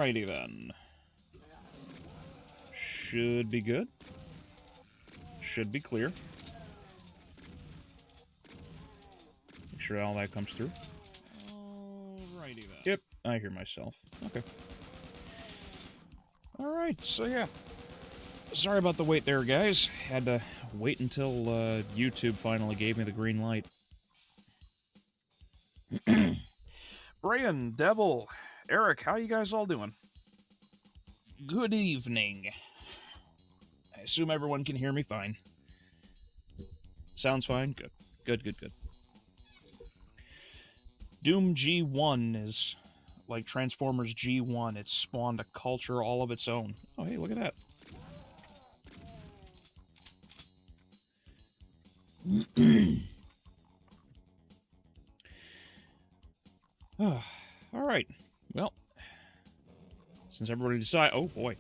Alrighty then. Should be good. Should be clear. Make sure all that comes through. Alrighty then. Yep, I hear myself. Okay. Alright, so yeah. Sorry about the wait there, guys. Had to wait until YouTube finally gave me the green light. Brian, Devil, Eric, how you guys all doing? Good evening. I assume everyone can hear me fine. Sounds fine? Good. Good, good, good. Doom G1 is like Transformers G1. It's spawned a culture all of its own. Oh, hey, look at that. Alright. Well, since everybody decided... Oh, boy.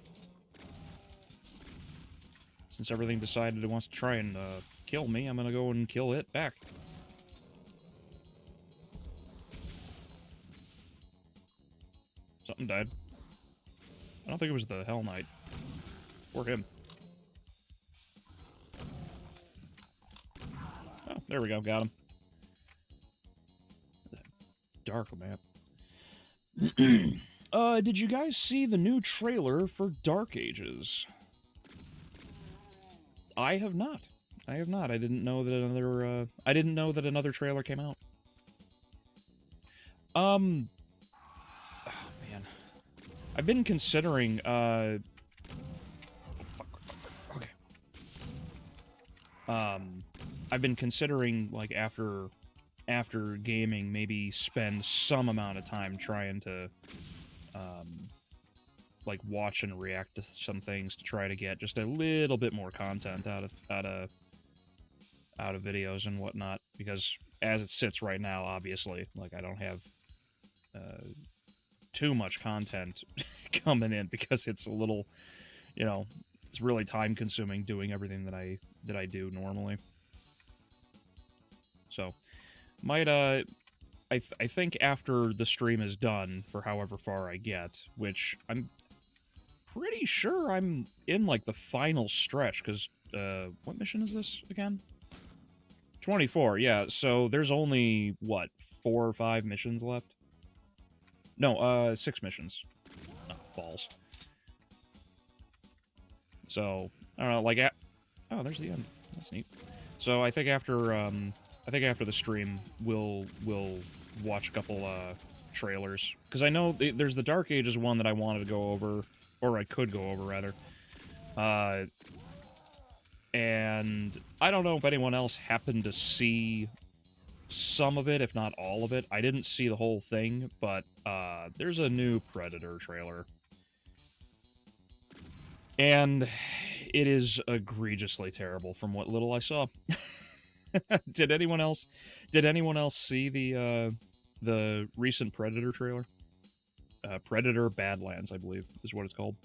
Since everything decided it wants to try and kill me, I'm gonna go and kill it back. Something died. I don't think it was the Hell Knight. Or him. Oh, there we go, got him. Dark map. Did you guys see the new trailer for Dark Ages? I have not. I have not. I didn't know that another, I didn't know that another trailer came out. Oh, man. I've been considering, okay. I've been considering, like, after gaming, maybe spend some amount of time trying to, like, watch and react to some things to try to get just a little bit more content out of videos and whatnot, because as it sits right now, obviously, like, I don't have, too much content coming in, because it's a little, you know, it's really time-consuming doing everything that I do normally. So, might, I think after the stream is done, for however far I get, which I'm pretty sure I'm in, like, the final stretch, because, what mission is this, again? 24, yeah, so there's only, what, 4 or 5 missions left? No, 6 missions. Oh, balls. So, I don't know, like, oh, there's the end. That's neat. So, I think after the stream, we'll watch a couple, trailers. Because I know there's the Dark Ages one that I wanted to go over, or I could go over, rather. And I don't know if anyone else happened to see some of it, if not all of it. I didn't see the whole thing, but there's a new Predator trailer. And it is egregiously terrible from what little I saw. Did anyone else see the recent Predator trailer? Predator Badlands, I believe, is what it's called.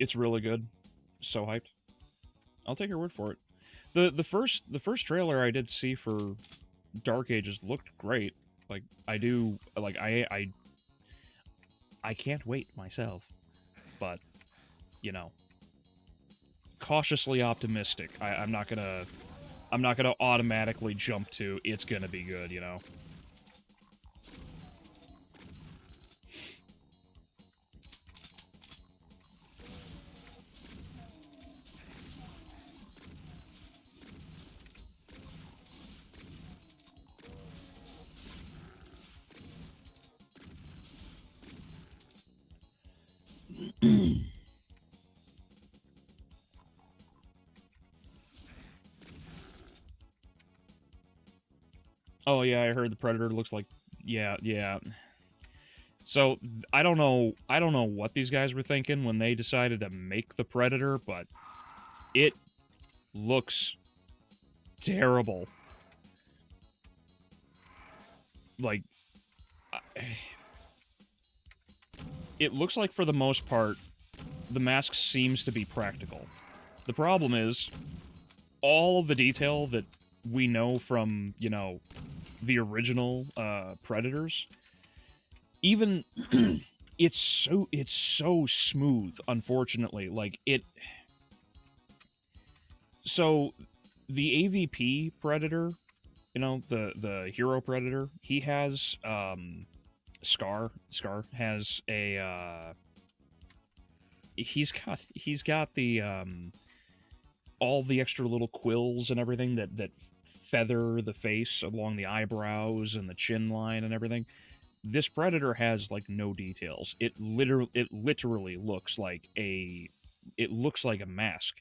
It's really good. So hyped. I'll take your word for it. The first trailer I did see for Dark Ages looked great. Like, I can't wait myself. But, you know, cautiously optimistic. I'm not gonna automatically jump to it's gonna be good, you know. Oh yeah, I heard the Predator looks like, yeah. So I don't know what these guys were thinking when they decided to make the Predator, but it looks terrible. Like, it looks like, for the most part, the mask seems to be practical. The problem is, all of the detail that we know from, you know, the original Predators, even it's so smooth, unfortunately. Like it so the AVP Predator, you know, the hero Predator, he has Scar has a he's got the all the extra little quills and everything that feather the face along the eyebrows and the chin line and everything. This Predator has like no details. It literally looks like a mask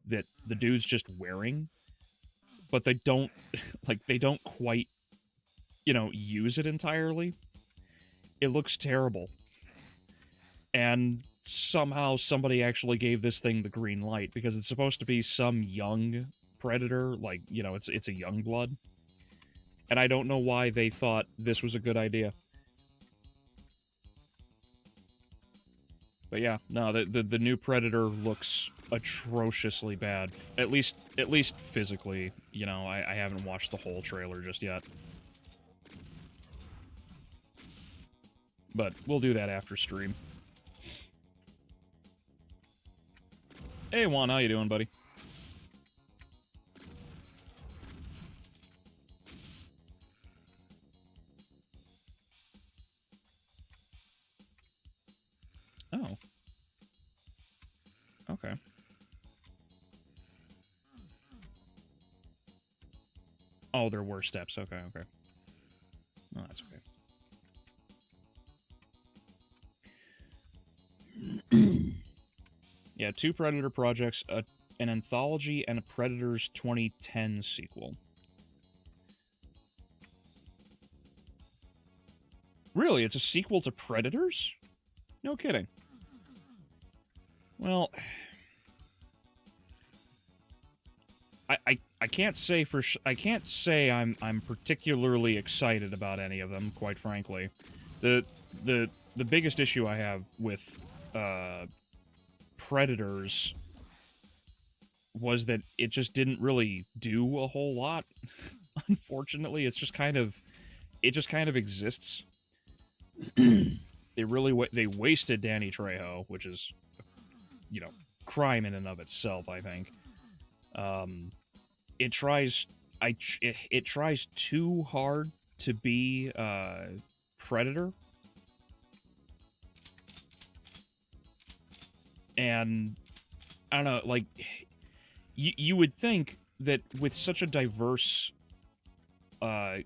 that the dude's just wearing, but they don't they don't quite, you know, use it entirely. It looks terrible. And somehow somebody actually gave this thing the green light because it's supposed to be some young Predator, like, you know, it's a young blood. And I don't know why they thought this was a good idea. But yeah, no, the new Predator looks atrociously bad. At least physically. You know, I haven't watched the whole trailer just yet. But we'll do that after stream. Hey Juan, how you doing, buddy? Oh. Okay. Oh, there were steps. Okay, okay. Oh, that's okay. Yeah, 2 Predator projects, an anthology, and a Predators 2010 sequel. Really? It's a sequel to Predators? No kidding. Well, I can't say I can't say I'm particularly excited about any of them, quite frankly. The biggest issue I have with Predators was that it just didn't really do a whole lot. Unfortunately, it just kind of exists. They wasted Danny Trejo, which is, you know, crime in and of itself, I think. It tries it tries too hard to be Predator. And I don't know, like you would think that with such a diverse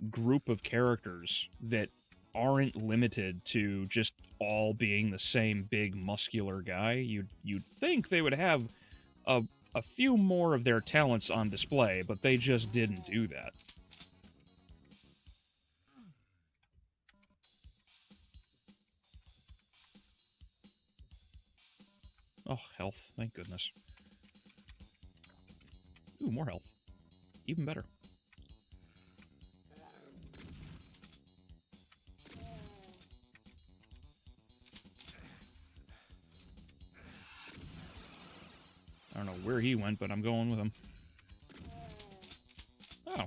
group of characters that aren't limited to just all being the same big muscular guy, you'd think they would have a few more of their talents on display, but they just didn't do that. Oh, health. Thank goodness. Ooh, more health. Even better. I don't know where he went, but I'm going with him. Oh.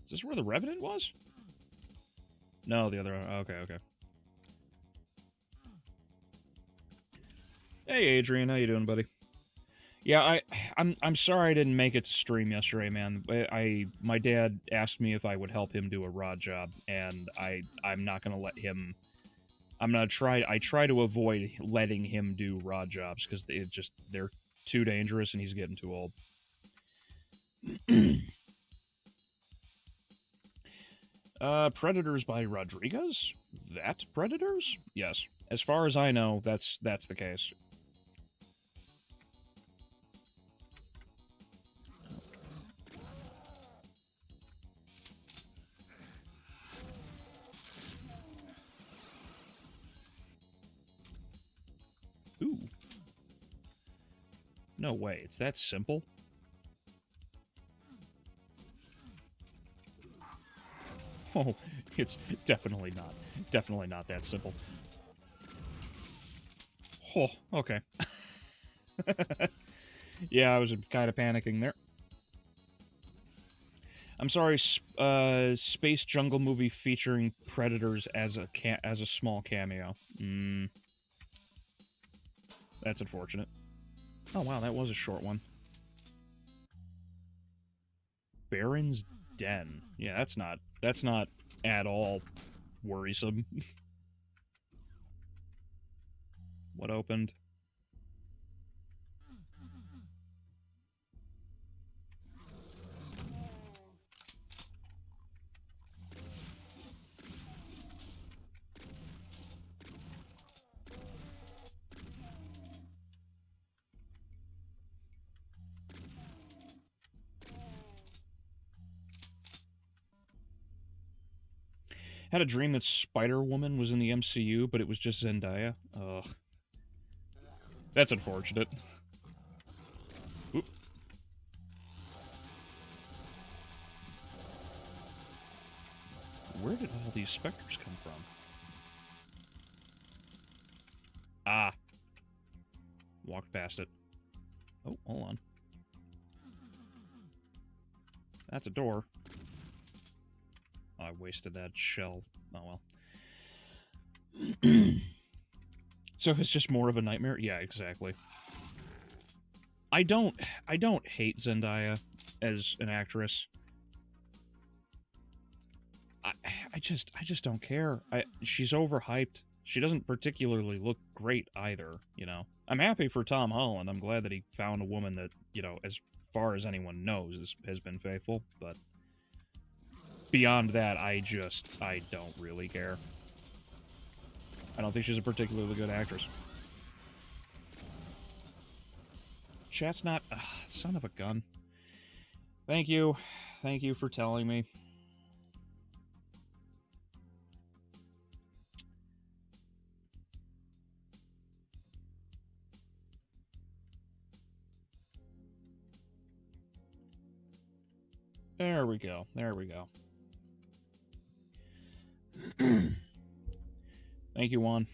Is this where the Revenant was? No, the other... Okay, okay. Hey, Adrian. How you doing, buddy? Yeah, I'm sorry I didn't make it to stream yesterday, man. My dad asked me if I would help him do a rod job, and I'm not gonna let him. I try to avoid letting him do rod jobs because they're too dangerous and he's getting too old. Predators by Rodriguez? That Predators? Yes. As far as I know, that's the case. Ooh. No way, it's that simple? Oh, it's definitely not that simple. Oh, okay. Yeah, I was kind of panicking there. I'm sorry, space jungle movie featuring predators as a small cameo. That's unfortunate. Oh wow, that was a short one. Baron's Den. Yeah, that's not at all worrisome. What opened? Had a dream that Spider-Woman was in the MCU, but it was just Zendaya. Ugh. That's unfortunate. Oop. Where did all these specters come from? Ah. Walked past it. Oh, hold on. That's a door. Oh, I wasted that shell. Oh, well. So it's just more of a nightmare? Yeah, exactly. I don't hate Zendaya as an actress. I just don't care. She's overhyped. She doesn't particularly look great either, you know. I'm happy for Tom Holland. I'm glad that he found a woman that, you know, as far as anyone knows, has been faithful, but beyond that, I don't really care. I don't think she's a particularly good actress. Chat's not... son of a gun. Thank you. Thank you for telling me. There we go. There we go. Thank you, Juan.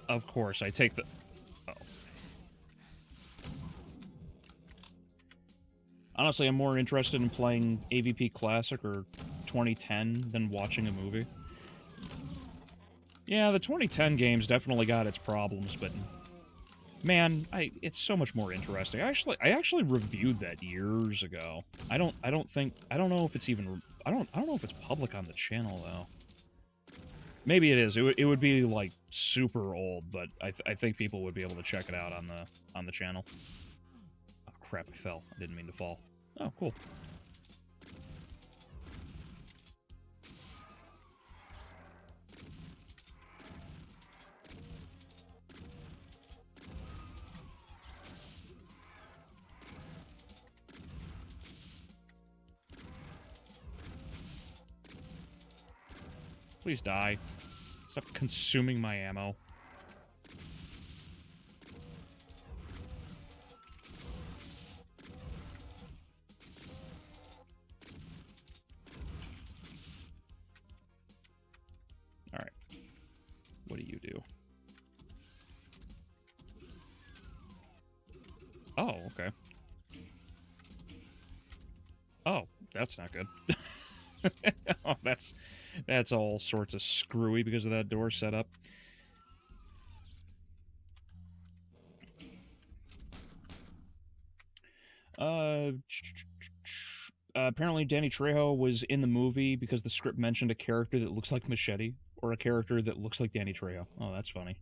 Of course, I take the... Oh. Honestly, I'm more interested in playing AVP Classic or 2010 than watching a movie. Yeah, the 2010 games definitely got its problems, but... Man, it's so much more interesting. I actually reviewed that years ago. I don't know if it's even... I don't know if it's public on the channel, though. Maybe it is. It would be, like, super old, but I think people would be able to check it out on the channel. Oh, crap, I fell. I didn't mean to fall. Oh, cool. Please die. Stop consuming my ammo. Alright. What do you do? Oh, okay. Oh, that's not good. Oh, that's all sorts of screwy because of that door setup. Apparently Danny Trejo was in the movie because the script mentioned a character that looks like Machete, or a character that looks like Danny Trejo. Oh, that's funny.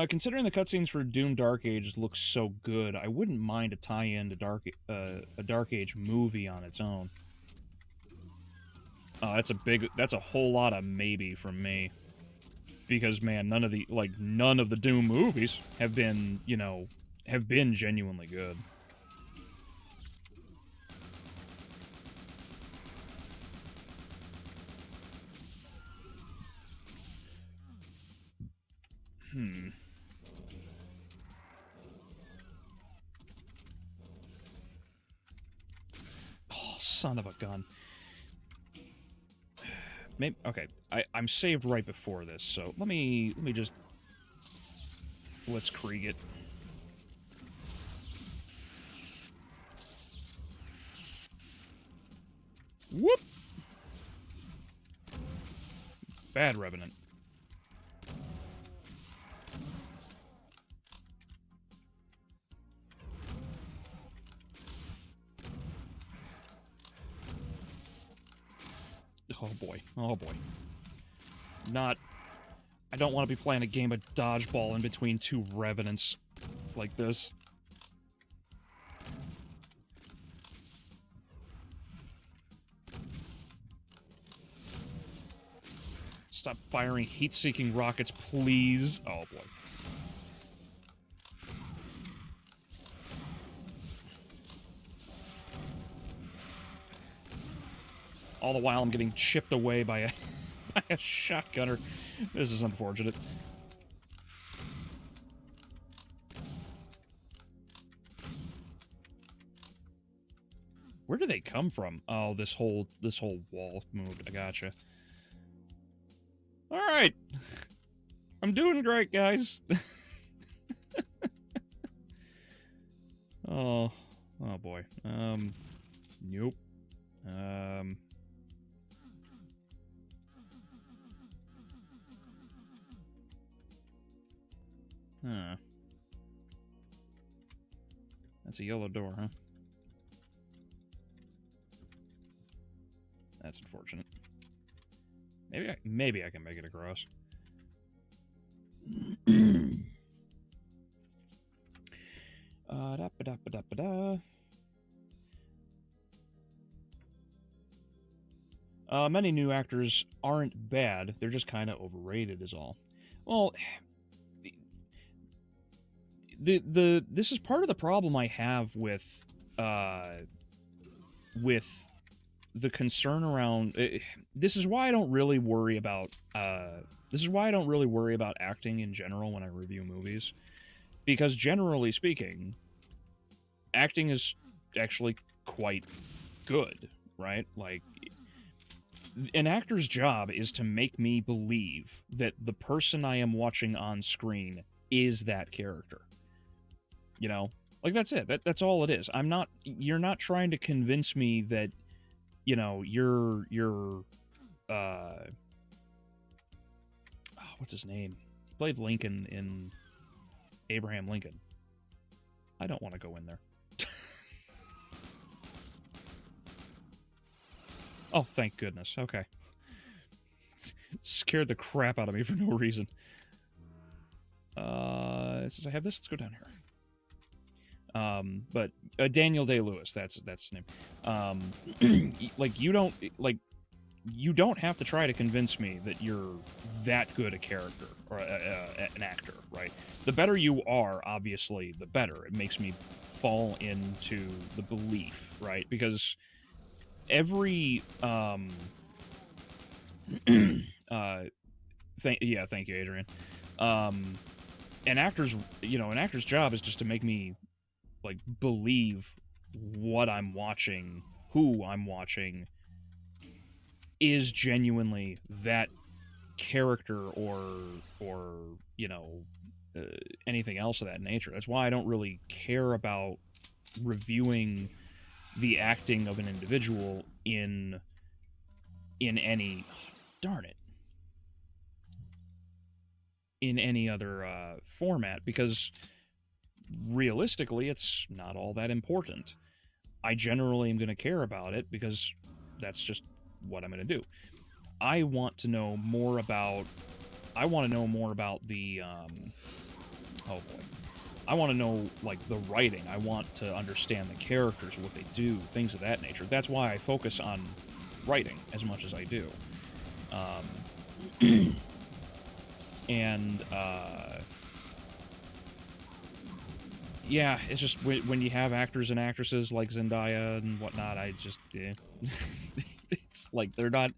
Considering the cutscenes for Doom Dark Age look so good, I wouldn't mind a tie-in to a Dark Age movie on its own. Oh, that's a whole lot of maybe from me. because, man, none of the Doom movies have been, have been genuinely good. Oh, son of a gun. Maybe, okay, I'm saved right before this, so let me just... Let's Krieg it. Whoop! Bad Revenant. Oh boy. Oh boy. I don't want to be playing a game of dodgeball in between two Revenants like this. Stop firing heat-seeking rockets, please. Oh boy. All the while I'm getting chipped away by a shotgunner. This is unfortunate. Where do they come from? Oh, this whole wall moved. I gotcha. All right. I'm doing great, guys. Oh boy. Nope. Huh. That's a yellow door, huh? That's unfortunate. Maybe I can make it across. Many new actors aren't bad. They're just kind of overrated, is all. Well, this is part of the problem I have with the concern around. This is why I don't really worry about. This is why I don't really worry about acting in general when I review movies, because generally speaking, acting is actually quite good, right? Like, an actor's job is to make me believe that the person I am watching on screen is that character. You know? Like, that's it. That's all it is. You're not trying to convince me that, you know, what's his name? He played Lincoln in Abraham Lincoln. I don't want to go in there. Oh, thank goodness. Okay. Scared the crap out of me for no reason. Since I have this, let's go down here. But Daniel Day-Lewis, that's his name. Like, you don't have to try to convince me that you're that good a character or an actor, right? The better you are, obviously, the better. It makes me fall into the belief, right? Because every thank you, Adrian. An actor's job is just to make me, like, believe what I'm watching, who I'm watching, is genuinely that character or you know, anything else of that nature. That's why I don't really care about reviewing the acting of an individual in any, darn it, in any other format, because realistically it's not all that important. I generally am going to care about it because that's just what I'm going to do. I want to know more about the oh boy. I want to know, like, the writing. I want to understand the characters, what they do, things of that nature. That's why I focus on writing as much as I do. And, yeah, it's just when you have actors and actresses like Zendaya and whatnot, I just, it's like they're not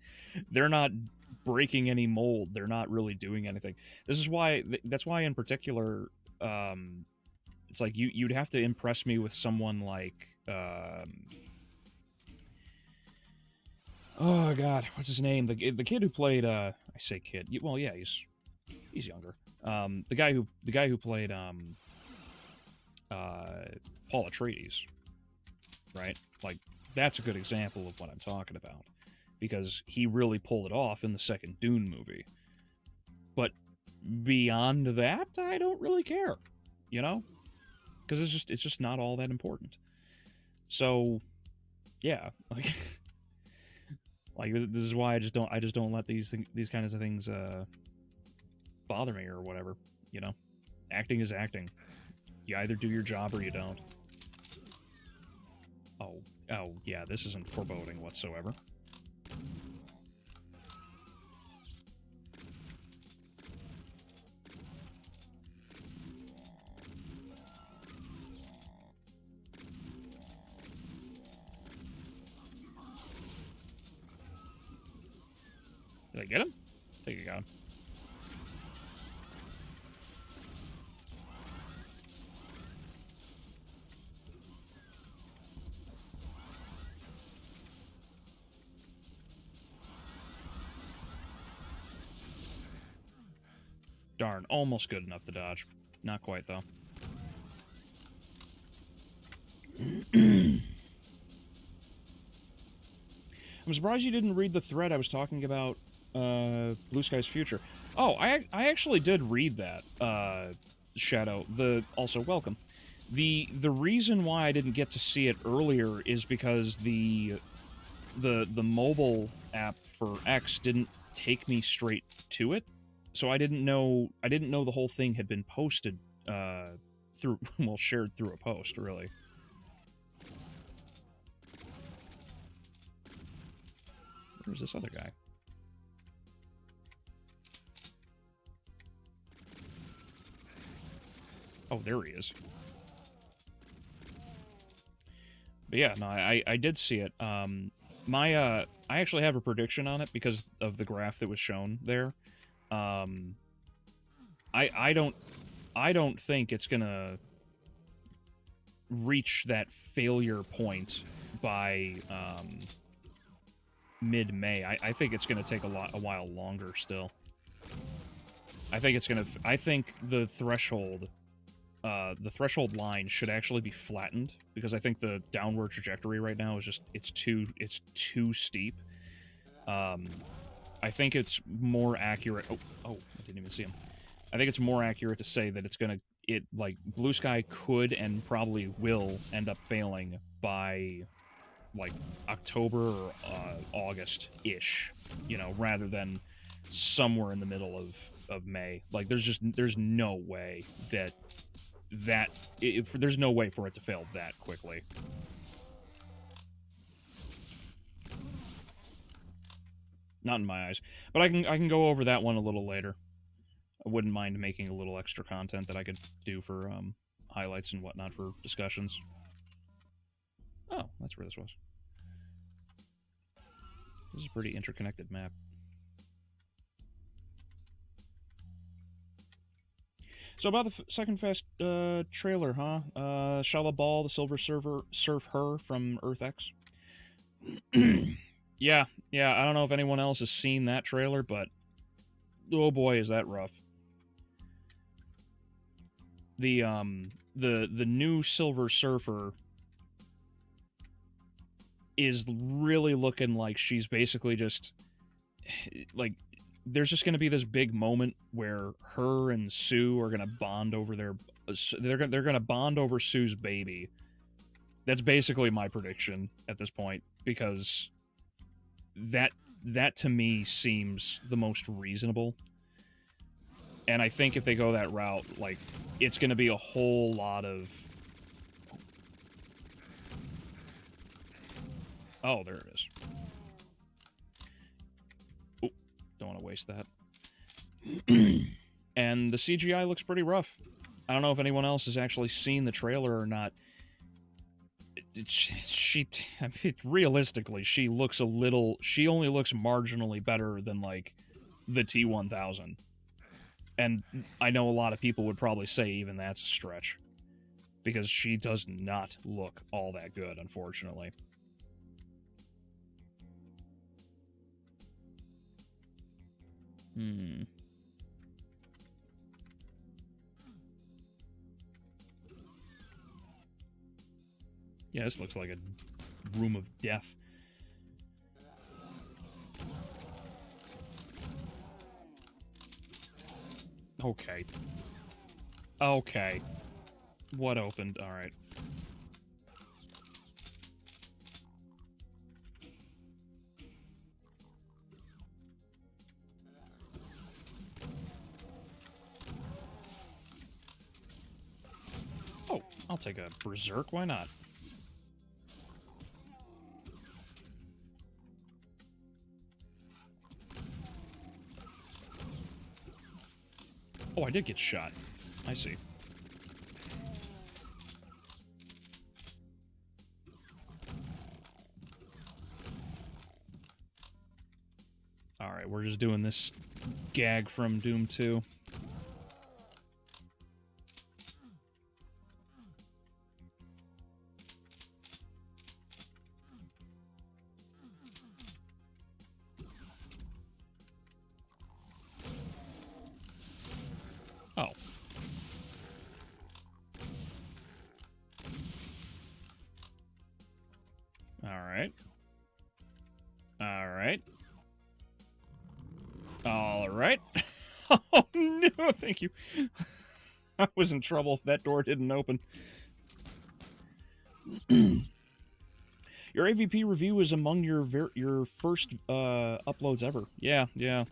breaking any mold. They're not really doing anything. This is why, that's why in particular, it's like you'd have to impress me with someone like, oh god, what's his name? The kid who played, I say kid, well, yeah, he's younger. The guy who played, Paul Atreides, right? Like, that's a good example of what I'm talking about, because he really pulled it off in the second Dune movie. But beyond that, I don't really care, you know, because it's just not all that important. So, yeah, like, like this is why I just don't let these kinds of things bother me or whatever, you know. Acting is acting. You either do your job or you don't. Oh, yeah, this isn't foreboding whatsoever. Did I get him? I think I got him. Darn, almost good enough to dodge. Not quite, though. I'm surprised you didn't read the thread I was talking about, Blue Sky's future. Oh, I actually did read that, Shadow. Also, welcome. The reason why I didn't get to see it earlier is because the mobile app for X didn't take me straight to it. So I didn't know the whole thing had been posted through, well, shared through a post, really. Where's this other guy? Oh, there he is. But yeah, no, I did see it. I actually have a prediction on it because of the graph that was shown there. I don't think it's gonna reach that failure point by mid-May. I think it's gonna take a while longer still. I think the threshold line should actually be flattened, because I think the downward trajectory right now is just it's too steep. I think it's more accurate. Oh, I didn't even see him. I think it's more accurate to say that like, Blue Sky could and probably will end up failing by, like, October or August-ish, you know, rather than somewhere in the middle of May. Like, there's no way there's no way for it to fail that quickly. Not in my eyes. But I can go over that one a little later. I wouldn't mind making a little extra content that I could do for highlights and whatnot for discussions. Oh, that's where this was. This is a pretty interconnected map. So about the second Fast trailer, huh? Shala Ball, the Silver Surf Her from Earth X. Yeah, I don't know if anyone else has seen that trailer, but oh boy, is that rough. The new Silver Surfer is really looking like she's basically just, like, there's just going to be this big moment where her and Sue are going to bond over they're going to bond over Sue's baby. That's basically my prediction at this point, because that to me seems the most reasonable. And I think if they go that route, like, it's going to be a whole lot of... Oh, there it is. Oh, don't want to waste that. and the CGI looks pretty rough. I don't know if anyone else has actually seen the trailer or not. I mean, realistically, she only looks marginally better than, like, the T-1000. And I know a lot of people would probably say even that's a stretch. Because she does not look all that good, unfortunately. Yeah, this looks like a room of death. Okay. Okay. What opened? Alright. Oh, I'll take a berserk, why not? Oh, I did get shot. I see. Alright, we're just doing this gag from Doom 2. Oh. Alright. Alright. Alright. Oh, no, thank you. I was in trouble. That door didn't open. Your AVP review is among your first uploads ever. Yeah, yeah.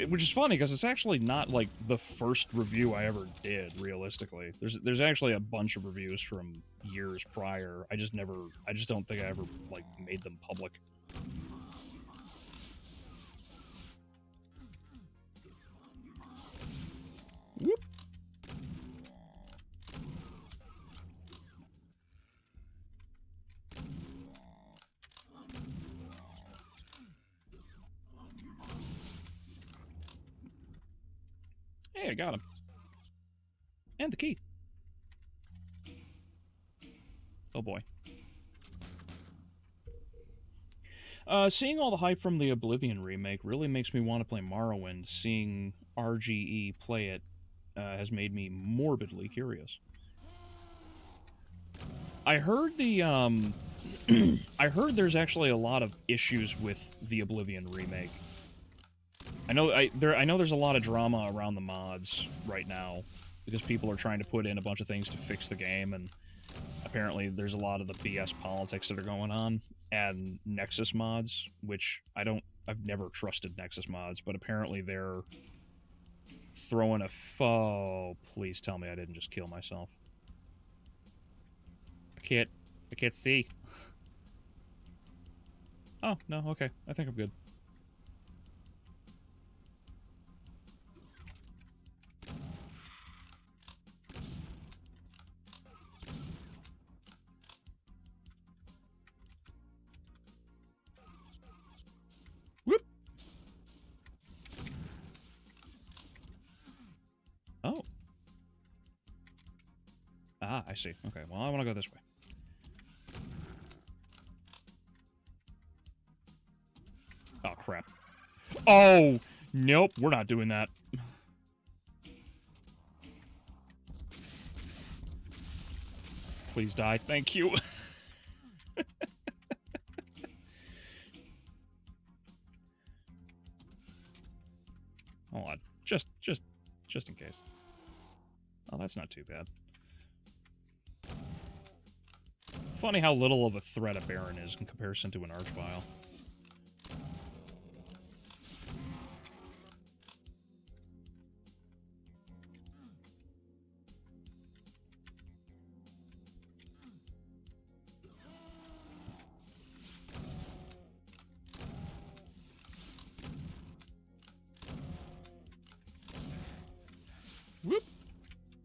Which is funny, because it's actually not, like, the first review I ever did, realistically. There's actually a bunch of reviews from years prior. I just don't think I ever, like, made them public. Whoop. Hey, I got him. And the key. Oh boy. Seeing all the hype from the Oblivion remake really makes me want to play Morrowind. Seeing RGE play it has made me morbidly curious. I heard the, I heard there's actually a lot of issues with the Oblivion remake. I know there's a lot of drama around the mods right now, because people are trying to put in a bunch of things to fix the game, and apparently there's a lot of the BS politics that are going on, and Nexus mods, which I've never trusted Nexus mods, but apparently they're throwing a oh, please tell me I didn't just kill myself. I can't see. Oh, no, okay. I think I'm good. Whoop! Oh. Ah, I see. Okay, well, I want to go this way. Oh, crap. Oh! Nope, we're not doing that. Please die. Thank you. Hold on. Just in case. Oh, that's not too bad. Funny how little of a threat a Baron is in comparison to an Archvile. Whoop!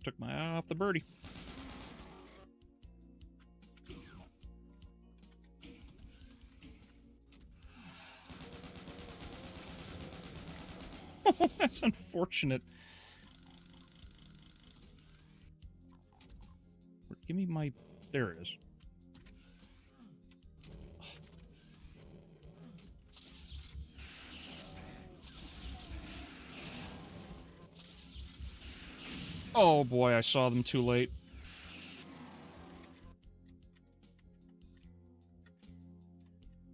Took my eye off the birdie. Oh, that's unfortunate. Give me my... There it is. Oh boy, I saw them too late.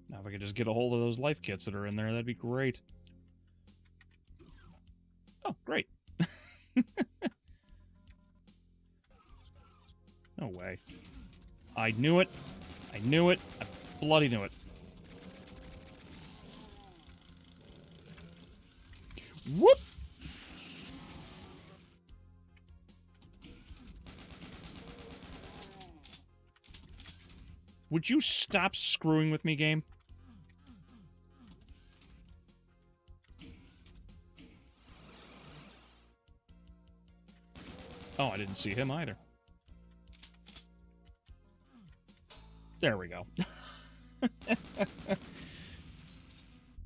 Now if I could just get a hold of those life kits that are in there, that'd be great. Oh, great. No way. I knew it. I knew it. I bloody knew it. Whoop! Would you stop screwing with me, game? Oh, I didn't see him either. There we go.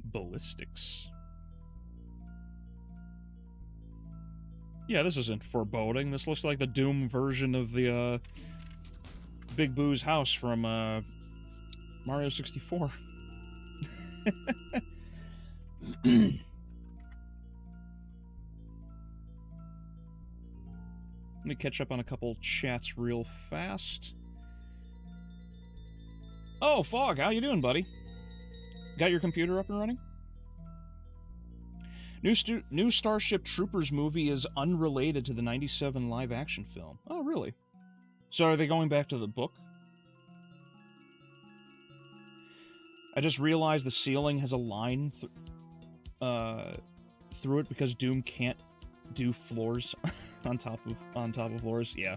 Ballistics. Yeah, this isn't foreboding. This looks like the Doom version of the, Big Boo's house from, Mario 64. Let me catch up on a couple chats real fast. Oh, Fog, how you doing, buddy? Got your computer up and running? New Starship Troopers movie is unrelated to the 97 live-action film. Oh, really? So are they going back to the book? I just realized the ceiling has a line through it because Doom can't do floors on top of floors. Yeah.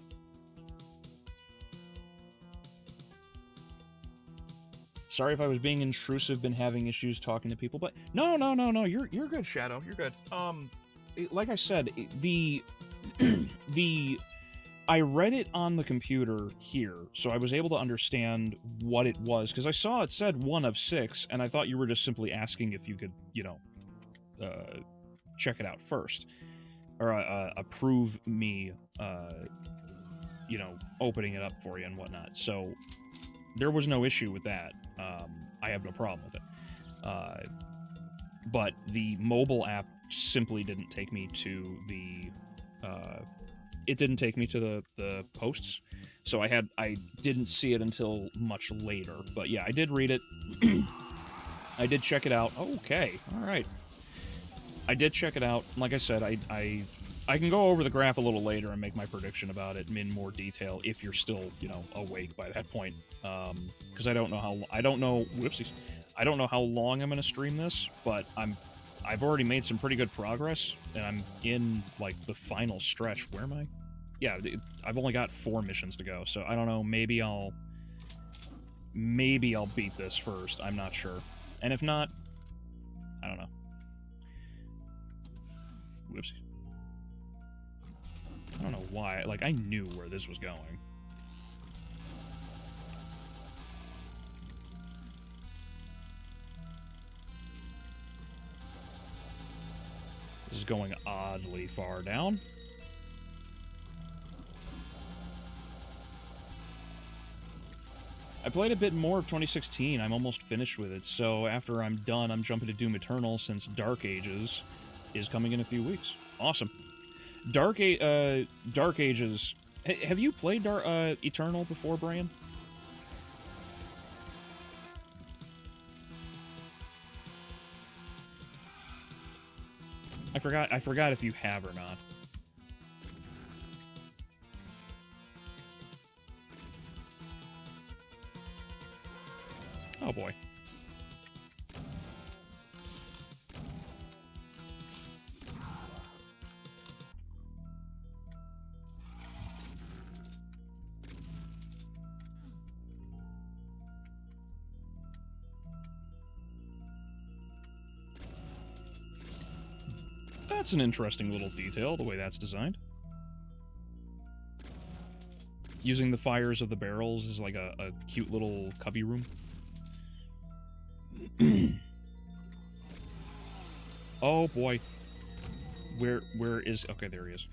Sorry if I was being intrusive, been having issues talking to people, but no, you're good, Shadow, you're good. Like I said, I read it on the computer here, so I was able to understand what it was, because I saw it said 1 of 6, and I thought you were just simply asking if you could, you know, check it out first, or approve me, you know, opening it up for you and whatnot, so there was no issue with that. I have no problem with it. But the mobile app simply didn't take me to the... it didn't take me to the posts, so I didn't see it until much later. But yeah, I did read it. I did check it out. Okay, alright. I did check it out. Like I said, I can go over the graph a little later and make my prediction about it in more detail if you're still, you know, awake by that point. Because I don't know whoopsies. I don't know how long I'm going to stream this, but I've already made some pretty good progress, and I'm in, like, the final stretch. Where am I? Yeah, I've only got 4 missions to go, so I don't know, maybe I'll beat this first. I'm not sure. And if not, I don't know. Whoopsies. I don't know why. Like, I knew where this was going. This is going oddly far down. I played a bit more of 2016. I'm almost finished with it, so after I'm done, I'm jumping to Doom Eternal since Dark Ages is coming in a few weeks. Awesome. Dark Ages... Have you played Eternal before, Brian? I forgot if you have or not. Oh boy. That's an interesting little detail, the way that's designed. using the fires of the barrels is like a cute little cubby room. Oh boy. Where is... Okay, there he is.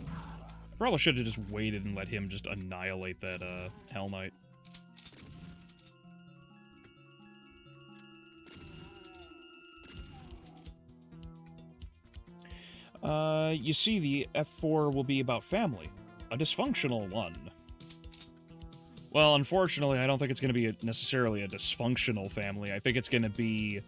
I probably should have just waited and let him just annihilate that, Hell Knight. You see, the F4 will be about family. A dysfunctional one. Well, unfortunately, I don't think it's going to be necessarily a dysfunctional family. I think it's going to be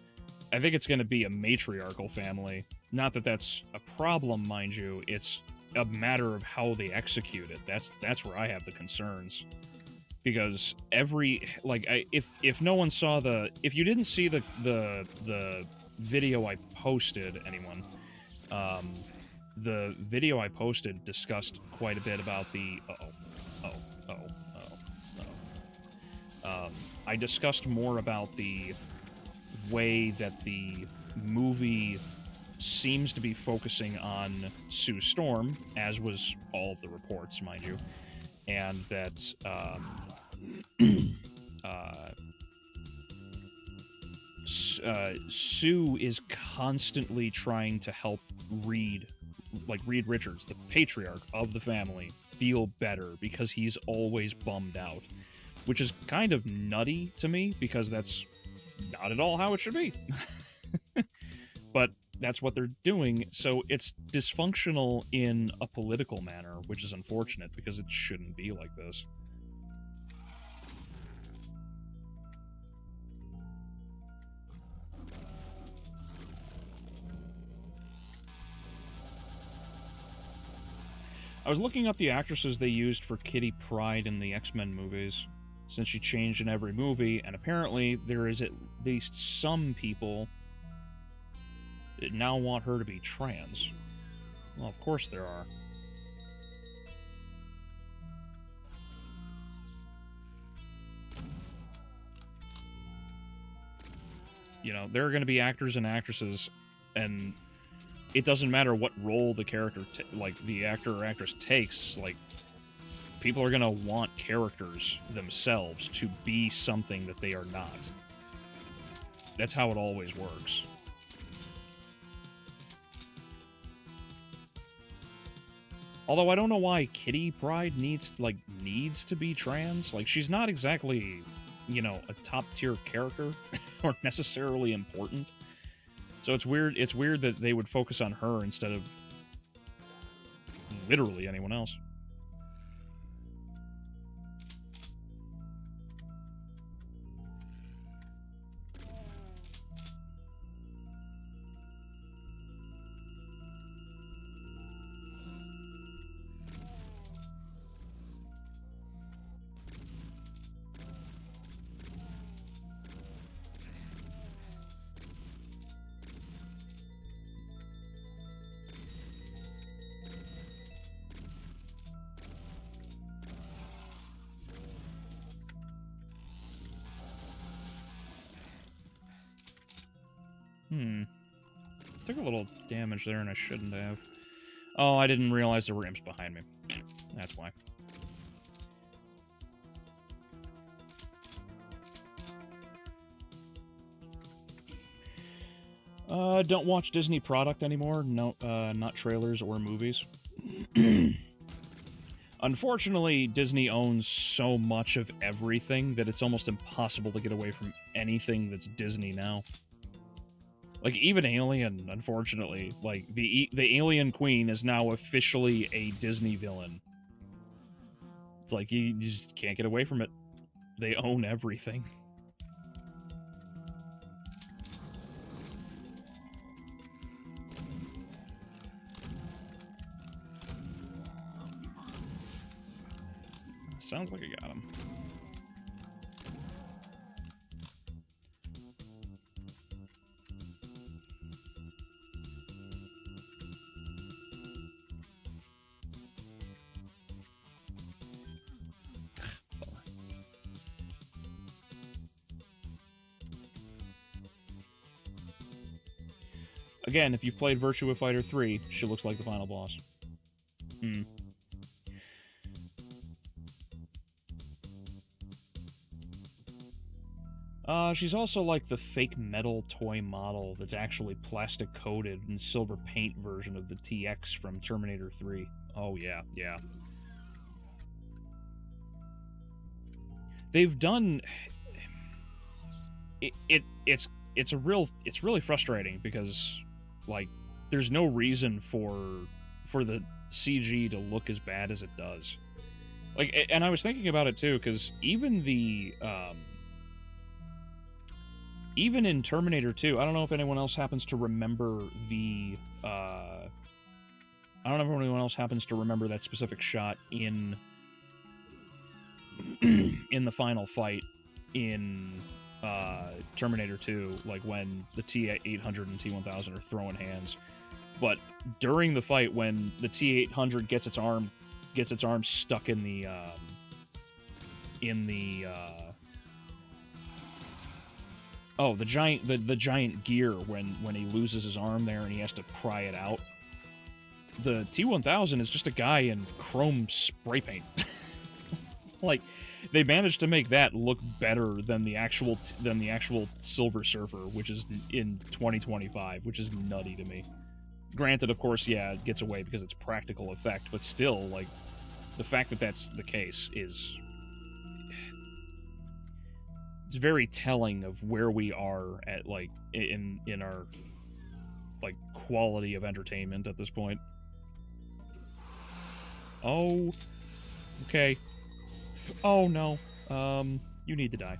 a matriarchal family. Not that that's a problem, mind you. It's a matter of how they execute it. That's where I have the concerns. Because if no one saw if you didn't see the video I posted, anyone, the video I posted discussed quite a bit about the I discussed more about the way that the movie seems to be focusing on Sue Storm, as was all of the reports, mind you, and that Sue is constantly trying to help Reed Richards, the patriarch of the family, feel better because he's always bummed out. Which is kind of nutty to me, because that's not at all how it should be. But that's what they're doing, so it's dysfunctional in a political manner, which is unfortunate, because it shouldn't be like this. I was looking up the actresses they used for Kitty Pryde in the X-Men movies, since she changed in every movie, and apparently there is at least some people that now want her to be trans. Well, of course there are. You know, there are going to be actors and actresses, and it doesn't matter what role the character, the actor or actress takes, people are going to want characters themselves to be something that they are not. That's how it always works. Although I don't know why Kitty Pryde needs to be trans. She's not exactly, a top-tier character or necessarily important. So it's weird that they would focus on her instead of literally anyone else. Took a little damage there and I shouldn't have. Oh, I didn't realize there were imps behind me. That's why. Don't watch Disney product anymore. No, not trailers or movies. Unfortunately, Disney owns so much of everything that it's almost impossible to get away from anything that's Disney now. Even Alien, unfortunately. The Alien Queen is now officially a Disney villain. It's you just can't get away from it. They own everything. Sounds like I got him. Again, if you've played Virtua Fighter 3, she looks like the final boss. Mm. She's also like the fake metal toy model that's actually plastic coated and silver paint version of the TX from Terminator 3. Oh yeah, yeah. They've done it's really frustrating because like there's no reason for the CG to look as bad as it does. Like, and I was thinking about it too, because even in Terminator 2, I don't know if anyone else happens to remember the I don't know if anyone else happens to remember that specific shot in in the final fight in Terminator 2, like when the T-800 and T-1000 are throwing hands. But during the fight, when the T-800 gets its arm stuck in the the giant gear when he loses his arm there and he has to pry it out. The T-1000 is just a guy in chrome spray paint. Like, they managed to make that look better than the actual Silver Surfer, which is in 2025, which is nutty to me. Granted, of course, yeah, it gets away because it's practical effect, but still, like, the fact that that's the case is... It's very telling of where we are at, like, in our, like, quality of entertainment at this point. Oh, okay. Oh, no. You need to die.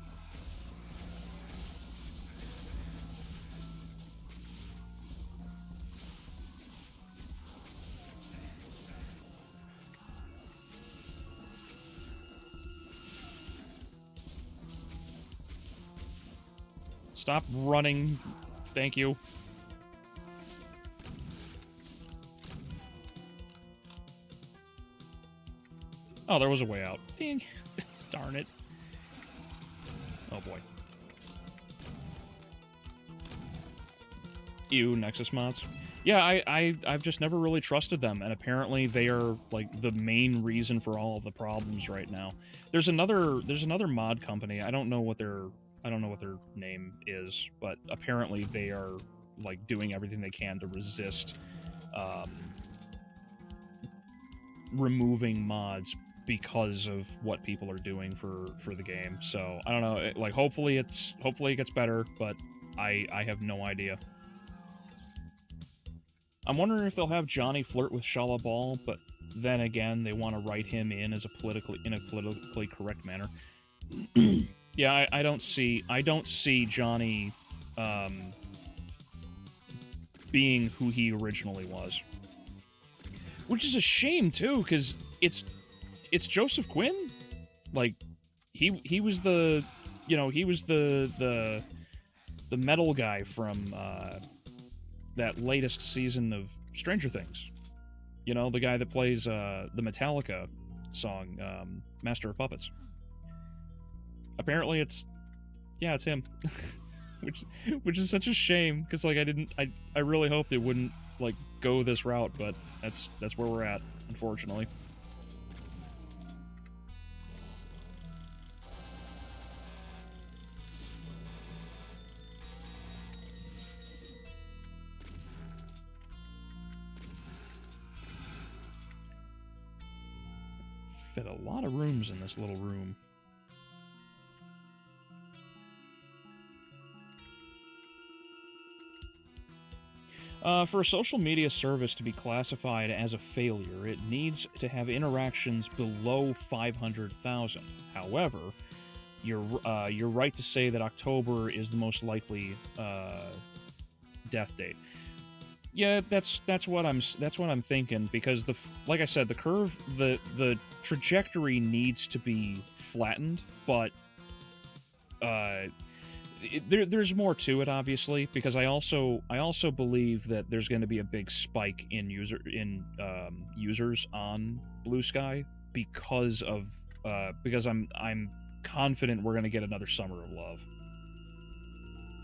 Stop running. Thank you. Oh, there was a way out. Dang. Darn it. Oh, boy. Ew, Nexus mods. Yeah, I've just never really trusted them, and apparently they are, like, the main reason for all of the problems right now. There's another mod company. I don't know what their name is, but apparently they are, like, doing everything they can to resist removing mods because of what people are doing for the game. So I don't know. Like, hopefully it gets better, but I have no idea. I'm wondering if they'll have Johnny flirt with Shala Ball, but then again, they want to write him in as a politically correct manner. Yeah, I don't see Johnny being who he originally was, which is a shame too, because it's Joseph Quinn. Like, he was the the metal guy from that latest season of Stranger Things. You know, the guy that plays the Metallica song Master of Puppets. Apparently it's him. which is such a shame, because like I really hoped it wouldn't like go this route, but that's where we're at, unfortunately. Fit a lot of rooms in this little room. For a social media service to be classified as a failure, it needs to have interactions below 500,000. However, you're right to say that October is the most likely death date. Yeah, that's what I'm thinking, because like I said, the curve, the trajectory needs to be flattened, but there's more to it, obviously, because I also believe that there's going to be a big spike in users on Blue Sky because I'm confident we're going to get another Summer of Love.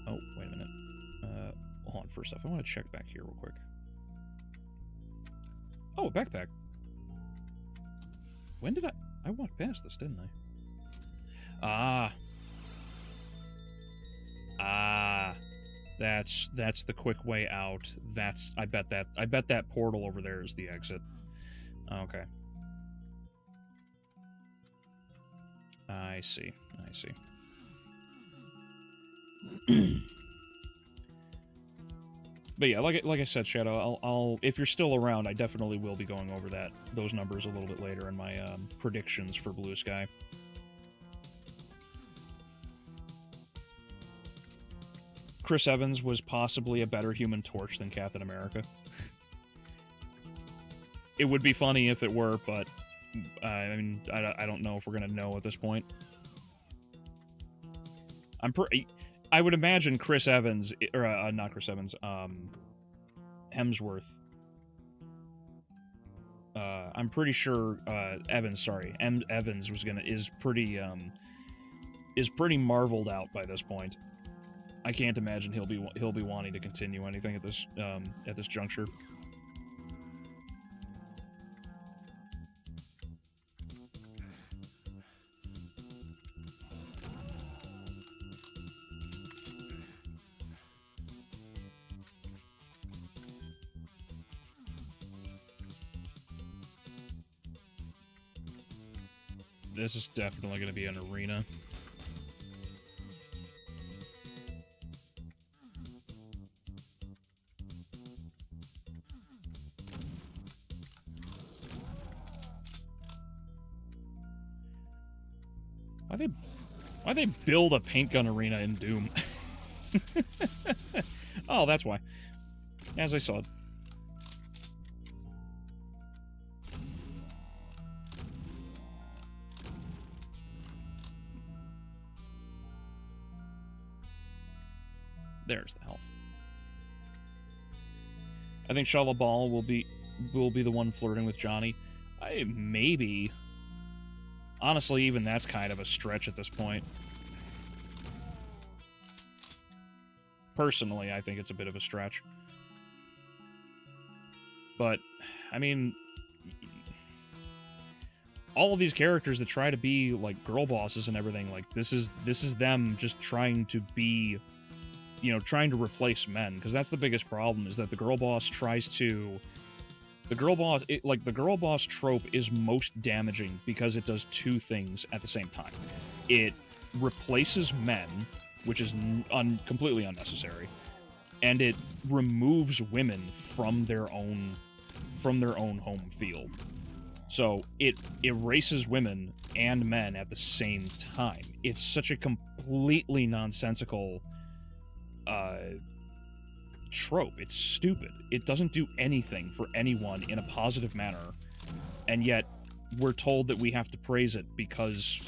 Oh, wait a minute. Hold on, first off, I want to check back here real quick. Oh, a backpack. When did I walked past this, didn't I? Ah. Ah. That's the quick way out. I bet that portal over there is the exit. Okay. I see. But yeah, like I said, Shadow, I'll if you're still around, I definitely will be going over those numbers a little bit later in my predictions for Blue Sky. Chris Evans was possibly a better Human Torch than Captain America. It would be funny if it were, but I mean, I don't know if we're gonna know at this point. I would imagine Chris Evans, or not Chris Evans, Hemsworth. I'm pretty sure Evans. Sorry, Evans is pretty marveled out by this point. I can't imagine he'll be wanting to continue anything at this juncture. This is definitely going to be an arena. Why they build a paint gun arena in Doom? Oh, that's why. As I saw. There's the health. I think Shala Ball will be the one flirting with Johnny. Maybe. Honestly, even that's kind of a stretch at this point. Personally, I think it's a bit of a stretch. But, I mean, all of these characters that try to be, like, girl bosses and everything, like, this is them just trying to be, you know, trying to replace men. Because that's the biggest problem, is that the girl boss tries to... The girl boss trope is most damaging because it does two things at the same time. It replaces men, which is completely unnecessary, and it removes women from their own home field. So it erases women and men at the same time. It's such a completely nonsensical trope. It's stupid. It doesn't do anything for anyone in a positive manner, and yet we're told that we have to praise it because,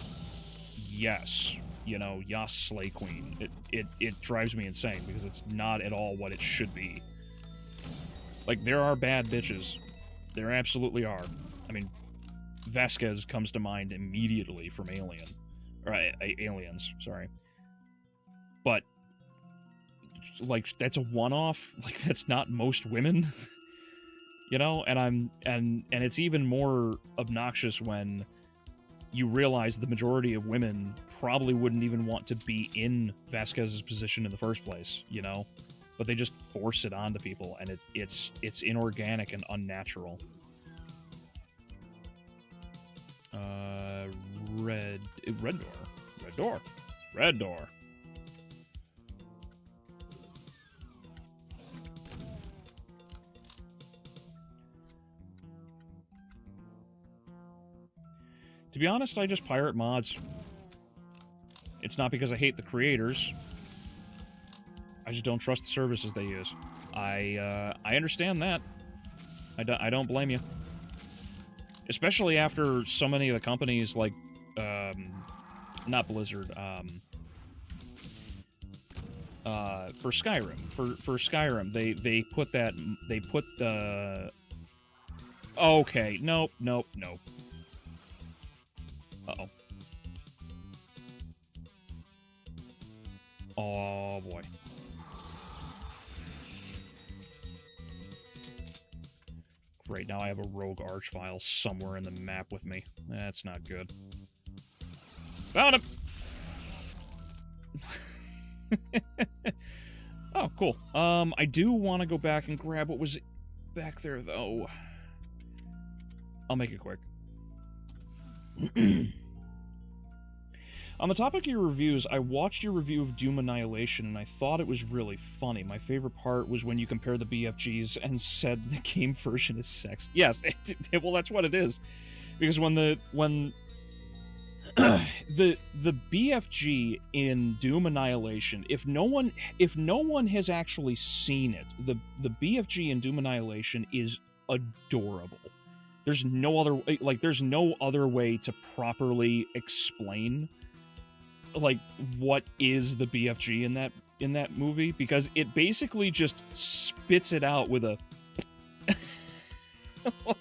yes, you know, yas, Slay Queen. It drives me insane because it's not at all what it should be. Like, there are bad bitches. There absolutely are. I mean, Vasquez comes to mind immediately from Aliens, sorry. But like, that's a one-off. Like, that's not most women. You know, and it's even more obnoxious when you realize the majority of women probably wouldn't even want to be in Vasquez's position in the first place, you know? But they just force it onto people, and it's inorganic and unnatural. Red door. To be honest, I just pirate mods. It's not because I hate the creators. I just don't trust the services they use. I understand that. I don't blame you. Especially after so many of the companies, like, not Blizzard, for Skyrim. For Skyrim, they put the... Okay, nope. Uh-oh. Oh, boy. Right now I have a rogue archvile somewhere in the map with me. That's not good. Found him! Oh, cool. I do want to go back and grab what was back there, though. I'll make it quick. On the topic of your reviews, I watched your review of Doom Annihilation, and I thought it was really funny. My favorite part was when you compared the BFGs and said the game version is sex. Yes, well, that's what it is. Because when the BFG in Doom Annihilation, if no one has actually seen it, the BFG in Doom Annihilation is adorable. There's no other way to properly explain what is the BFG in that movie, because it basically just spits it out with a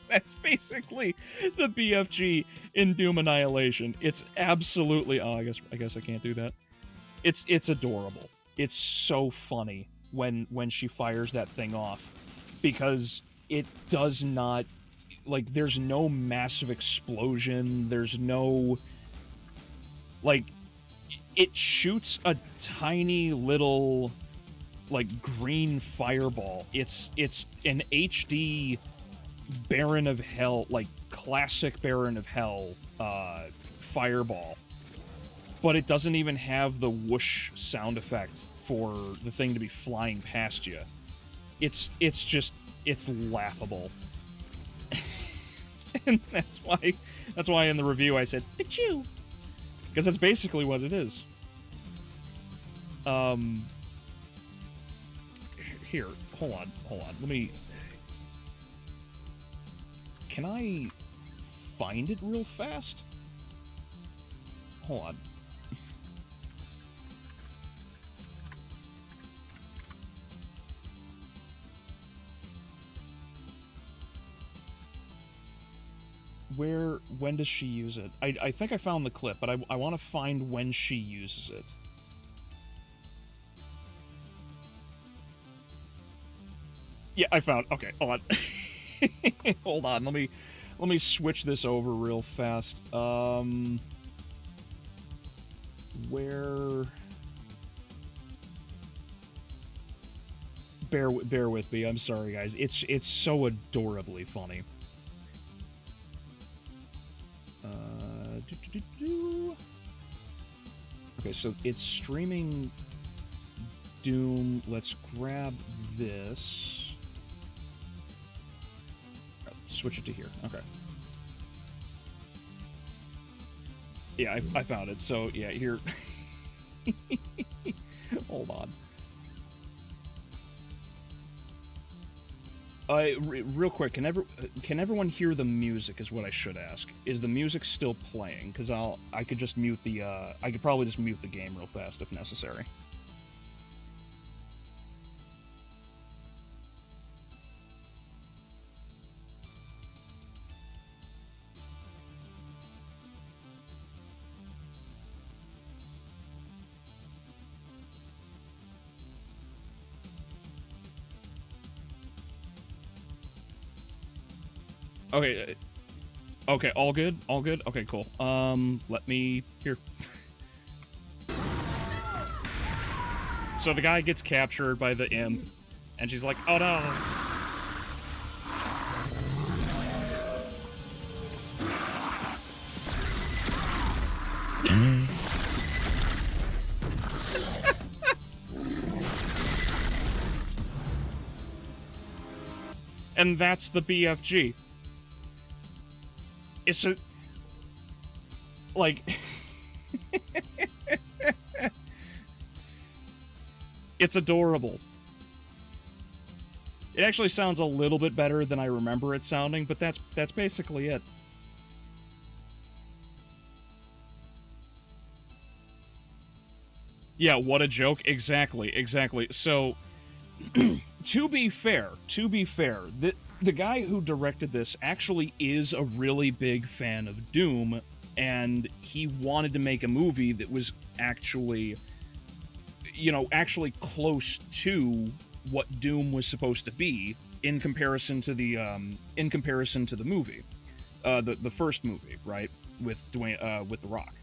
that's basically the BFG in Doom Annihilation. It's absolutely I guess I can't do that. It's adorable. It's so funny when she fires that thing off, because it does not there's no massive explosion, there's no it shoots a tiny little green fireball. It's an HD Baron of Hell, classic Baron of Hell fireball, but it doesn't even have the whoosh sound effect for the thing to be flying past you. It's laughable. And that's why in the review I said "Achoo," because that's basically what it is. Here, hold on. Let me. Can I find it real fast? Hold on. When does she use it? I think I found the clip, but I want to find when she uses it. Yeah, I found. Okay, hold on. Hold on. Let me switch this over real fast. Where? Bear with me. I'm sorry, guys. It's so adorably funny. Okay, so it's streaming Doom. Let's grab this. Right, switch it to here. Okay. Yeah, I found it. So, yeah, here. Hold on. Real quick, can everyone hear the music is what I should ask. Is the music still playing? Because I could just mute the, I could probably just mute the game real fast if necessary. Okay, okay, all good? All good? Okay, cool. Let me... Here. So the guy gets captured by the imp, and she's like, oh no! And that's the BFG. It's a... It's adorable. It actually sounds a little bit better than I remember it sounding, but that's basically it. Yeah, what a joke. Exactly. So, to be fair, the guy who directed this actually is a really big fan of Doom, and he wanted to make a movie that was actually, actually close to what Doom was supposed to be, in comparison to the movie, the first movie, right, with with The Rock.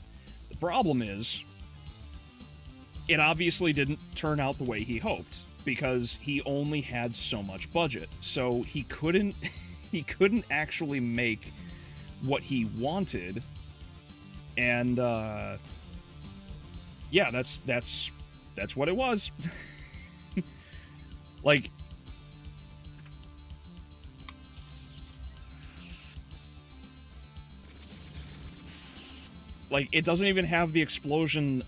The problem is, it obviously didn't turn out the way he hoped because he only had so much budget, so he couldn't actually make what he wanted, and yeah, that's what it was. Like, it doesn't even have the explosion,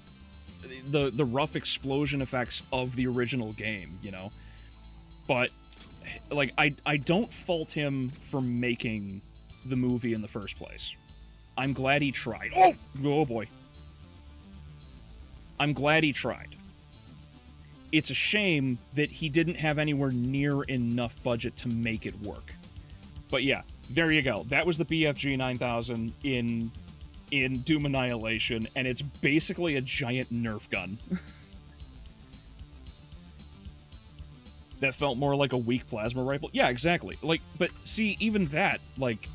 the rough explosion effects of the original game, you know? But, like, I don't fault him for making the movie in the first place. I'm glad he tried. Oh boy. I'm glad he tried. It's a shame that he didn't have anywhere near enough budget to make it work. But yeah, there you go. That was the BFG 9000 in Doom Annihilation, and it's basically a giant Nerf gun. That felt more like a weak plasma rifle. Yeah, exactly. Like, but see, even that, like...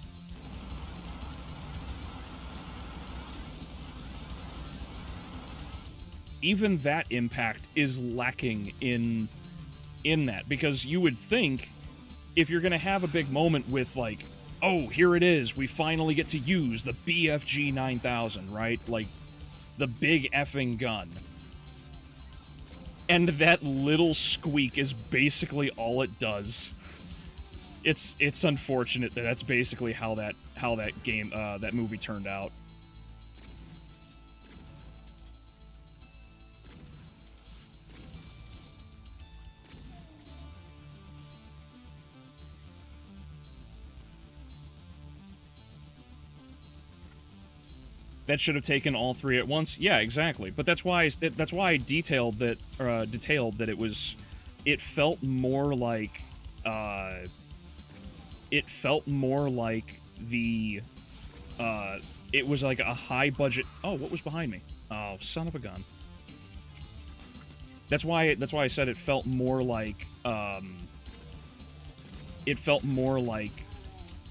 even that impact is lacking in that, because you would think if you're going to have a big moment with, like, oh, here it is, we finally get to use the BFG 9000, right? Like, the big effing gun. And that little squeak is basically all it does. It's unfortunate that that's basically how that game, that movie turned out. That should have taken all three at once. Yeah, exactly. But that's why I detailed that it was. It felt more like. It felt more like the. It was like a high budget. Oh, what was behind me? Oh, son of a gun. That's why I said it felt more like. It felt more like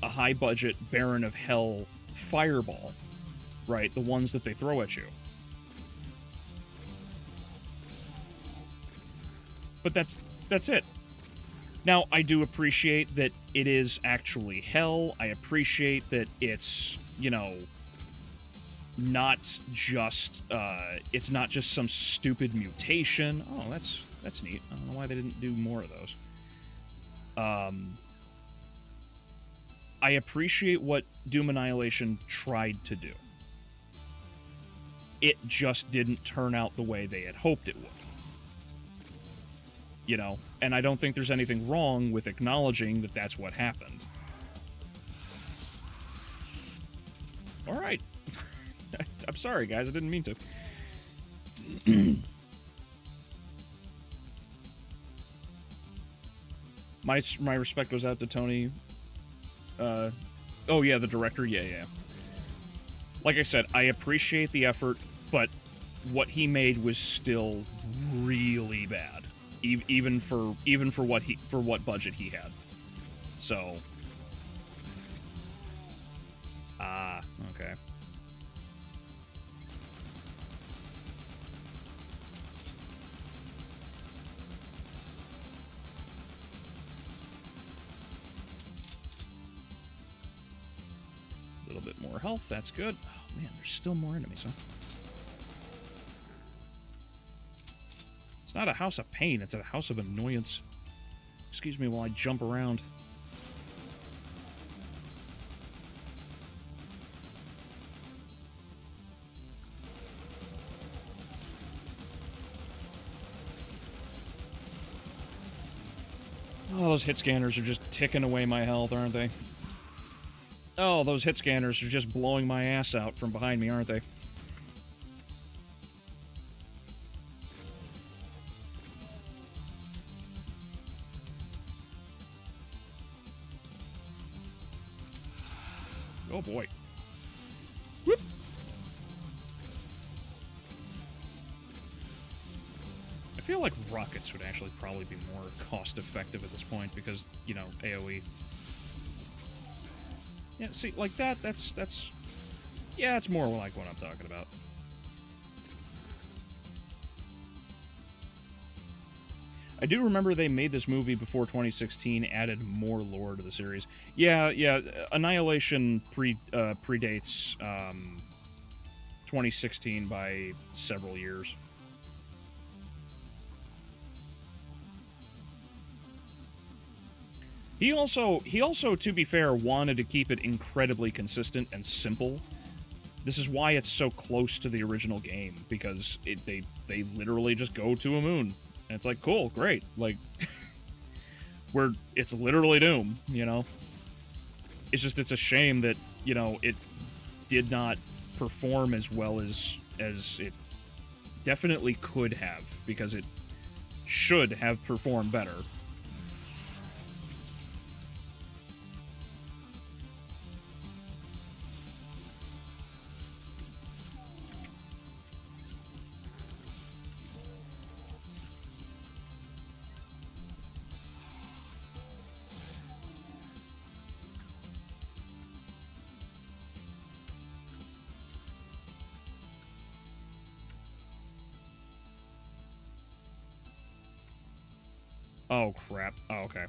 a high budget Baron of Hell fireball. Right, the ones that they throw at you. But that's it. Now, I do appreciate that it is actually hell. I appreciate that it's, you know, not just it's not just some stupid mutation. Oh, that's neat. I don't know why they didn't do more of those. I appreciate what Doom Annihilation tried to do. It just didn't turn out the way they had hoped it would. You know, and I don't think there's anything wrong with acknowledging that that's what happened. All right. I'm sorry, guys. I didn't mean to. My respect goes out to Tony. Oh, yeah, the director. Yeah. Like I said, I appreciate the effort, but what he made was still really bad, even for what budget he had. So, okay. A little bit more health, that's good. Oh man, there's still more enemies, huh? It's not a house of pain, it's a house of annoyance. Excuse me while I jump around. Oh, those hit scanners are just ticking away my health, aren't they? Oh, those hit scanners are just blowing my ass out from behind me, aren't they? Oh boy. Whoop. I feel like rockets would actually probably be more cost-effective at this point because, you know, AoE. Yeah, see, like that's... Yeah, it's more like what I'm talking about. I do remember they made this movie before 2016, added more lore to the series. Yeah, Annihilation predates 2016 by several years. He also, to be fair, wanted to keep it incredibly consistent and simple. This is why it's so close to the original game, because they literally just go to a moon. And it's like, cool, great. Like, it's literally Doom, you know? It's just, it's a shame that, you know, it did not perform as well as it definitely could have, because it should have performed better. Oh, crap. Oh, okay.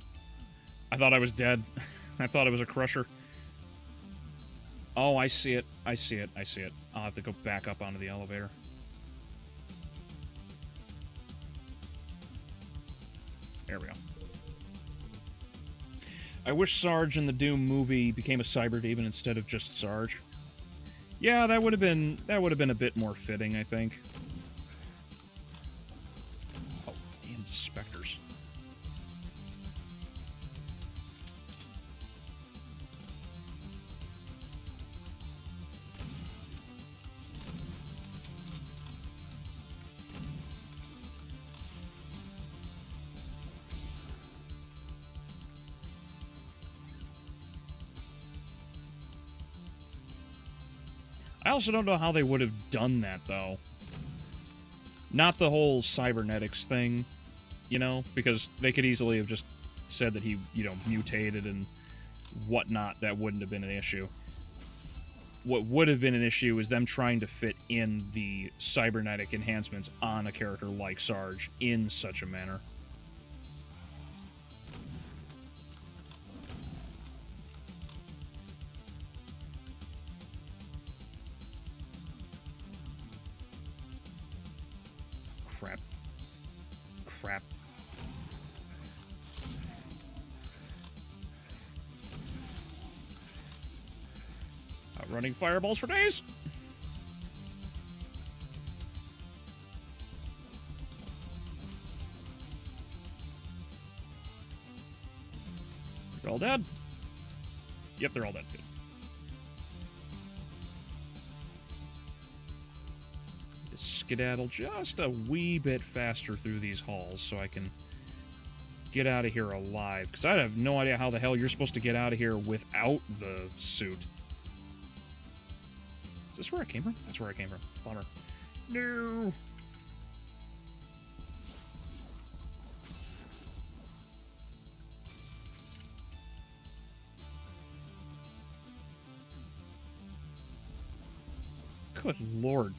I thought I was dead. I thought it was a crusher. Oh, I see it. I see it. I see it. I'll have to go back up onto the elevator. There we go. I wish Sarge in the Doom movie became a cyber demon instead of just Sarge. Yeah, that would have been a bit more fitting, I think. Oh, damn specters. I also don't know how they would have done that, though. Not the whole cybernetics thing, you know? Because they could easily have just said that he, you know, mutated and whatnot. That wouldn't have been an issue. What would have been an issue is them trying to fit in the cybernetic enhancements on a character like Sarge in such a manner. Crap. Crap. Running fireballs for days. They're all dead. Yep, they're all dead. Good. Skedaddle just a wee bit faster through these halls so I can get out of here alive. Because I have no idea how the hell you're supposed to get out of here without the suit. Is this where I came from? That's where I came from. Bummer. No! Good lord.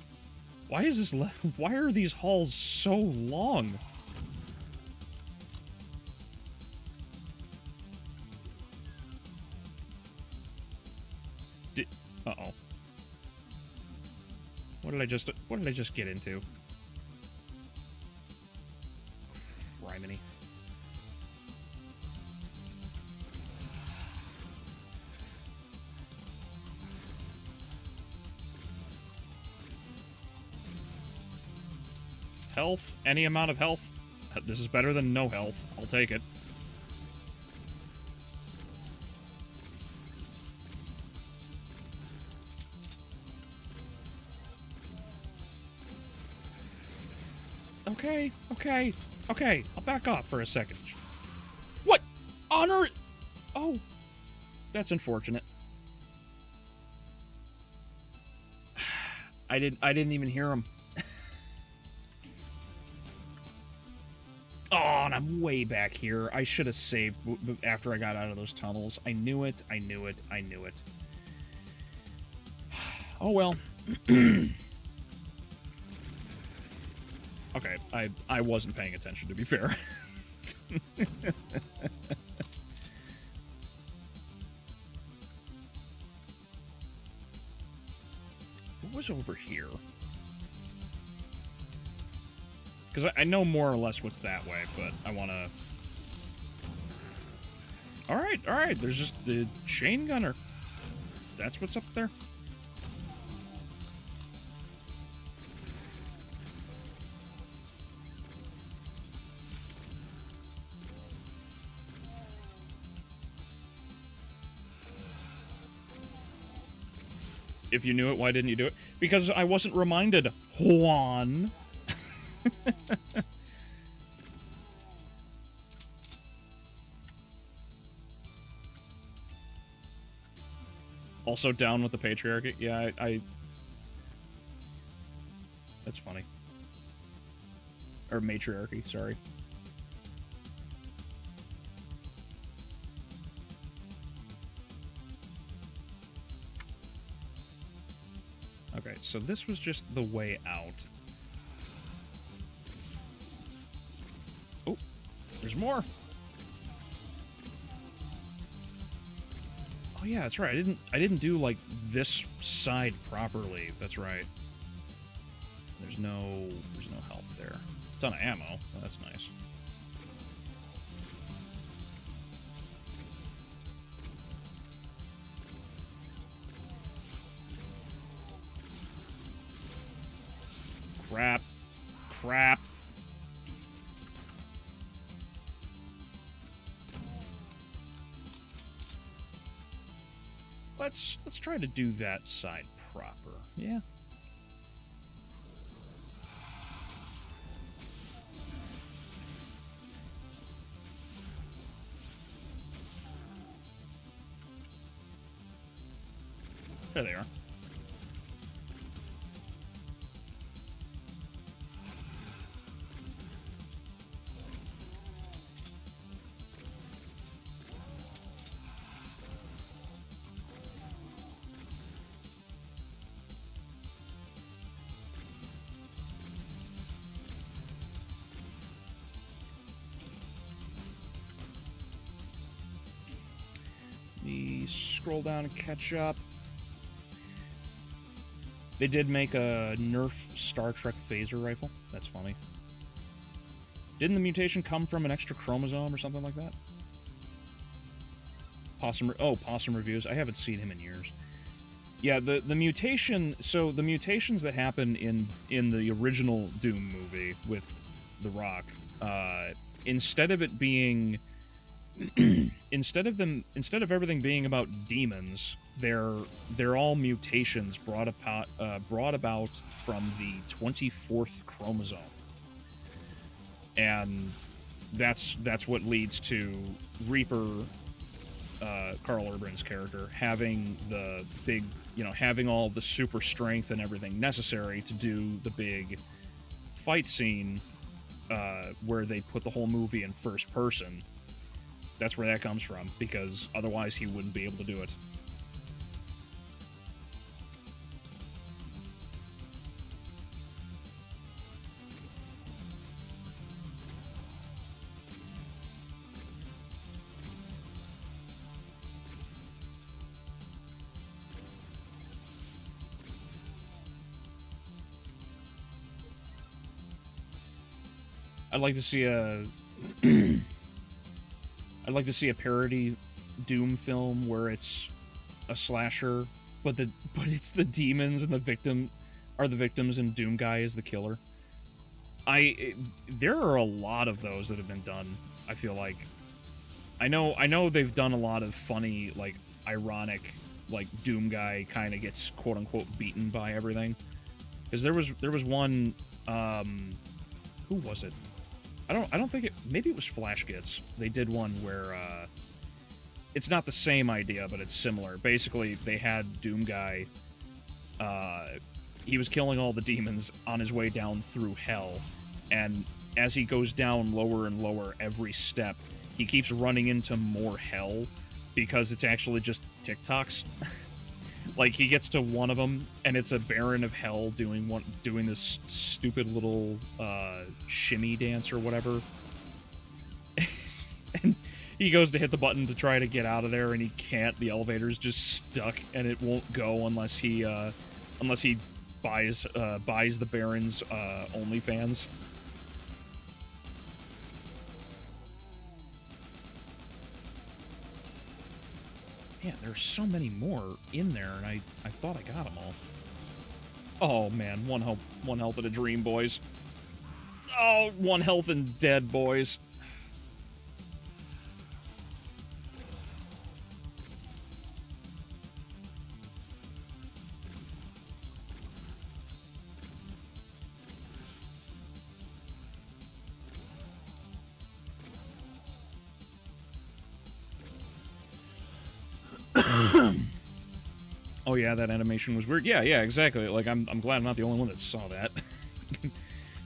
Why is this... Why are these halls so long? Uh-oh. What did I just get into? Criminy. Health? Any amount of health? This is better than no health. I'll take it. Okay. I'll back off for a second. What? Honor? Oh. That's unfortunate. I didn't even hear him. I'm way back here. I should have saved after I got out of those tunnels. I knew it, I knew it, I knew it. Oh, well. Okay, I wasn't paying attention, to be fair. What was over here? Because I know more or less what's that way, but I want to... Alright, there's just the chain gunner. That's what's up there. If you knew it, why didn't you do it? Because I wasn't reminded, Juan. Also down with the patriarchy? Yeah, I... That's funny. Or matriarchy, sorry. Okay, so this was just the way out. Oh, there's more. Oh yeah, that's right. I didn't do like this side properly. That's right. There's no health there. A ton of ammo. Oh, that's nice. Crap. Crap. Let's try to do that side proper. Yeah. There they are. Scroll down and catch up. They did make a Nerf Star Trek phaser rifle. That's funny. Didn't the mutation come from an extra chromosome or something like that? Possum Reviews. I haven't seen him in years. Yeah, the mutation... So, the mutations that happen in the original Doom movie with The Rock, instead of it being... instead of everything being about demons, they're all mutations brought about from the 24th chromosome, and that's what leads to Reaper, Carl Urban's character, having the big, having all the super strength and everything necessary to do the big fight scene, where they put the whole movie in first person. That's where that comes from, because otherwise he wouldn't be able to do it. I'd like to see a parody Doom film where it's a slasher, but it's the demons and the victims and Doom Guy is the killer. There are a lot of those that have been done, I feel like. I know they've done a lot of funny, like, ironic, like, Doom Guy kind of gets quote unquote beaten by everything. Because there was one, who was it? I don't think maybe it was Flash Gets. They did one where, it's not the same idea, but it's similar. Basically, they had Doom Guy, he was killing all the demons on his way down through hell, and as he goes down lower and lower every step, he keeps running into more hell because it's actually just TikToks. Like, he gets to one of them, and it's a Baron of Hell doing this stupid little shimmy dance or whatever. And he goes to hit the button to try to get out of there, and he can't. The elevator's just stuck, and it won't go unless he buys the Baron's OnlyFans. Yeah, there's so many more in there, and I thought I got them all. Oh man, one health and a dream, boys. Oh, 1 health and dead, boys. Oh yeah, that animation was weird. Yeah, exactly. Like, I'm glad I'm not the only one that saw that.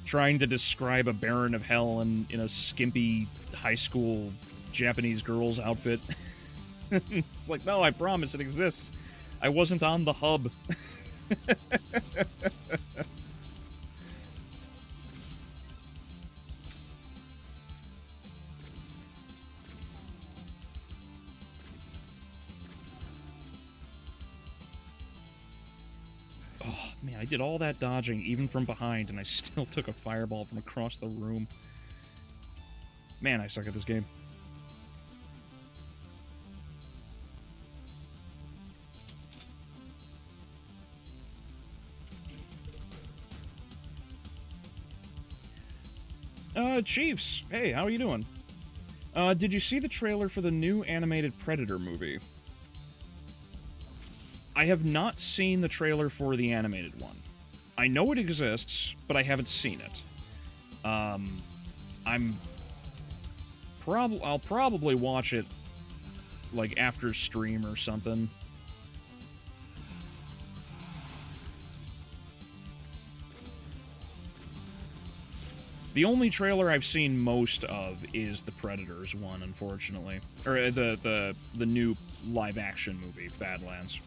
Trying to describe a Baron of Hell in a skimpy high school Japanese girl's outfit. It's like, no, I promise it exists. I wasn't on the hub. Oh, man, I did all that dodging, even from behind, and I still took a fireball from across the room. Man, I suck at this game. Chiefs, hey, how are you doing? Did you see the trailer for the new animated Predator movie? I have not seen the trailer for the animated one. I know it exists, but I haven't seen it. I'll probably watch it, like, after stream or something. The only trailer I've seen most of is the Predators one, unfortunately. Or the new live-action movie, Badlands.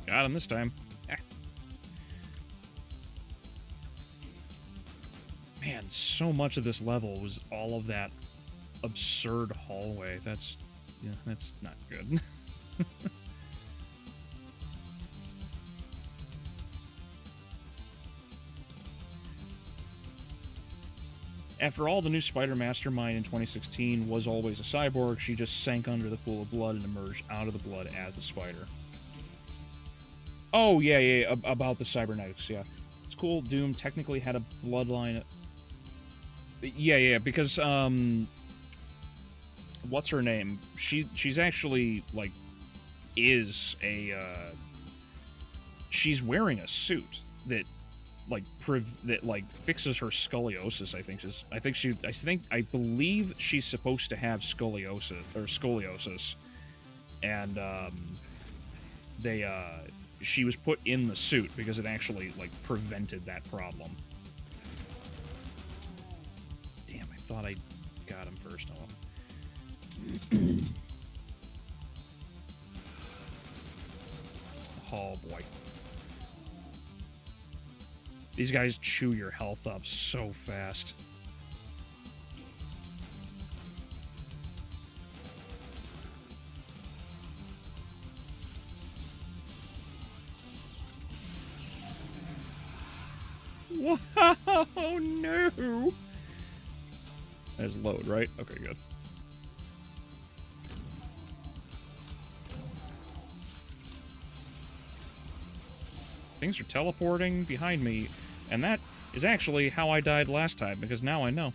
Got him this time. Ah. Man, so much of this level was all of that absurd hallway. That's not good. After all, the new Spider Mastermind in 2016 was always a cyborg. She just sank under the pool of blood and emerged out of the blood as the Spider. Oh, yeah, about the cybernetics, yeah. It's cool, Doom technically had a bloodline... Yeah, because, what's her name? She's actually, like, is a, she's wearing a suit that, like, fixes her scoliosis, I believe she's supposed to have scoliosis, and, she was put in the suit because it actually, like, prevented that problem. Damn, I thought I got him first. Oh, boy. These guys chew your health up so fast. Oh, no! That's load, right? Okay, good. Things are teleporting behind me, and that is actually how I died last time, because now I know.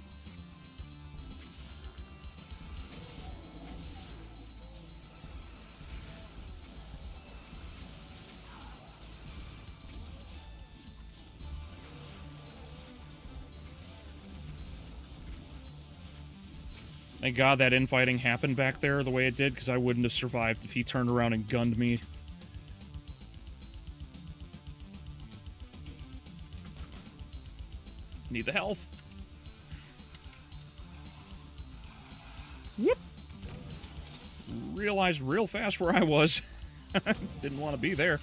Thank God that infighting happened back there the way it did, because I wouldn't have survived if he turned around and gunned me. Need the health. Whoop! Realized real fast where I was. Didn't want to be there.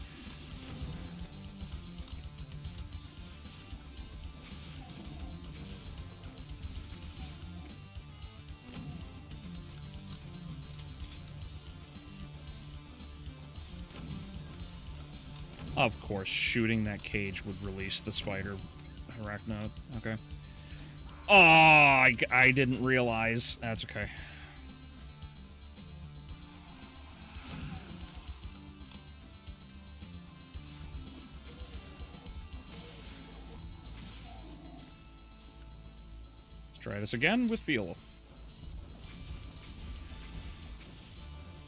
Of course, shooting that cage would release the spider arachno. Okay. Oh, I didn't realize. That's okay. Let's try this again with Feel.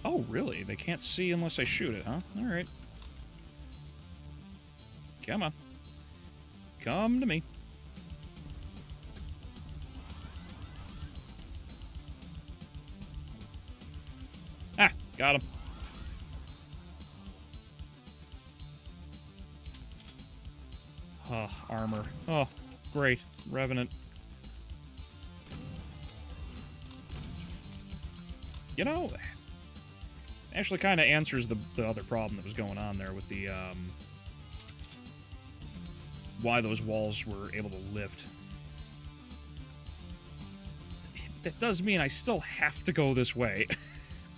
Oh, really? They can't see unless I shoot it, huh? Alright. Come on. Come to me. Ah, got him. Oh, armor. Oh, great. Revenant. You know, actually kind of answers the other problem that was going on there with the, why those walls were able to lift. That does mean I still have to go this way.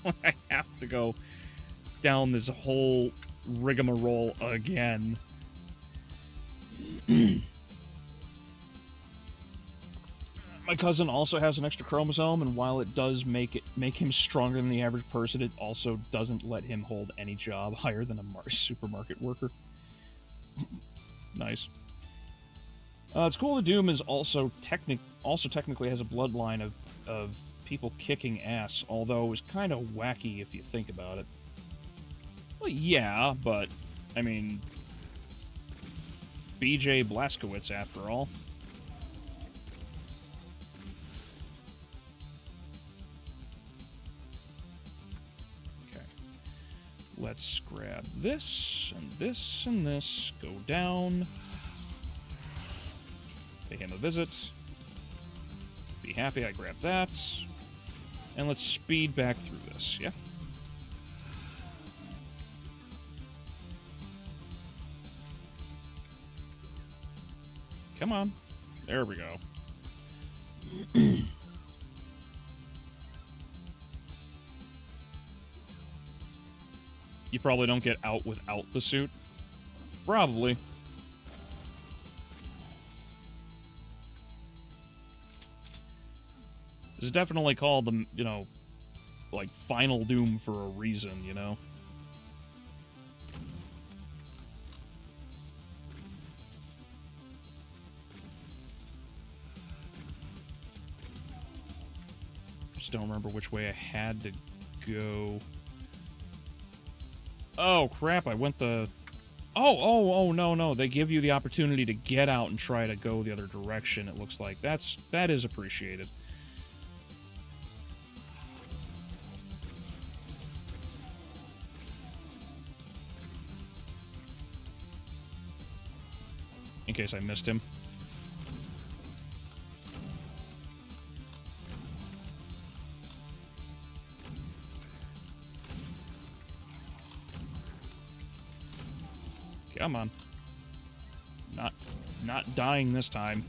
I have to go down this whole rigmarole again. My cousin also has an extra chromosome, and while it does make him stronger than the average person, it also doesn't let him hold any job higher than a supermarket worker. Nice. It's cool that Doom is also technically has a bloodline of people kicking ass, although it's kind of wacky if you think about it. Well, yeah, but, I mean, BJ Blazkowicz, after all. Okay. Let's grab this, and this, and this. Go down. Pay him a visit. Be happy I grabbed that. And let's speed back through this, yeah? Come on. There we go. You probably don't get out without the suit. Probably. This is definitely called the, you know, like, Final Doom for a reason, you know? I just don't remember which way I had to go. Oh, crap, I went the... Oh, no, they give you the opportunity to get out and try to go the other direction, it looks like. That is appreciated. In case I missed him. Come on. Not dying this time.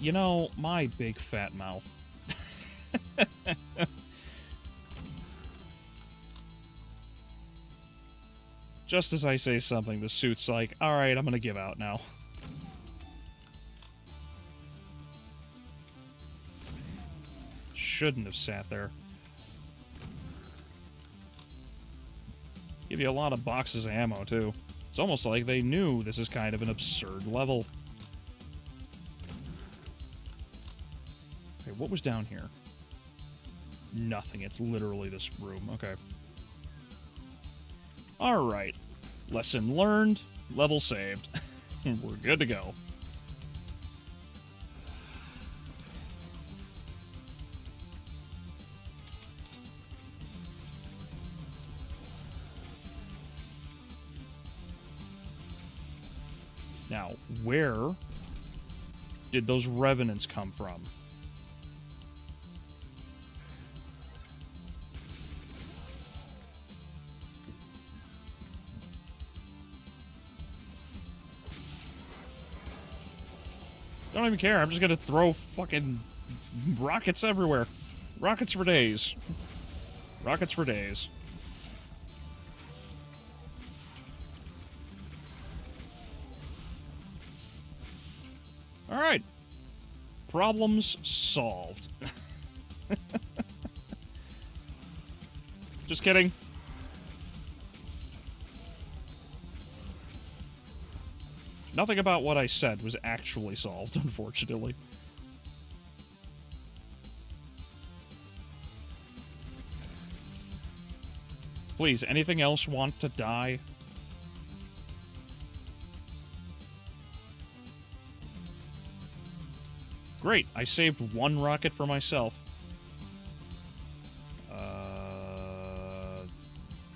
You know, my big fat mouth. Just as I say something, the suit's like, alright, I'm gonna give out now. Shouldn't have sat there. Give you a lot of boxes of ammo, too. It's almost like they knew this is kind of an absurd level. Okay, what was down here? Nothing. It's literally this room. Okay. Alright. Lesson learned. Level saved. We're good to go. Now, where did those revenants come from? Don't even care. I'm just gonna throw fucking rockets everywhere. Rockets for days. Rockets for days. Alright. Problems solved. Just kidding. Nothing about what I said was actually solved, unfortunately. Please, anything else want to die? Great, I saved one rocket for myself.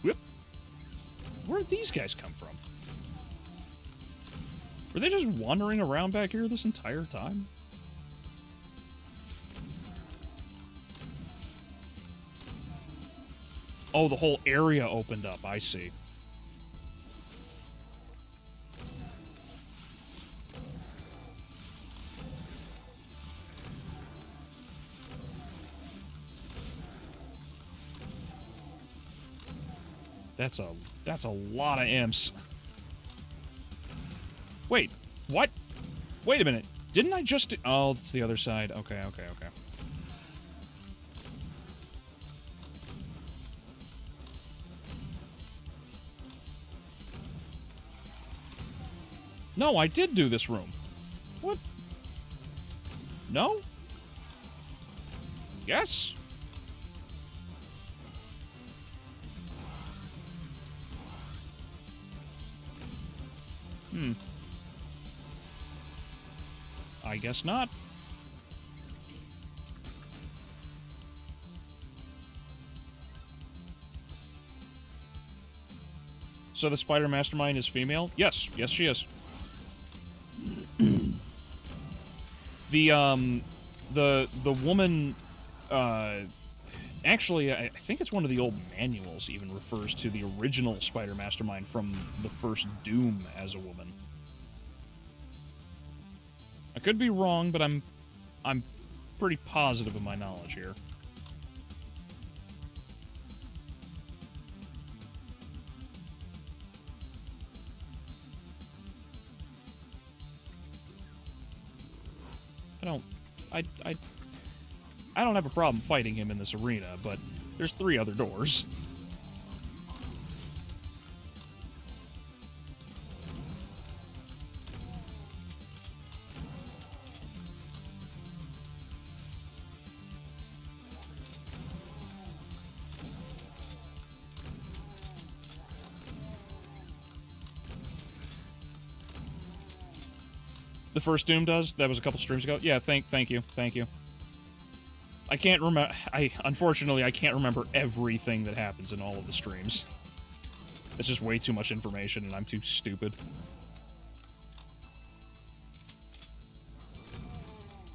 Whoop. Where'd these guys come from? Were they just wandering around back here this entire time? Oh, the whole area opened up, I see. That's a lot of imps. Wait, what? Wait a minute. Didn't I just do... Oh, it's the other side. Okay. No, I did do this room. What? No? Yes? I guess not. So the spider mastermind is female? Yes. Yes, she is. The woman, actually, I think it's one of the old manuals even refers to the original spider mastermind from the first Doom as a woman. I could be wrong, but I'm pretty positive of my knowledge here. I don't have a problem fighting him in this arena, but there's 3 other doors. The first Doom does? That was a couple streams ago? Yeah, thank you. I can't remember... Unfortunately, I can't remember everything that happens in all of the streams. It's just way too much information, and I'm too stupid.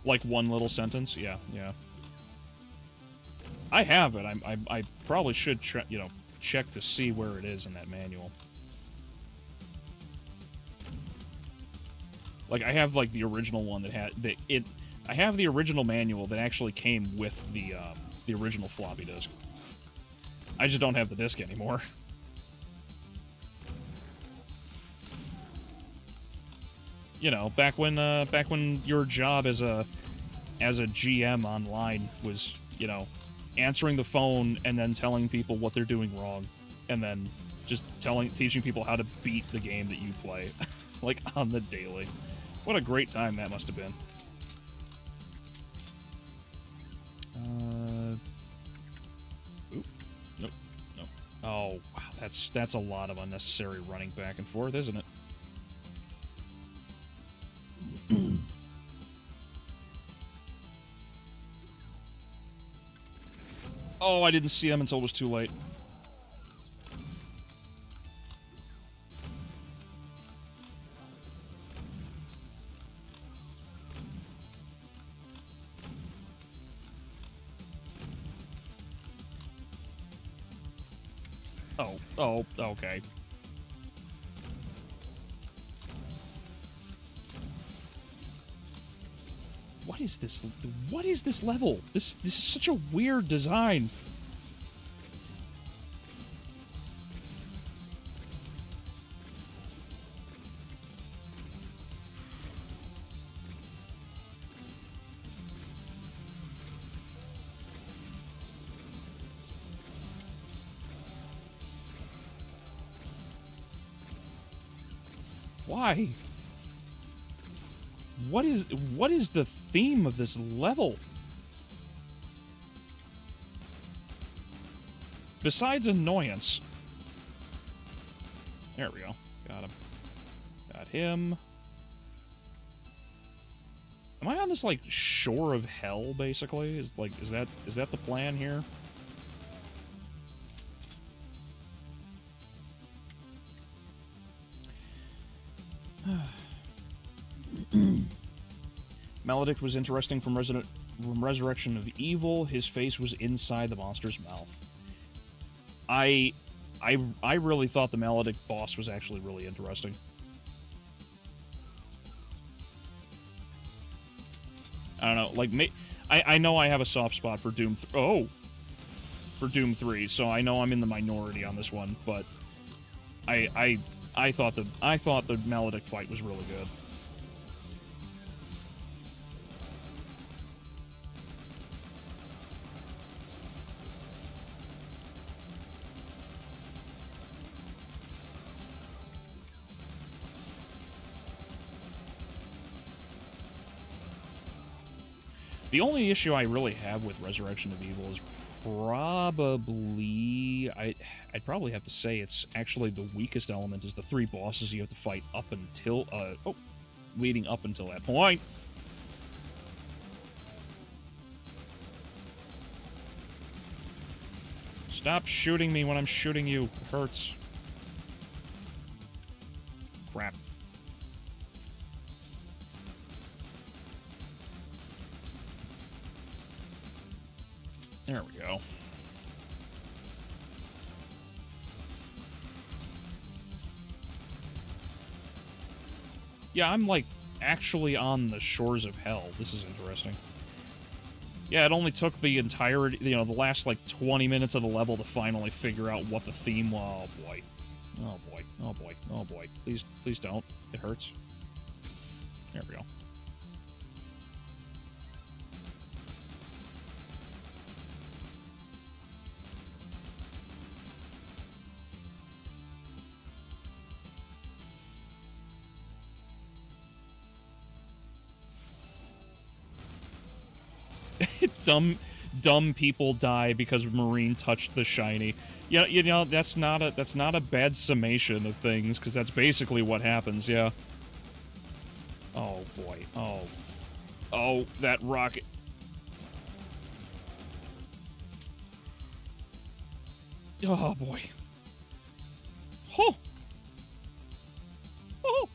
Like one little sentence? Yeah. I have it. I probably should, check to see where it is in that manual. Like, I have, like, the original one that had... I have the original manual that actually came with the original floppy disk. I just don't have the disc anymore. You know, back when your job as a GM online was, answering the phone and then telling people what they're doing wrong, and then just teaching people how to beat the game that you play, like, on the daily. What a great time that must have been. Oop. Nope. Oh, wow, that's a lot of unnecessary running back and forth, isn't it? Oh, I didn't see them until it was too late. Oh, okay. What is this? What is this level? This is such a weird design. Why? What is the theme of this level? Besides annoyance. There we go. Got him. Got him. Am I on this, like, shore of hell, basically? Is that the plan here? Maledict was interesting from Resurrection of Evil. His face was inside the monster's mouth. I really thought the Maledict boss was actually really interesting. I don't know, like, I know I have a soft spot for Doom 3, so I know I'm in the minority on this one, but I thought the Maledict fight was really good. The only issue I really have with Resurrection of Evil is probably... I'd probably have to say it's actually the weakest element is the 3 bosses you have to fight up until... leading up until that point. Stop shooting me when I'm shooting you. It hurts. Crap. There we go. Yeah, I'm, like, actually on the shores of hell. This is interesting. Yeah, it only took the entirety, the last, like, 20 minutes of the level to finally figure out what the theme was. Oh, boy. Oh, boy. Oh, boy. Oh, boy. Please don't. It hurts. There we go. Dumb people die because Marine touched the shiny. Yeah, that's not a bad summation of things, because that's basically what happens. Yeah. Oh boy. Oh, that rocket. Oh boy.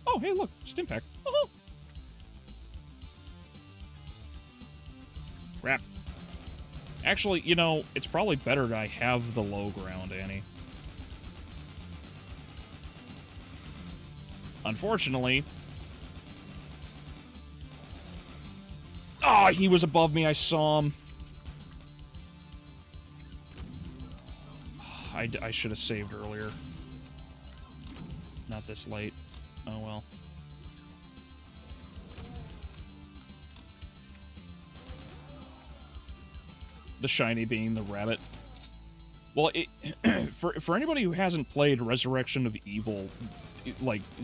Oh, hey, look, Stimpack. Oh. Crap. Actually, it's probably better that I have the low ground, Annie. Unfortunately... Oh, he was above me, I saw him. I should have saved earlier. Not this late. Oh, well. The shiny being the rabbit. Well, for anybody who hasn't played Resurrection of Evil,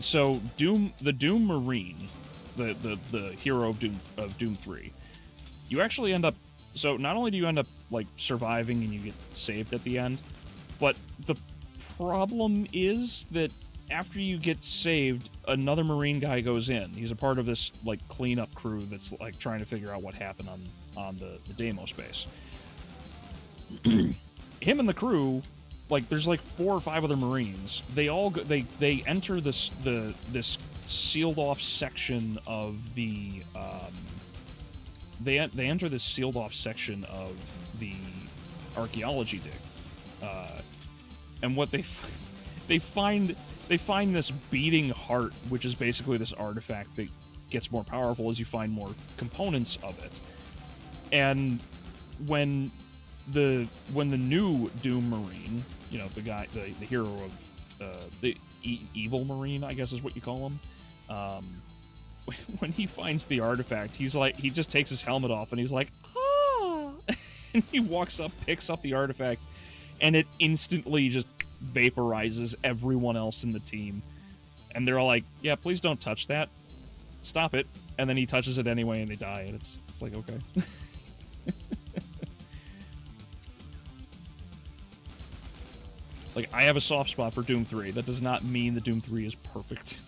so the Doom Marine, the hero of Doom 3, you actually end up, so not only do you end up, like, surviving and you get saved at the end, but the problem is that after you get saved, another Marine guy goes in. He's a part of this, like, cleanup crew that's, like, trying to figure out what happened on the Deimos base. Him and the crew, like, there's like 4 or 5 other Marines. They all go, they enter this sealed off section of the they enter this sealed off section of the archaeology dig, And what they find this beating heart, which is basically this artifact that gets more powerful as you find more components of it. And when the new Doom Marine, you know, the guy, the hero of the evil Marine, I guess is what you call him, when he finds the artifact, he's like, he just takes his helmet off and he's like, ah, and he walks up, picks up the artifact, and it instantly just vaporizes everyone else in the team. And they're all like, yeah, please don't touch that. Stop it. And then he touches it anyway and they die, and it's like, okay. Like, I have a soft spot for Doom 3. That does not mean that Doom 3 is perfect.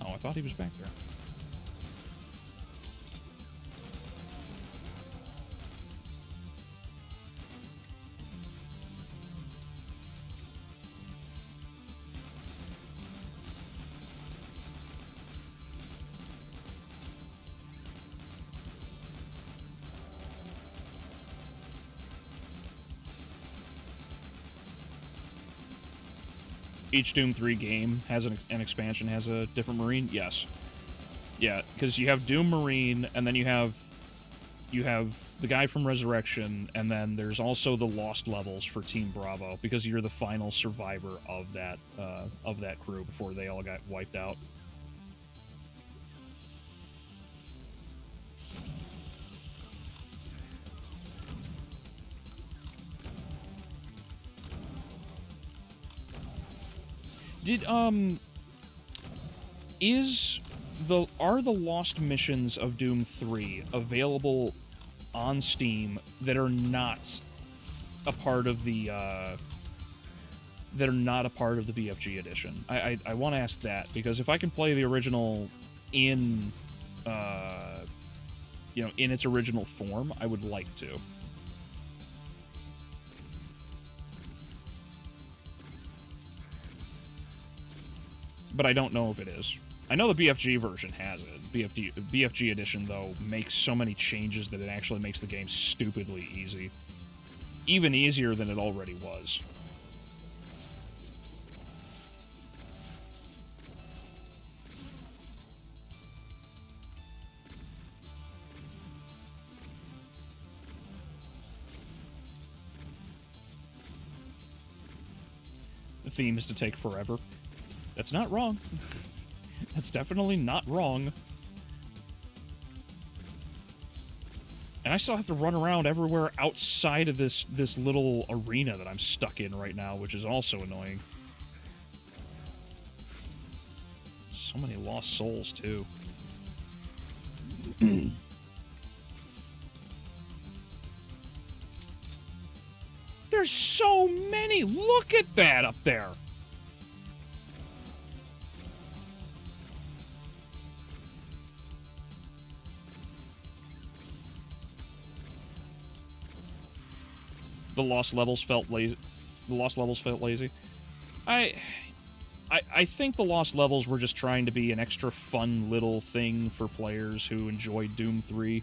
Oh, I thought he was back there. Each Doom 3 game has an expansion, has a different Marine? Yes. Yeah, because you have Doom Marine, and then you have the guy from Resurrection, and then there's also the Lost Levels for Team Bravo, because you're the final survivor of that crew before they all got wiped out. Are the lost missions of Doom 3 available on Steam that are not a part of the BFG edition? I want to ask that, because if I can play the original in in its original form, I would like to. But I don't know if it is. I know the BFG version has it. BFG edition, though, makes so many changes that it actually makes the game stupidly easy. Even easier than it already was. The theme is to take forever. That's not wrong. That's definitely not wrong. And I still have to run around everywhere outside of this little arena that I'm stuck in right now, which is also annoying. So many lost souls, too. There's so many! Look at that up there! The lost levels felt lazy. The lost levels felt lazy. I think the lost levels were just trying to be an extra fun little thing for players who enjoyed Doom 3.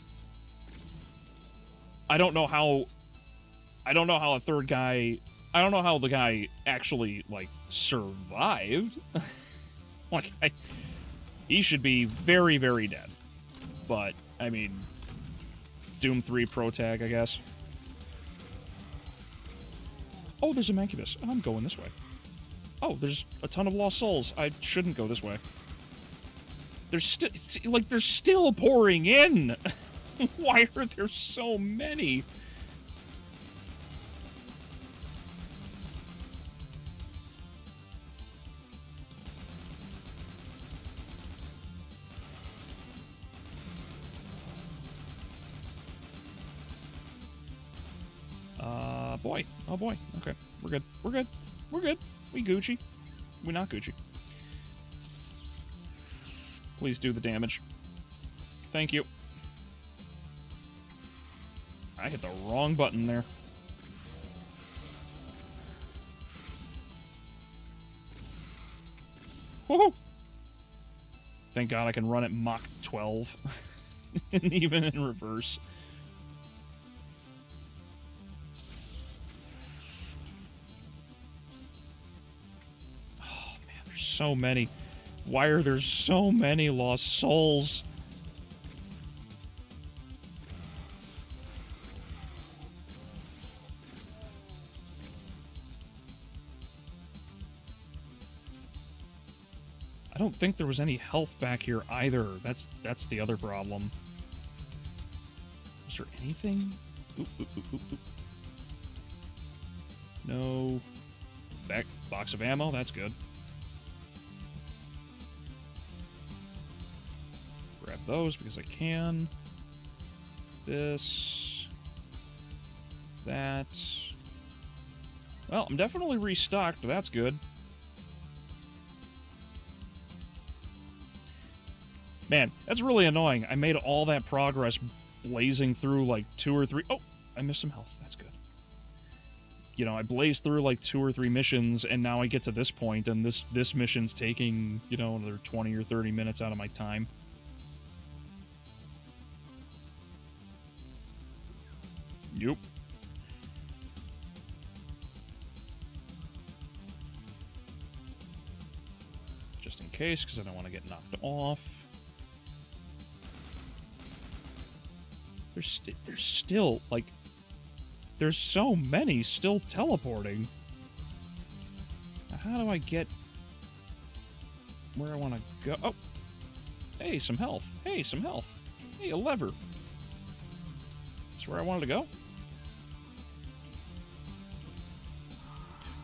I don't know how a third guy... I don't know how the guy actually, like, survived. Like, he should be very, very dead. But, I mean, Doom 3 pro tag, I guess. Oh, there's a Mancubus. I'm going this way. Oh, there's a ton of lost souls. I shouldn't go this way. They're still pouring in. Why are there so many? Boy. Oh, boy. Okay. We're good. We're good. We're good. We Gucci. We not Gucci. Please do the damage. Thank you. I hit the wrong button there. Woohoo! Thank God I can run at Mach 12. and even in reverse. Oh, man, there's so many. Why are there so many lost souls? I don't think there was any health back here either. That's the other problem. Was there anything? Oop, oop, oop, oop, oop. No. Back box of ammo, that's good. Grab those because I can. This. That. Well, I'm definitely restocked, that's good. Man, that's really annoying. I made all that progress blazing through like 2 or 3... Oh, I missed some health. That's good. You know, I blazed through like 2 or 3 missions, and now I get to this point, and this mission's taking, you know, another 20 or 30 minutes out of my time. Yep. Just in case, because I don't want to get knocked off. There's still, like, there's so many still teleporting. Now, how do I get where I want to go? Oh, hey, some health. Hey, some health. Hey, a lever. That's where I wanted to go?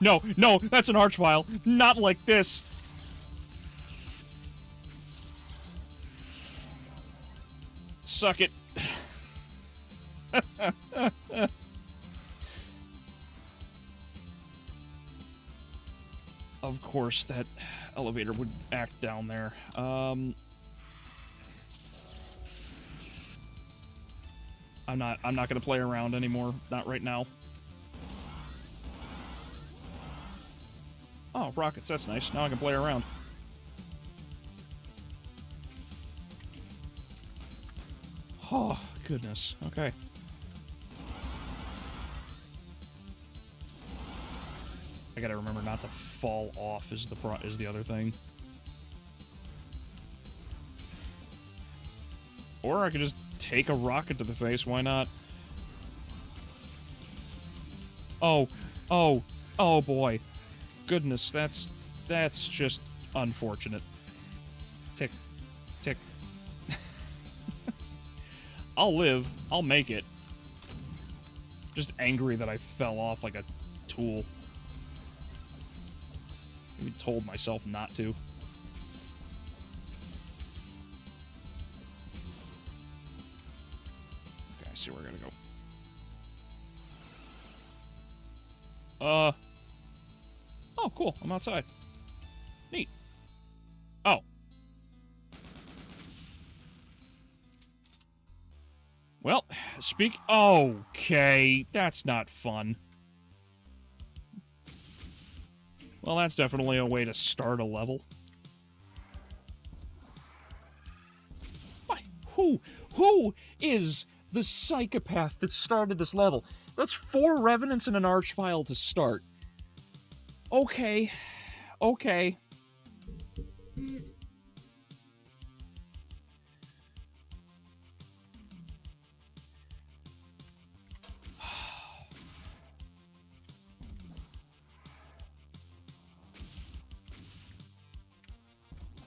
No, no, that's an archvile. Not like this. Suck it. Of course, that elevator would act down there. I'm not gonna play around anymore. Not right now. Oh, rockets, that's nice. Now I can play around. Oh, goodness. Okay. I gotta remember not to fall off is the other thing. Or I could just take a rocket to the face, why not? Oh, oh, oh boy. Goodness, that's just unfortunate. Tick, tick. I'll live, I'll make it. Just angry that I fell off like a tool. I told myself not to. Okay, I see where we're gonna go. Oh, cool. I'm outside. Neat. Oh. Well, okay, that's not fun. Well, that's definitely a way to start a level. Why? Who is the psychopath that started this level? That's 4 revenants and an archvile to start. Okay. Okay.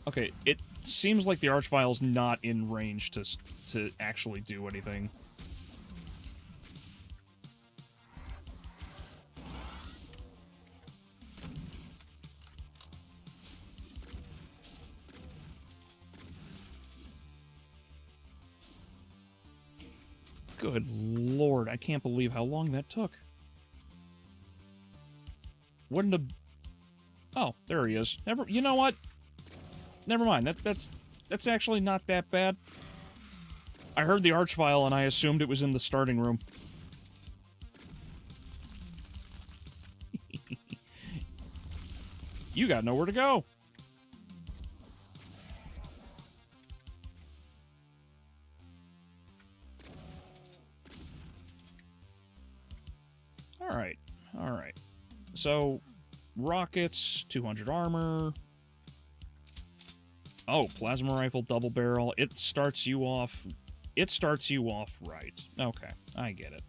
Okay, it seems like the archvile's not in range to actually do anything. Good lord, I can't believe how long that took. Wouldn't have... Oh, there he is. You know what? Never mind. That's actually not that bad. I heard the archvile and I assumed it was in the starting room. You got nowhere to go. Alright, alright. So, rockets, 200 armor. Oh, plasma rifle, double barrel. It starts you off right. Okay, I get it.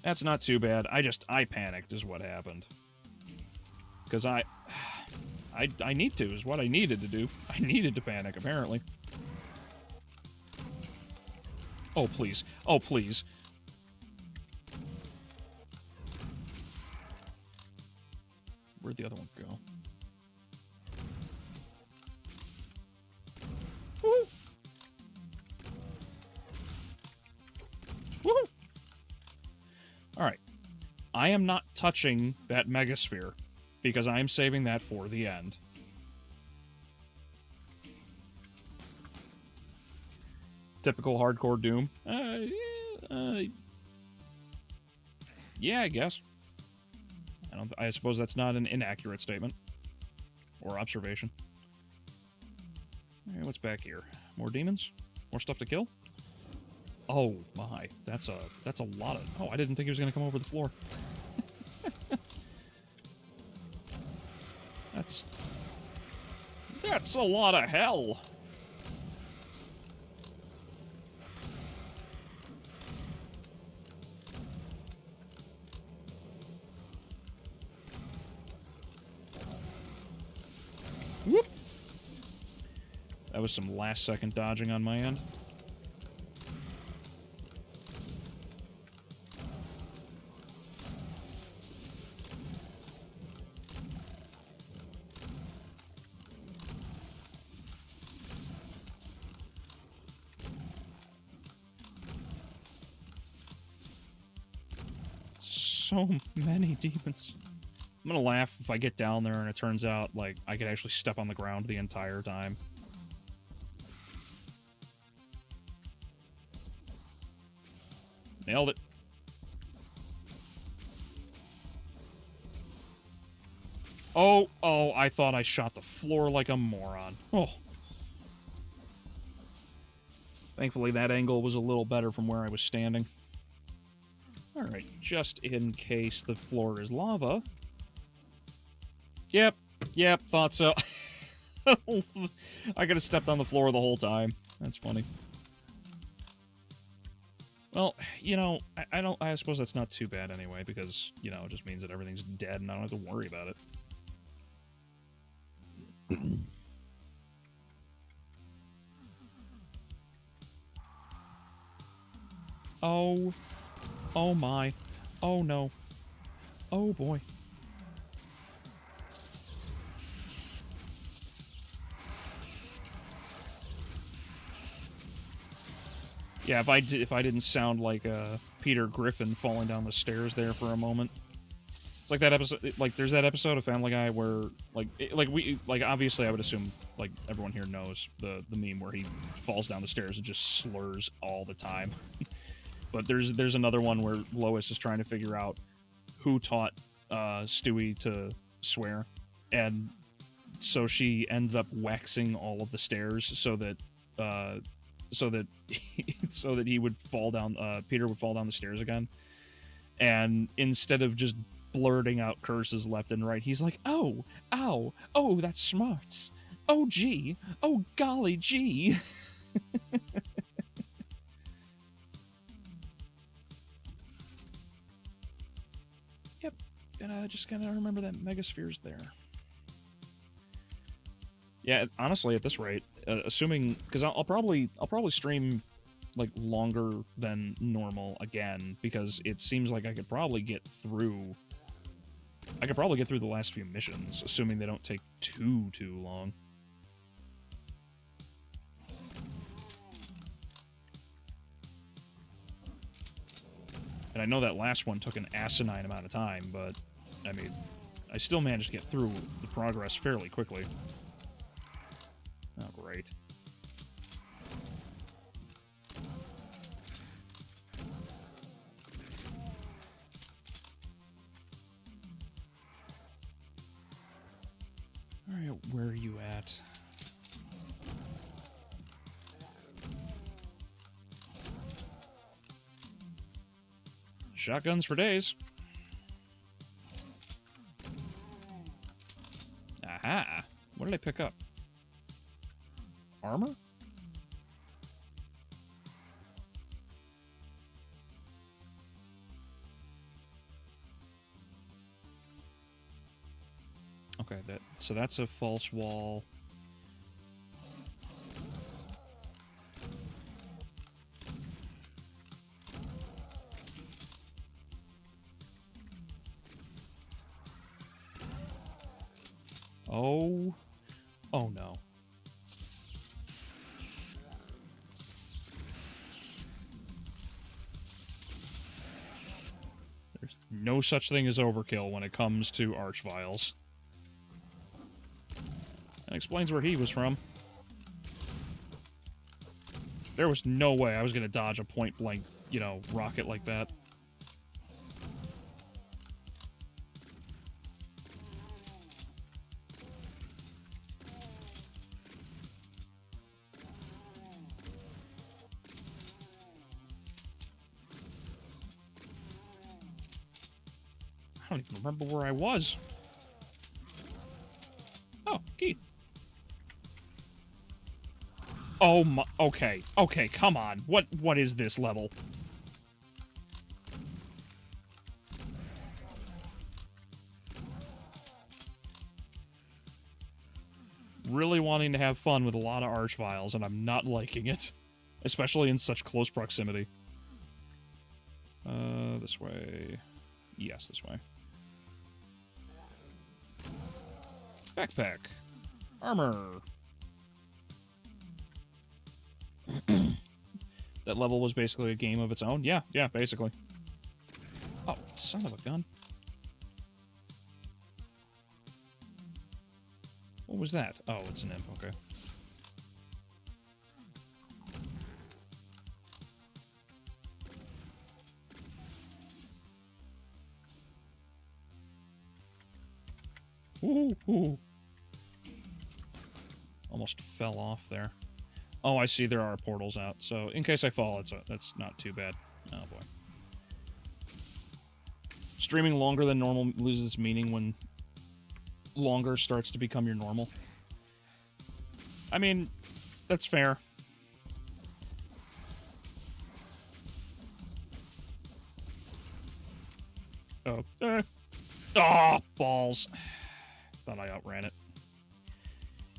That's not too bad. I panicked is what happened. Because I need to, is what I needed to do. I needed to panic, apparently. Oh, please. Oh, please. Where'd the other one go? Woo! Woo! Alright. I am not touching that megasphere, because I am saving that for the end. Typical hardcore Doom. Yeah, I guess. I suppose that's not an inaccurate statement. Or observation. Alright, what's back here? More demons? More stuff to kill? Oh my, that's a lot of... Oh, I didn't think he was going to come over the floor. That's a lot of hell. Whoop. That was some last-second dodging on my end. So many demons. I'm gonna laugh if I get down there and it turns out, like, I could actually step on the ground the entire time. Nailed it. Oh, I thought I shot the floor like a moron. Oh. Thankfully, that angle was a little better from where I was standing. Alright, just in case the floor is lava. Yep, thought so. I could have stepped on the floor the whole time. That's funny. Well, you know, I suppose that's not too bad anyway, because, you know, it just means that everything's dead and I don't have to worry about it. Oh. Oh my. Oh no. Oh boy. Yeah, if I didn't sound like Peter Griffin falling down the stairs there for a moment. It's like that episode, like there's that episode of Family Guy where like obviously I would assume like everyone here knows the meme where he falls down the stairs and just slurs all the time. But there's another one where Lois is trying to figure out who taught Stewie to swear, and so she ended up waxing all of the stairs so that he would fall down. Peter would fall down the stairs again, and instead of just blurting out curses left and right, he's like, "Oh, ow, oh, that's smarts. Oh, gee, oh, golly, gee." Just gotta remember that Megasphere's there. Yeah, honestly, at this rate, assuming, because I'll probably stream like longer than normal again, because it seems like I could probably get through the last few missions, assuming they don't take too long. And I know that last one took an asinine amount of time, but I mean, I still managed to get through the progress fairly quickly. Oh, great. Alright, where are you at? Shotguns for days. Aha! What did I pick up? Armor? Okay, so that's a false wall. Oh. Oh no. There's no such thing as overkill when it comes to Archviles. That explains where he was from. There was no way I was gonna dodge a point-blank, you know, rocket like that. I don't even remember where I was. Oh, key. Oh my, okay, come on. What is this level? Really wanting to have fun with a lot of Archviles, and I'm not liking it. Especially in such close proximity. This way. Yes, this way. Backpack. Armor. That level was basically a game of its own? Yeah, basically. Oh, son of a gun. What was that? Oh, it's an imp, okay. Ooh. Almost fell off there. Oh, I see there are portals out, so in case I fall, that's not too bad. Oh, boy. Streaming longer than normal loses its meaning when longer starts to become your normal. I mean, that's fair. Oh. Oh, balls. Thought I outran it.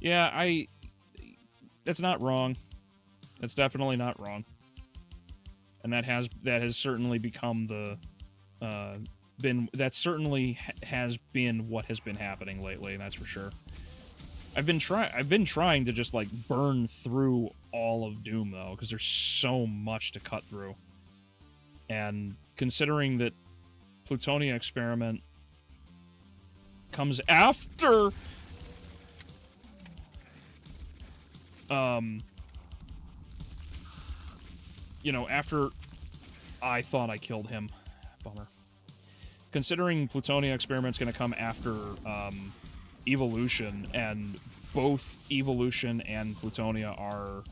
Yeah, that's not wrong. That's definitely not wrong. And that has certainly become the has been what has been happening lately, and that's for sure. I've been trying to just like burn through all of Doom though, because there's so much to cut through. And considering that Plutonia Experiment comes after you know, after I thought I killed him. Bummer. Considering Plutonia Experiment's gonna come after Evolution, and both Evolution and Plutonia are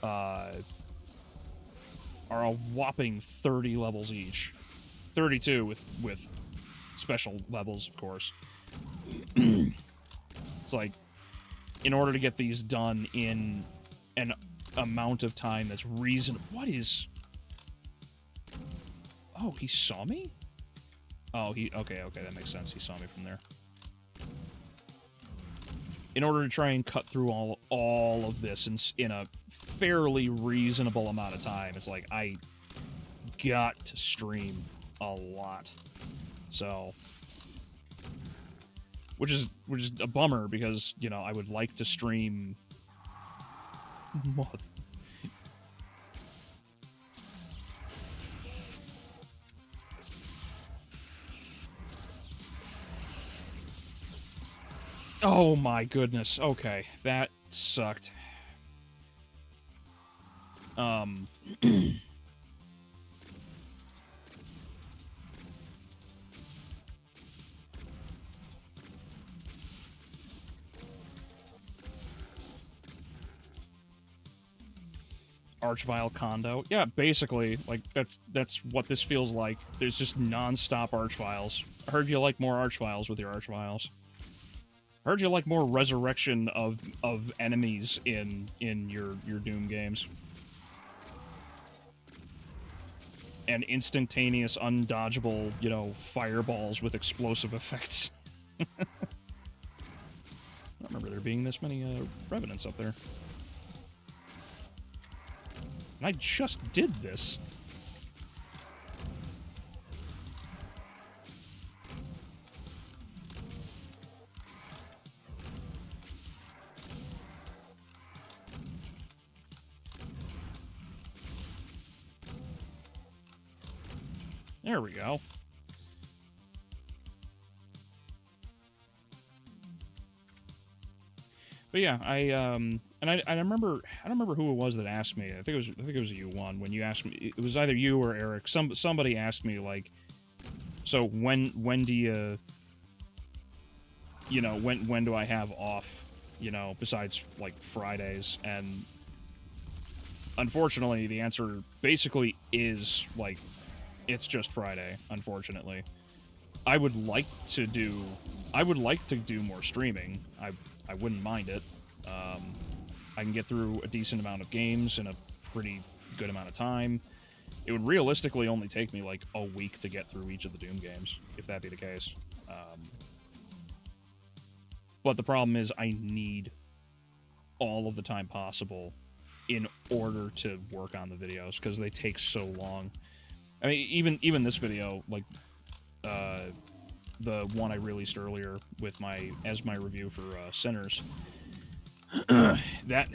a whopping 30 levels each. 32 with special levels, of course. It's like, in order to get these done in an amount of time that's reasonable. What is... Oh, he saw me? Oh, okay, that makes sense. He saw me from there. In order to try and cut through all of this in a fairly reasonable amount of time, it's like, I got to stream a lot. So... Which is a bummer, because, you know, I would like to stream... Oh my goodness, okay, that sucked. Archvile Condo. Yeah, basically, like, that's what this feels like. There's just non-stop Archviles. I heard you like more Archviles with your Archviles. I heard you like more resurrection of enemies in your Doom games. And instantaneous, undodgeable, you know, fireballs with explosive effects. I don't remember there being this many revenants up there. And I just did this. There we go. But yeah, I don't remember who it was that asked me. I think it was you, one, when you asked me. It was either you or Eric. Somebody asked me, like, so when do you know, when do I have off, you know, besides like Fridays? And unfortunately the answer basically is like, it's just Friday, unfortunately. I would like to do more streaming. I wouldn't mind it. I can get through a decent amount of games in a pretty good amount of time. It would realistically only take me like a week to get through each of the Doom games, if that be the case. But the problem is I need all of the time possible in order to work on the videos, because they take so long. I mean, even this video, like, the one I released earlier with my review for Sinners, that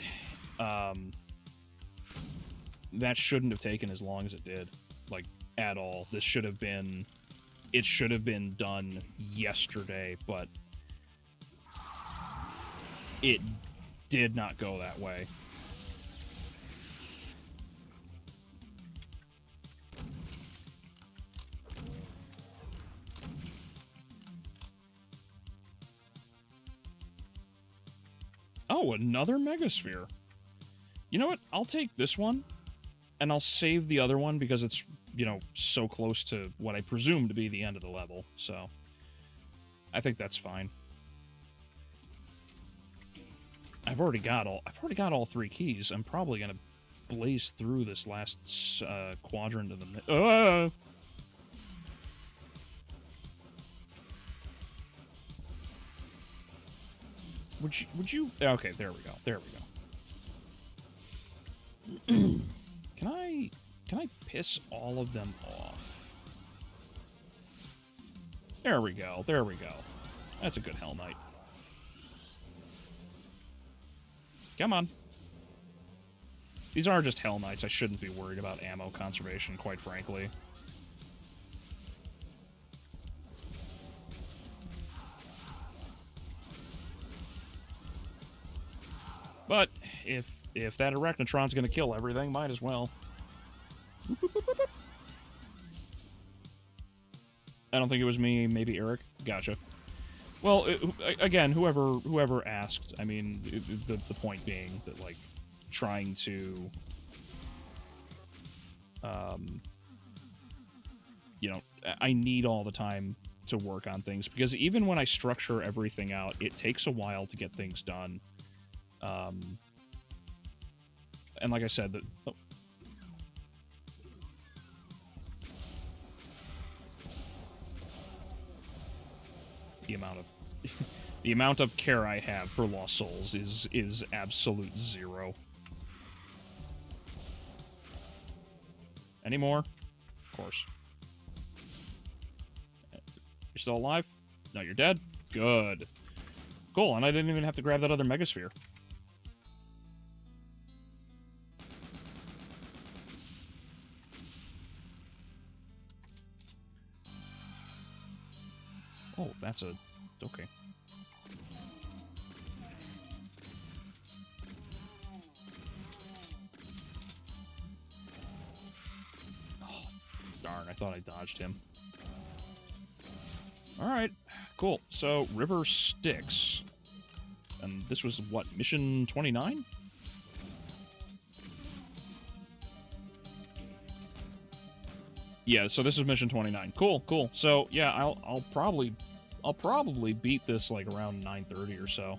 shouldn't have taken as long as it did, like, at all. It should have been done yesterday, but it did not go that way. Oh, another Megasphere. You know what? I'll take this one, and I'll save the other one because it's, you know, so close to what I presume to be the end of the level, so I think that's fine. I've already got all 3 keys. I'm probably gonna blaze through this last quadrant of the... Would you... Okay, there we go. There we go. Can I piss all of them off? There we go. There we go. That's a good Hell Knight. Come on. These are just Hell Knights. I shouldn't be worried about ammo conservation, quite frankly. But if that Arachnotron's gonna kill everything, might as well. I don't think it was me, maybe Eric. Gotcha. Well, again, whoever asked, I mean, the point being that, like, trying to, you know, I need all the time to work on things, because even when I structure everything out, it takes a while to get things done. And like I said, the amount of care I have for Lost Souls is absolute zero. Any more? Of course. You're still alive? No, you're dead? Good. Cool, and I didn't even have to grab that other Megasphere. Oh, that's a... okay. Oh, darn, I thought I dodged him. Alright, cool. So, River Styx. And this was, what, mission 29? Yeah, so this is mission 29. Cool, cool. So, yeah, I'll probably beat this, like, around 9:30 or so.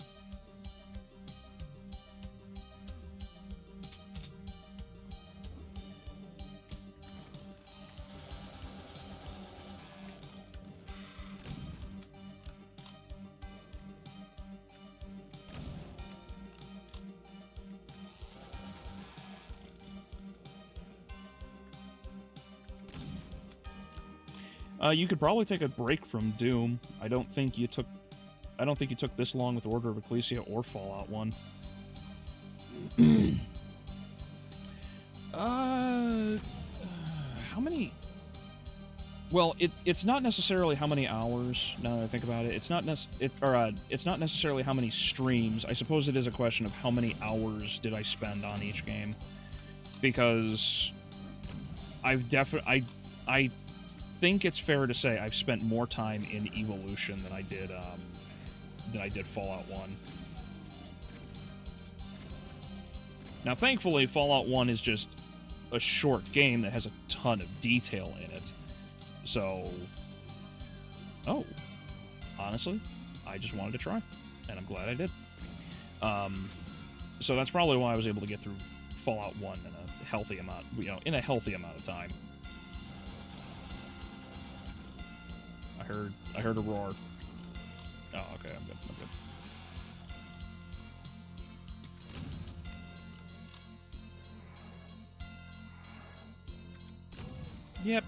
You could probably take a break from Doom. I don't think you took this long with Order of Ecclesia or Fallout 1. How many? Well, it's not necessarily how many hours. Now that I think about it, it's not necessarily how many streams. I suppose it is a question of how many hours did I spend on each game, because I think it's fair to say I've spent more time in Evolution than I did Fallout 1. Now, thankfully, Fallout 1 is just a short game that has a ton of detail in it. So, honestly, I just wanted to try, and I'm glad I did. So that's probably why I was able to get through Fallout 1 in a healthy amount of time. I heard a roar. Oh, okay, I'm good. Yep.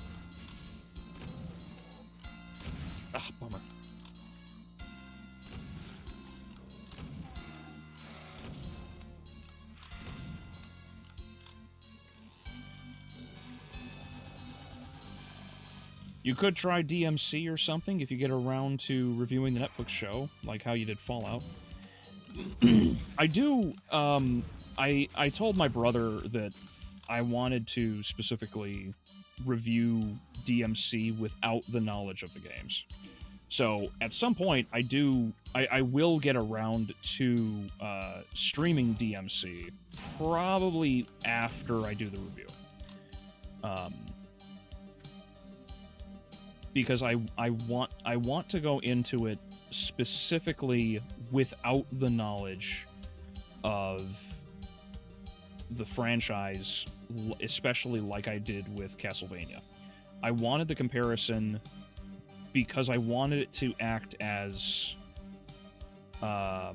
Ah, bummer. You could try DMC or something if you get around to reviewing the Netflix show, like how you did Fallout. I told my brother that I wanted to specifically review DMC without the knowledge of the games. So at some point, I will get around to streaming DMC, probably after I do the review. Because I want to go into it specifically without the knowledge of the franchise, especially like I did with Castlevania. I wanted the comparison because I wanted it to act as okay,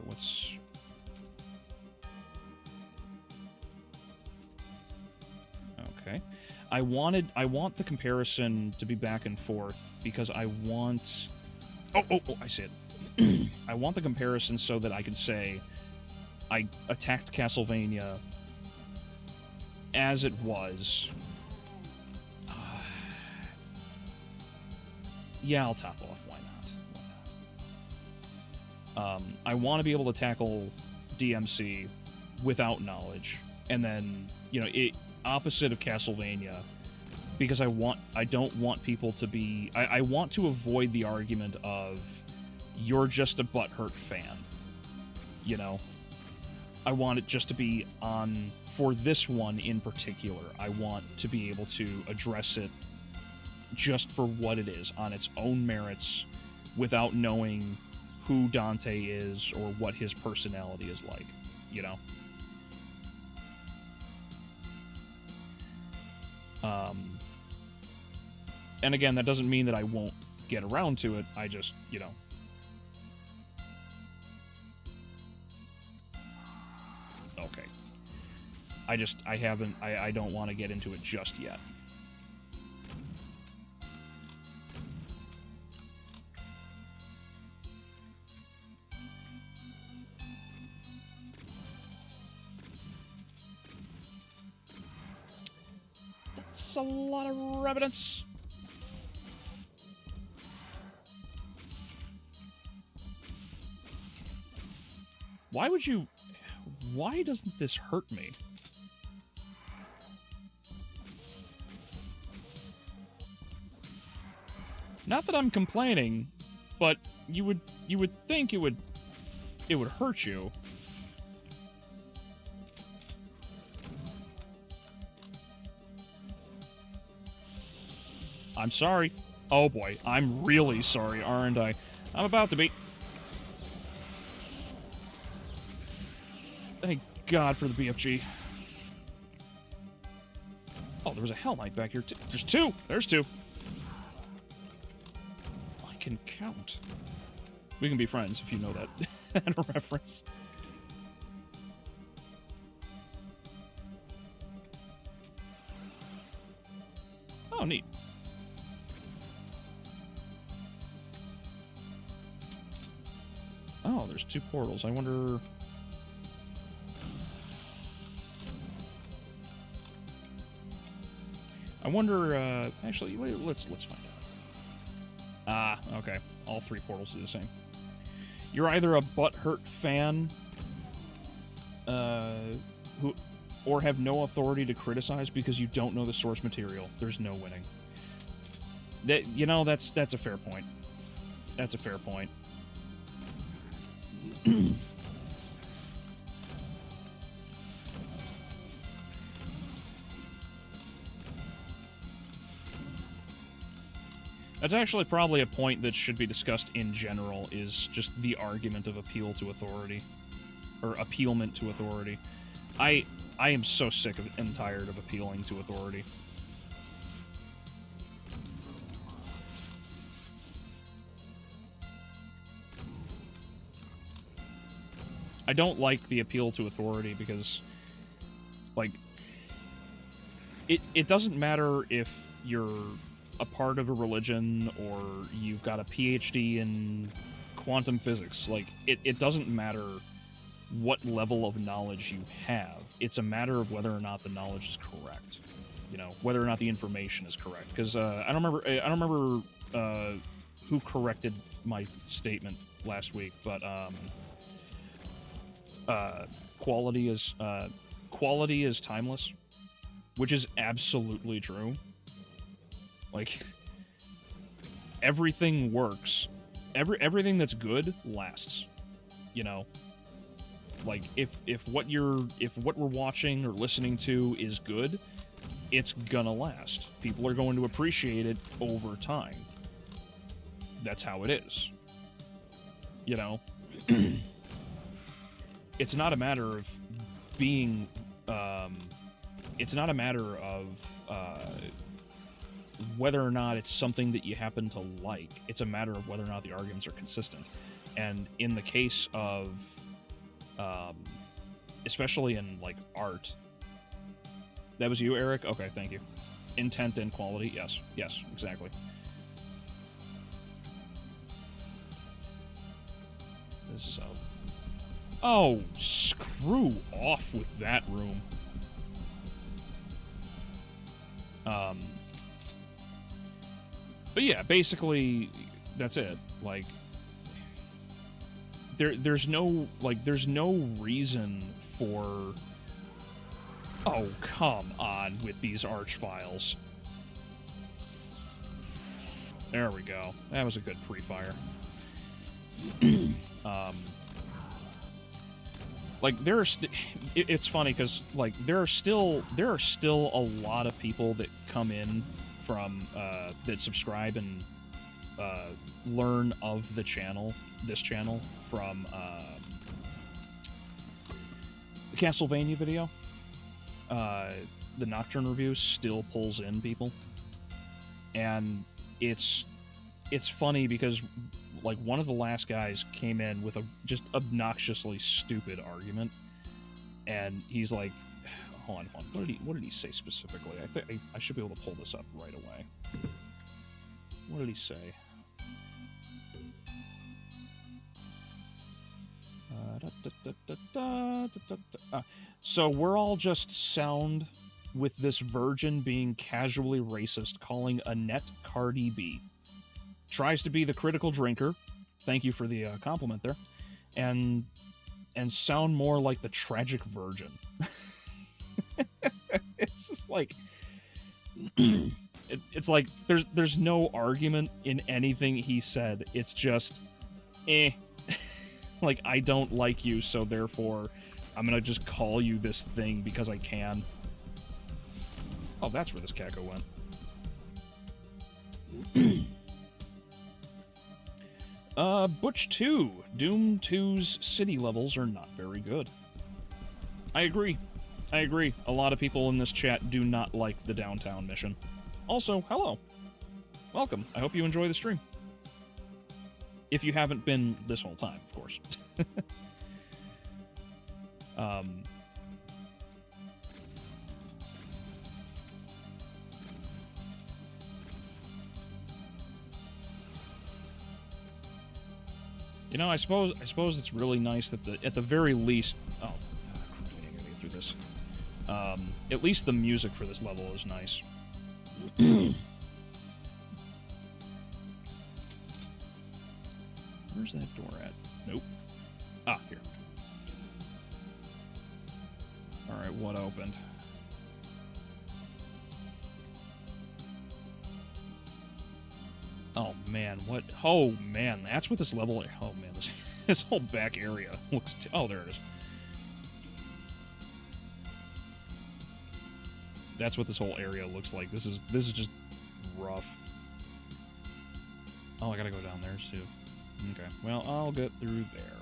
what's okay. I want the comparison to be back and forth because I want I see it. I want the comparison so that I can say I attacked Castlevania as it was. Yeah, I'll top off. Why not? I want to be able to tackle DMC without knowledge, and then opposite of Castlevania, because I don't want people to be. I want to avoid the argument of you're just a butthurt fan. I want it just to be on, for this one in particular, I want to be able to address it just for what it is, on its own merits, without knowing who Dante is or what his personality is like, And again, that doesn't mean that I won't get around to it, I just, Okay. I don't want to get into it just yet. That's a lot of evidence. Why doesn't this hurt me? Not that I'm complaining, but you would think it would hurt you. I'm sorry. Oh boy, I'm really sorry, aren't I? I'm about to be. Thank God for the BFG. Oh, there was a Hell Knight back here, too. There's two! There's two! I can count. We can be friends if you know that reference. Oh, neat. Oh, there's two portals. I wonder... actually, let's find out. Ah, okay. All three portals do the same. You're either a butthurt fan, or have no authority to criticize because you don't know the source material. There's no winning. That's a fair point. That's a fair point. That's actually probably a point that should be discussed in general, is just the argument of appeal to authority. Or appealment to authority. I am so sick of and tired of appealing to authority. I don't like the appeal to authority because, like, it doesn't matter if you're a part of a religion or you've got a PhD in quantum physics. Like, it doesn't matter what level of knowledge you have. It's a matter of whether or not the knowledge is correct. You know, whether or not the information is correct. Because I don't remember who corrected my statement last week, but quality is timeless, which is absolutely true. Like, everything works. Everything that's good lasts. You know? Like, if what we're watching or listening to is good, it's gonna last. People are going to appreciate it over time. That's how it is. You know? It's not a matter of being, it's not a matter of, whether or not it's something that you happen to like. It's a matter of whether or not the arguments are consistent. And in the case of, especially in, like, art... That was you, Eric? Okay, thank you. Intent and quality, yes. Yes, exactly. This is out. Oh, screw off with that room. But yeah, basically, that's it. Like, there's no reason for... Oh, come on with these arch files. There we go. That was a good pre-fire. Like, it's funny because, like, there are still a lot of people that come in from that subscribe and learn of this channel from the Castlevania video. The Nocturne review still pulls in people, and it's funny because, like, one of the last guys came in with a just obnoxiously stupid argument, and he's like, hold on, what did he say specifically? I think I should be able to pull this up right away. What did he say? So we're all just sound with this virgin being casually racist, calling Annette Cardi B. Tries to be the critical drinker. Thank you for the compliment there. And sound more like the tragic virgin. It's just like... it's like there's no argument in anything he said. It's just, like, I don't like you, so therefore I'm gonna just call you this thing because I can. Oh, that's where this caco went. Butch 2. Doom 2's city levels are not very good. I agree. I agree. A lot of people in this chat do not like the downtown mission. Also, hello. Welcome. I hope you enjoy the stream. If you haven't been this whole time, of course. You know, I suppose it's really nice that at the very least, I gotta get through this. At least the music for this level is nice. Where's that door at? Nope. Ah, here. Alright, what opened? Oh, man, what? Oh, man, that's what this level... Oh, man, this whole back area looks... Oh, there it is. That's what this whole area looks like. This is just rough. Oh, I gotta go down there, too. Okay, well, I'll get through there.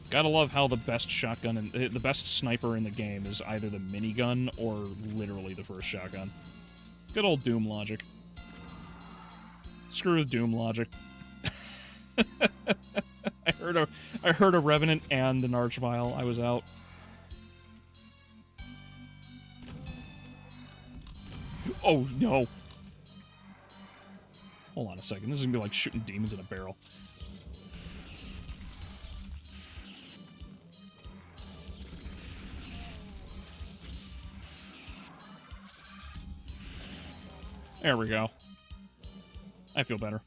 Gotta love how the best shotgun and the best sniper in the game is either the minigun or literally the first shotgun. Good old Doom logic. Screw with Doom logic. I heard a Revenant and an Archvile. I was out. Oh no! Hold on a second. This is gonna be like shooting demons in a barrel. There we go. I feel better.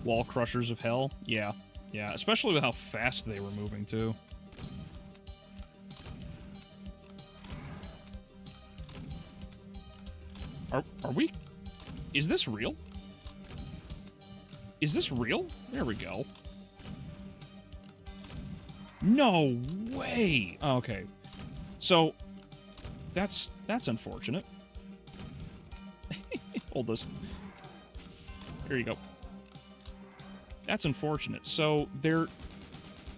Wall crushers of hell? Yeah. Yeah, especially with how fast they were moving, too. Are we... Is this real? Is this real? There we go. No way! Okay. So, that's unfortunate. Hold this. Here you go. That's unfortunate. So,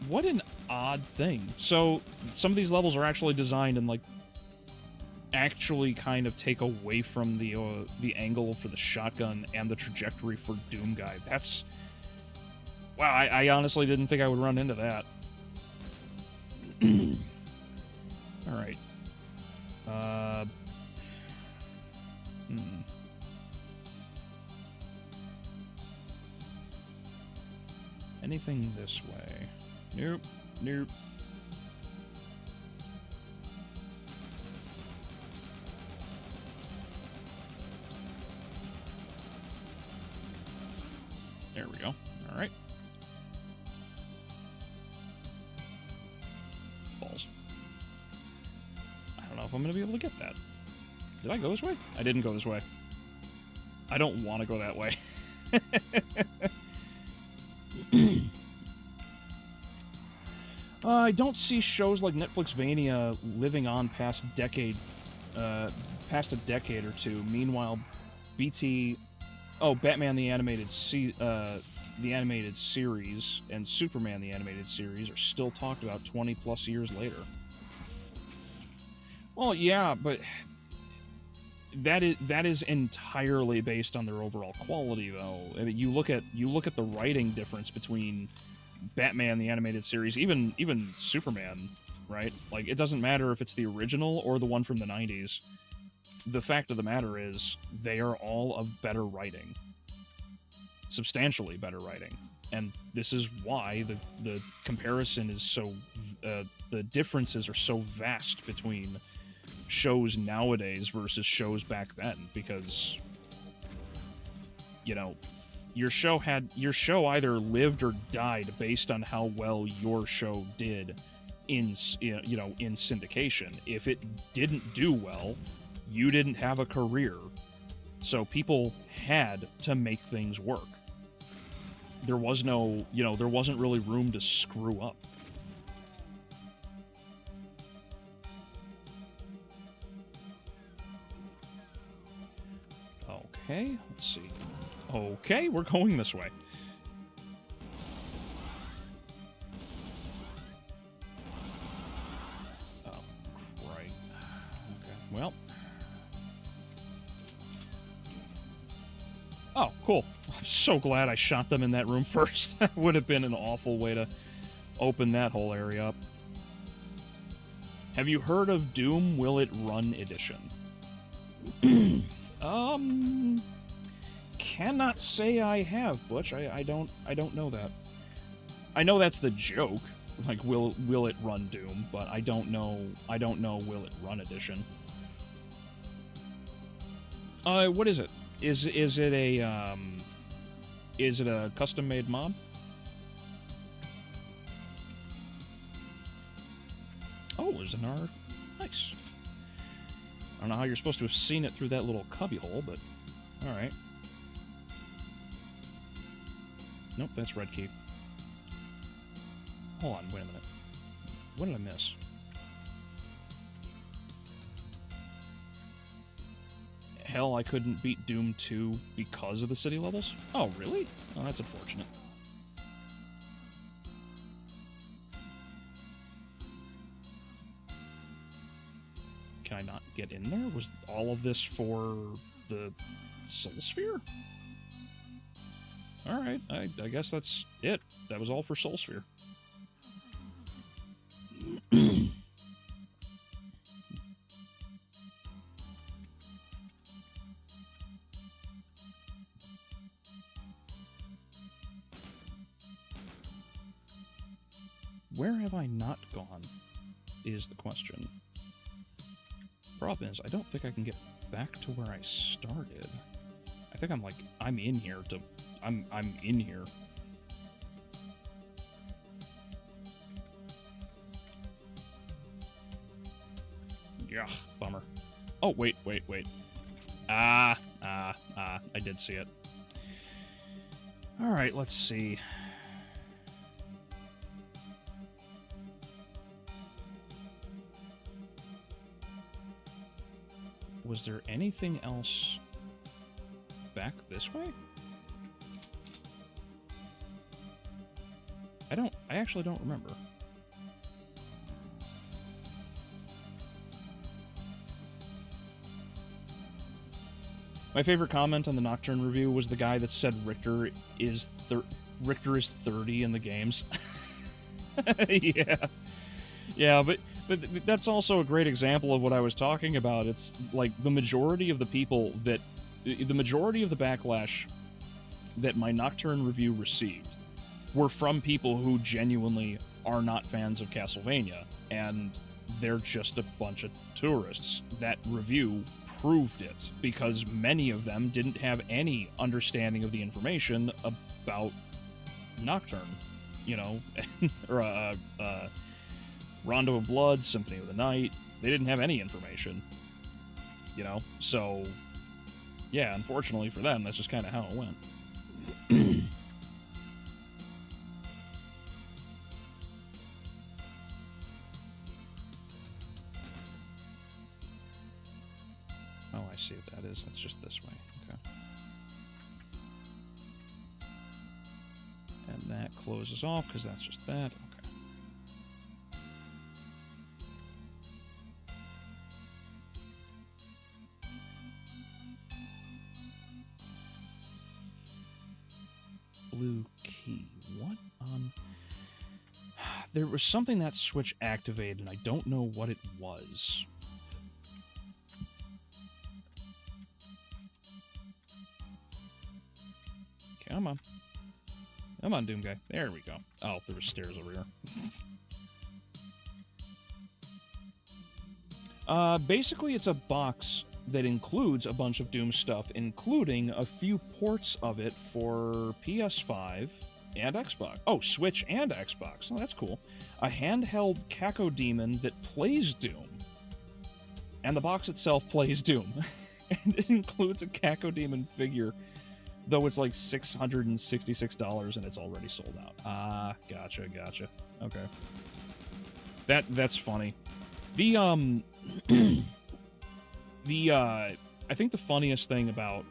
what an odd thing. So, some of these levels are actually designed and, like, actually kind of take away from the angle for the shotgun and the trajectory for Doom Guy. That's... Wow, I honestly didn't think I would run into that. Alright. Anything this way? Nope. Nope. There we go. Alright. Balls. I don't know if I'm going to be able to get that. Did I go this way? I didn't go this way. I don't want to go that way. I don't see shows like Netflixvania living on past a decade or two. Meanwhile, Batman the animated series and Superman the animated series are still talked about 20 plus years later. Well, yeah, but that is entirely based on their overall quality, though. I mean, you look at the writing difference between Batman the animated series, even Superman, right? Like, it doesn't matter if it's the original or the one from the 90s. The fact of the matter is, they are all of better writing. Substantially better writing. And this is why the comparison is so... the differences are so vast between shows nowadays versus shows back then, because, you know, your show either lived or died based on how well your show did in syndication. If it didn't do well, you didn't have a career, so people had to make things work. there was no, you know, there wasn't really room to screw up. Okay, let's see. Okay, we're going this way. Oh, right. Okay, well. Oh, cool. I'm so glad I shot them in that room first. That would have been an awful way to open that whole area up. Have you heard of Doom Will It Run Edition? Cannot say I have, Butch. I don't know that. I know that's the joke. Like, will it run Doom, but I don't know Will It Run Edition. What is it? Is it a custom-made mod? Oh, there's an R. Nice. I don't know how you're supposed to have seen it through that little cubbyhole, but alright. Nope, that's red key. Hold on, wait a minute. What did I miss? Hell, I couldn't beat Doom 2 because of the city levels? Oh, really? Oh, that's unfortunate. Can I not get in there? Was all of this for the Soul Sphere? Alright, I guess that's it. That was all for Soul Sphere. Where have I not gone, is the question. Problem is, I don't think I can get back to where I started. I think I'm in here to... I'm in here. Yeah, bummer. Oh, wait. I did see it. Alright, let's see. Was there anything else back this way? I actually don't remember. My favorite comment on the Nocturne review was the guy that said Richter is 30 in the games. Yeah, but that's also a great example of what I was talking about. It's like the majority of the people that... The majority of the backlash that my Nocturne review received were from people who genuinely are not fans of Castlevania, and they're just a bunch of tourists. That review proved it, because many of them didn't have any understanding of the information about Nocturne, you know, or Rondo of Blood, Symphony of the Night. They didn't have any information, you know, so yeah, unfortunately for them, that's just kind of how it went. Oh, I see what that is. That's just this way. Okay. And that closes off, because that's just that. Okay. Blue key. What on... There was something that switch activated, and I don't know what it was. Come on. Come on, Doom Guy. There we go. Oh, there were stairs over here. Basically, it's a box that includes a bunch of Doom stuff, including a few ports of it for PS5 and Xbox. Oh, Switch and Xbox. Oh, that's cool. A handheld Cacodemon that plays Doom. And the box itself plays Doom. And it includes a Cacodemon figure Though it's like $666 and it's already sold out. Ah, gotcha. Okay. That's funny. The, I think the funniest thing about...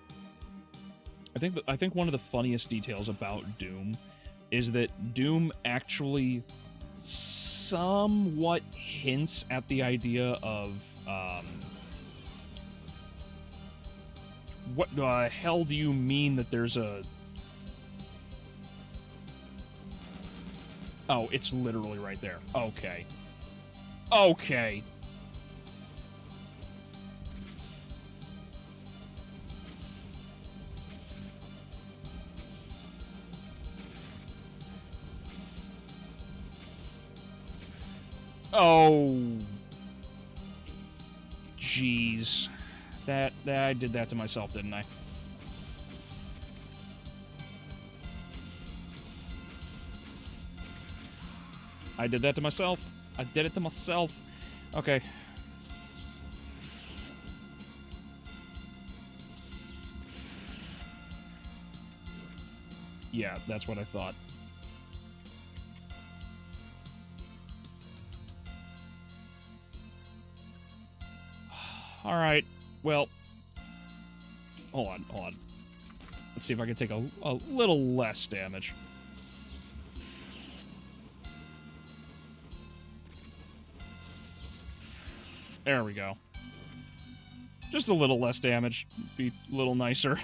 I think one of the funniest details about Doom is that Doom actually somewhat hints at the idea of, what the hell do you mean that there's a... Oh, it's literally right there. Okay. Okay. Oh. Jeez. That I did that to myself, didn't I? I did that to myself. I did it to myself. Okay. Yeah, that's what I thought. Alright, well... Hold on. Let's see if I can take a little less damage. There we go. Just a little less damage. Be a little nicer.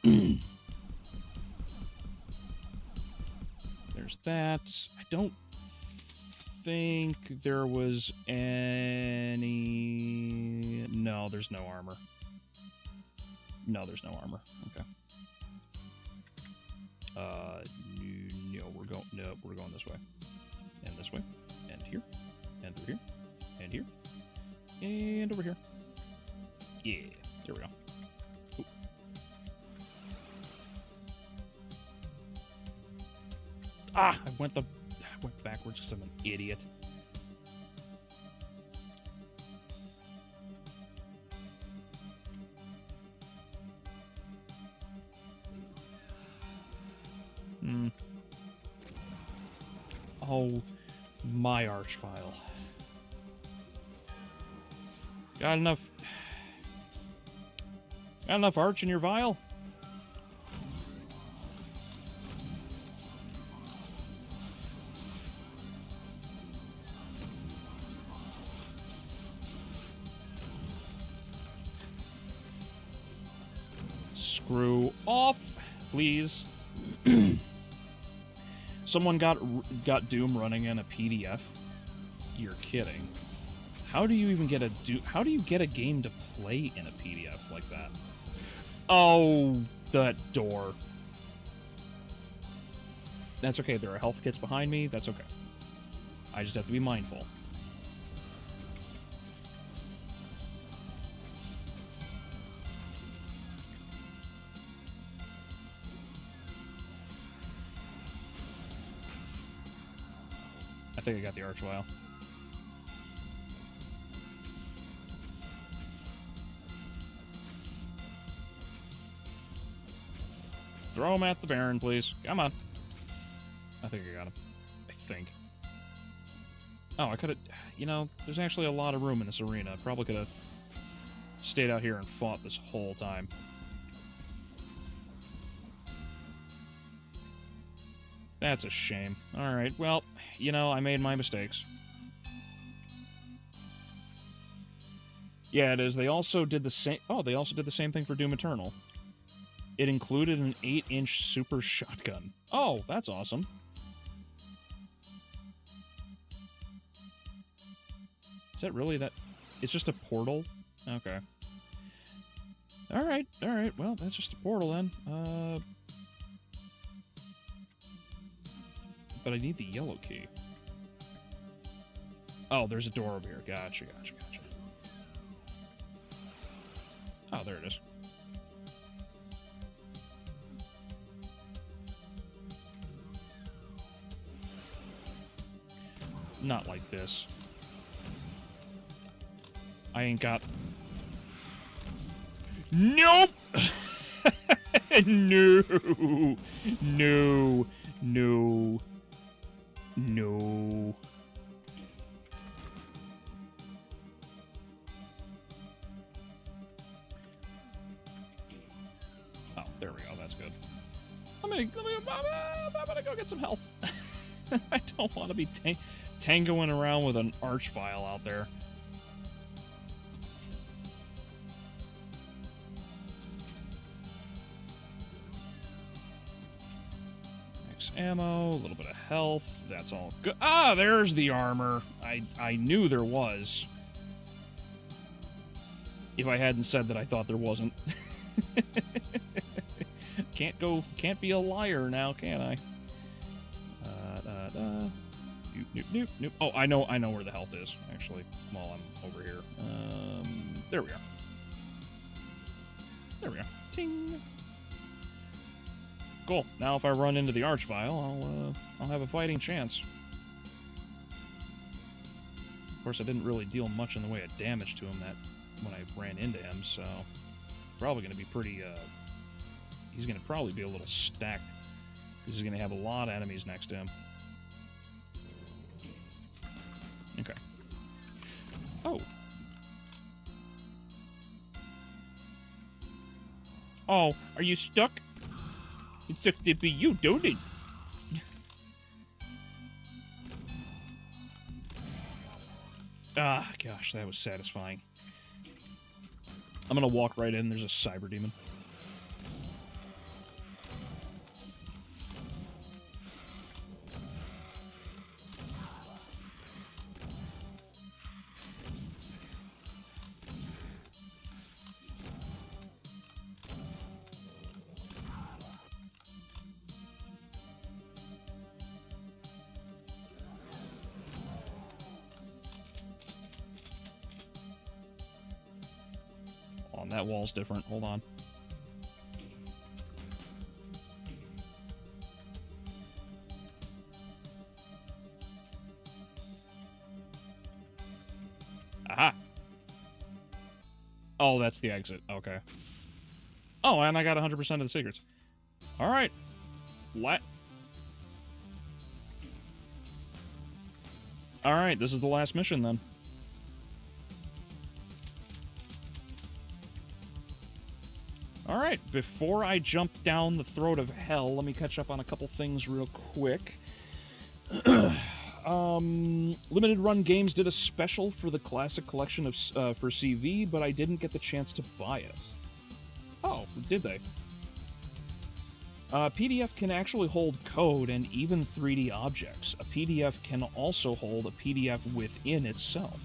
There's that. I don't think there was any... No, there's no armor. No, there's no armor. Okay. No, we're going this way. And this way. And here. And over here. And here. And over here. Yeah. There we go. Ooh. Ah! I went backwards because I'm an idiot. Oh, my arch file. Got enough arch in your vial? Screw off, please. Someone got Doom running in a PDF? You're kidding. How do you even get how do you get a game to play in a PDF like that? Oh, that door. That's okay, there are health kits behind me, that's okay. I just have to be mindful. I think I got the arch vial. Throw him at the Baron, please. Come on. I think I got him. I think. Oh, I could have... You know, there's actually a lot of room in this arena. I probably could have stayed out here and fought this whole time. That's a shame. Alright, well, you know, I made my mistakes. Yeah, it is. They also did the same... Oh, they also did the same thing for Doom Eternal. It included an 8-inch super shotgun. Oh, that's awesome. Is that really that... It's just a portal? Okay. Alright, well, that's just a portal then. But I need the yellow key. Oh, there's a door over here. Gotcha. Oh, there it is. Not like this. I ain't got... Nope! No! No! No! No! Oh, there we go. That's good. I'm gonna go get some health. I don't want to be tangoing around with an archvile out there. Max ammo, a little bit of health. That's all good. Ah, there's the armor. I knew there was. If I hadn't said that I thought there wasn't. Can't be a liar now, can I? Nope, nope. Oh, I know where the health is, actually, while I'm over here. There we are. There we are. Ting! Cool. Now if I run into the archvile, I'll have a fighting chance. Of course, I didn't really deal much in the way of damage to him when I ran into him, so probably going to be pretty, he's going to probably be a little stacked. He's going to have a lot of enemies next to him. Okay. Oh. Oh, are you stuck? It's stuck to be you, don't it? Ah, gosh, that was satisfying. I'm gonna walk right in. There's a cyber demon. That wall's different. Hold on. Aha! Oh, that's the exit. Okay. Oh, and I got 100% of the secrets. Alright. Alright, this is the last mission, then. Alright, before I jump down the throat of hell, let me catch up on a couple things real quick. Limited Run Games did a special for the Classic Collection of for CV, but I didn't get the chance to buy it. Oh, did they? PDF can actually hold code and even 3D objects. A PDF can also hold a PDF within itself.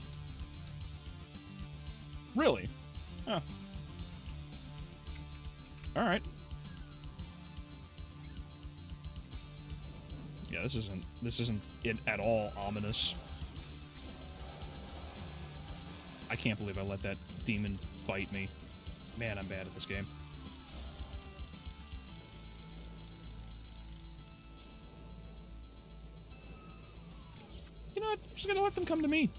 Really? Huh. Alright. Yeah, this isn't it at all ominous. I can't believe I let that demon bite me. Man, I'm bad at this game. You know what? I'm just gonna let them come to me.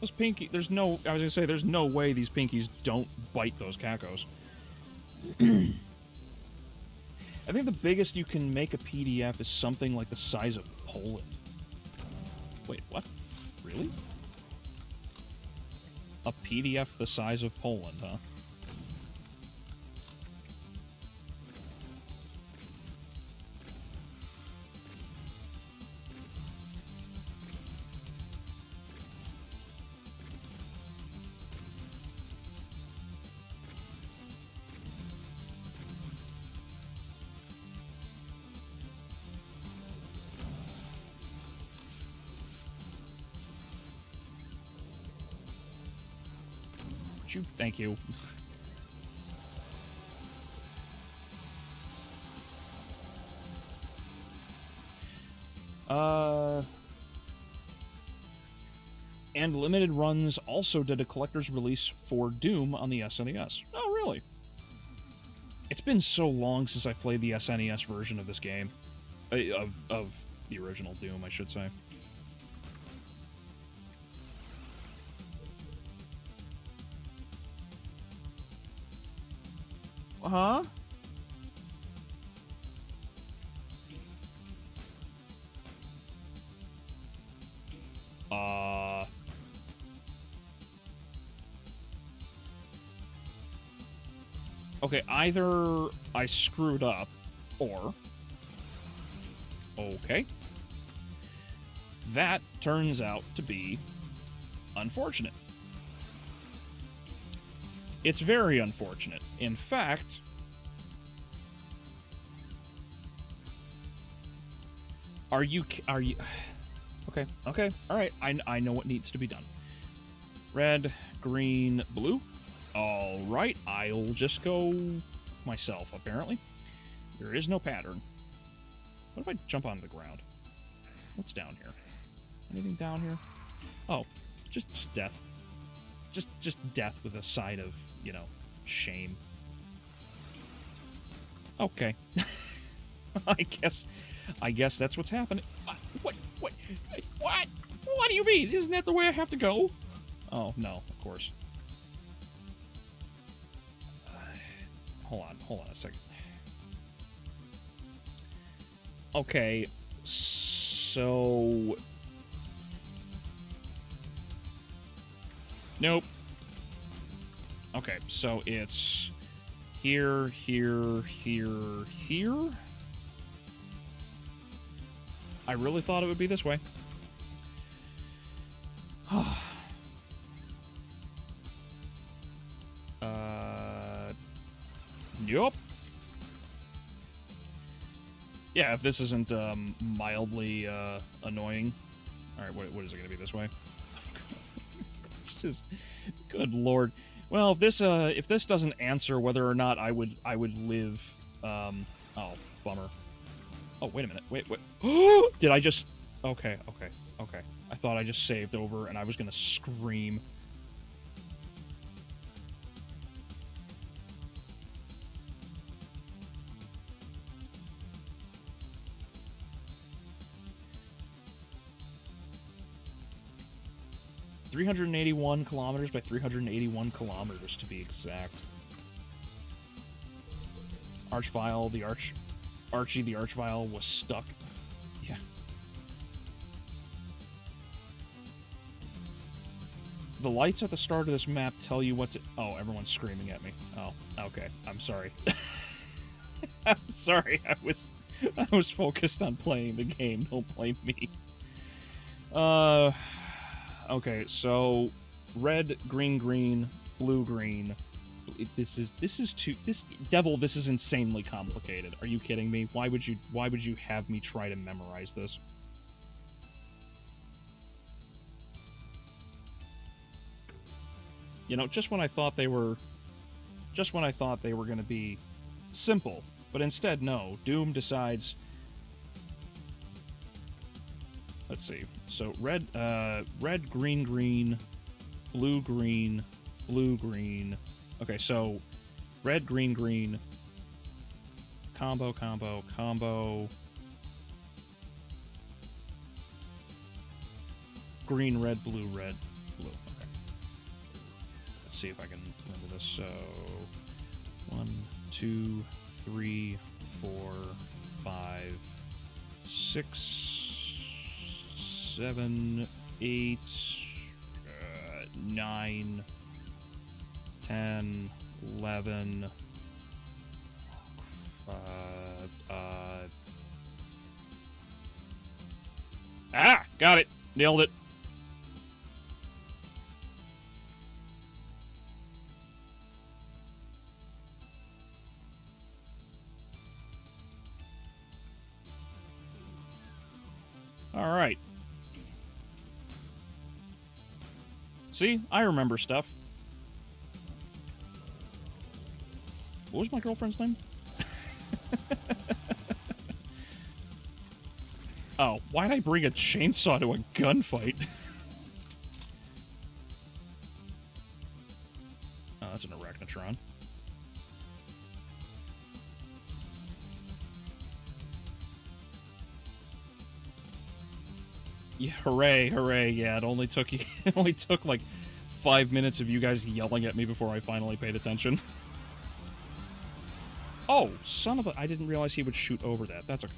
Those pinky... I was gonna say, there's no way these pinkies don't bite those cacos. I think the biggest you can make a PDF is something like the size of Poland. Wait, what? Really? A PDF the size of Poland, huh? Thank you. And Limited Runs also did a collector's release for Doom on the SNES. Oh, really? It's been so long since I played the SNES version of this game. Of the original Doom, I should say. Huh? Okay, either I screwed up, or... Okay. That turns out to be unfortunate. It's very unfortunate. In fact... Are you... Okay, okay, alright, I know what needs to be done. Red, green, blue. Alright, I'll just go myself, apparently. There is no pattern. What if I jump onto the ground? What's down here? Anything down here? Oh, just death. Just death with a side of, you know, shame. Okay. I guess that's what's happening. What? What do you mean? Isn't that the way I have to go? Oh, no, of course. Hold on a second. Okay, so... Nope. Okay, so it's here, here, here, here. I really thought it would be this way. Yup. Yeah, if this isn't mildly annoying. Alright, what is it going to be this way? It's just... Good lord. Well, if this doesn't answer whether or not I would live... Oh, bummer. Oh, wait a minute. Wait. Did I just... Okay. I thought I just saved over and I was going to scream. ...381 kilometers by 381 kilometers, to be exact. Archvile, Archie the Archvile was stuck. Yeah. The lights at the start of this map tell you what's... Oh, everyone's screaming at me. Oh, okay. I'm sorry. I'm sorry. I was focused on playing the game. Don't blame me. Okay, so red, green, blue, green. This is insanely complicated. Are you kidding me? Why would you have me try to memorize this? You know, just when I thought they were going to be simple, but instead no. Doom decides. Let's see. So red, green, blue, green. Okay, so red, green, combo. Green, red, blue. Okay. Let's see if I can remember this. So 1, 2, 3, 4, 5, 6, 7, 8, 9, 10, 11, got it! Nailed it! Alright. See? I remember stuff. What was my girlfriend's name? Oh, why'd I bring a chainsaw to a gunfight? Oh, that's an arachnotron. Yeah, hooray, yeah, it only took like 5 minutes of you guys yelling at me before I finally paid attention. Oh, son of a... I didn't realize he would shoot over that. That's okay.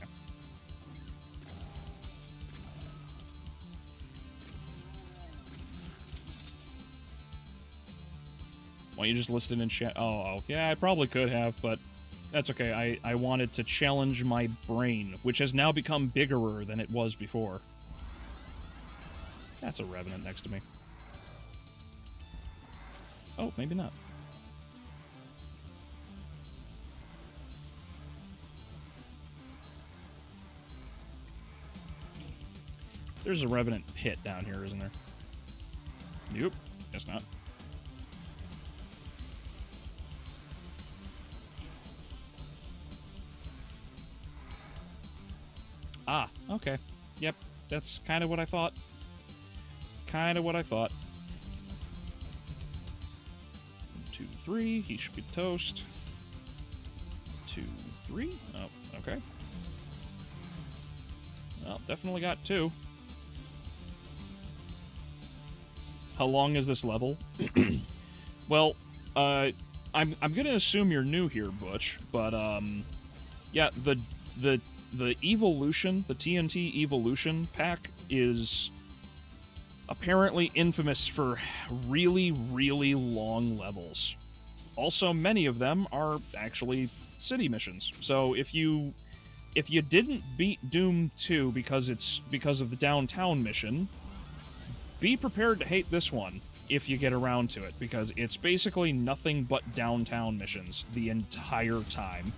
Why don't you just list it in chat? Oh, yeah, I probably could have, but that's okay. I wanted to challenge my brain, which has now become biggerer than it was before. That's a Revenant next to me. Oh, maybe not. There's a Revenant pit down here, isn't there? Nope, guess not. Ah, okay. Yep, that's kind of what I thought. Kind of what I thought. 2, 3, he should be toast. 2, 3, oh, okay. Well, definitely got 2. How long is this level? Well, I'm gonna assume you're new here, Butch, but, yeah, the Evolution, the TNT Evolution pack is apparently infamous for really, really long levels. Also, many of them are actually city missions. So if you didn't beat Doom 2 because of the downtown mission, be prepared to hate this one if you get around to it, because it's basically nothing but downtown missions the entire time.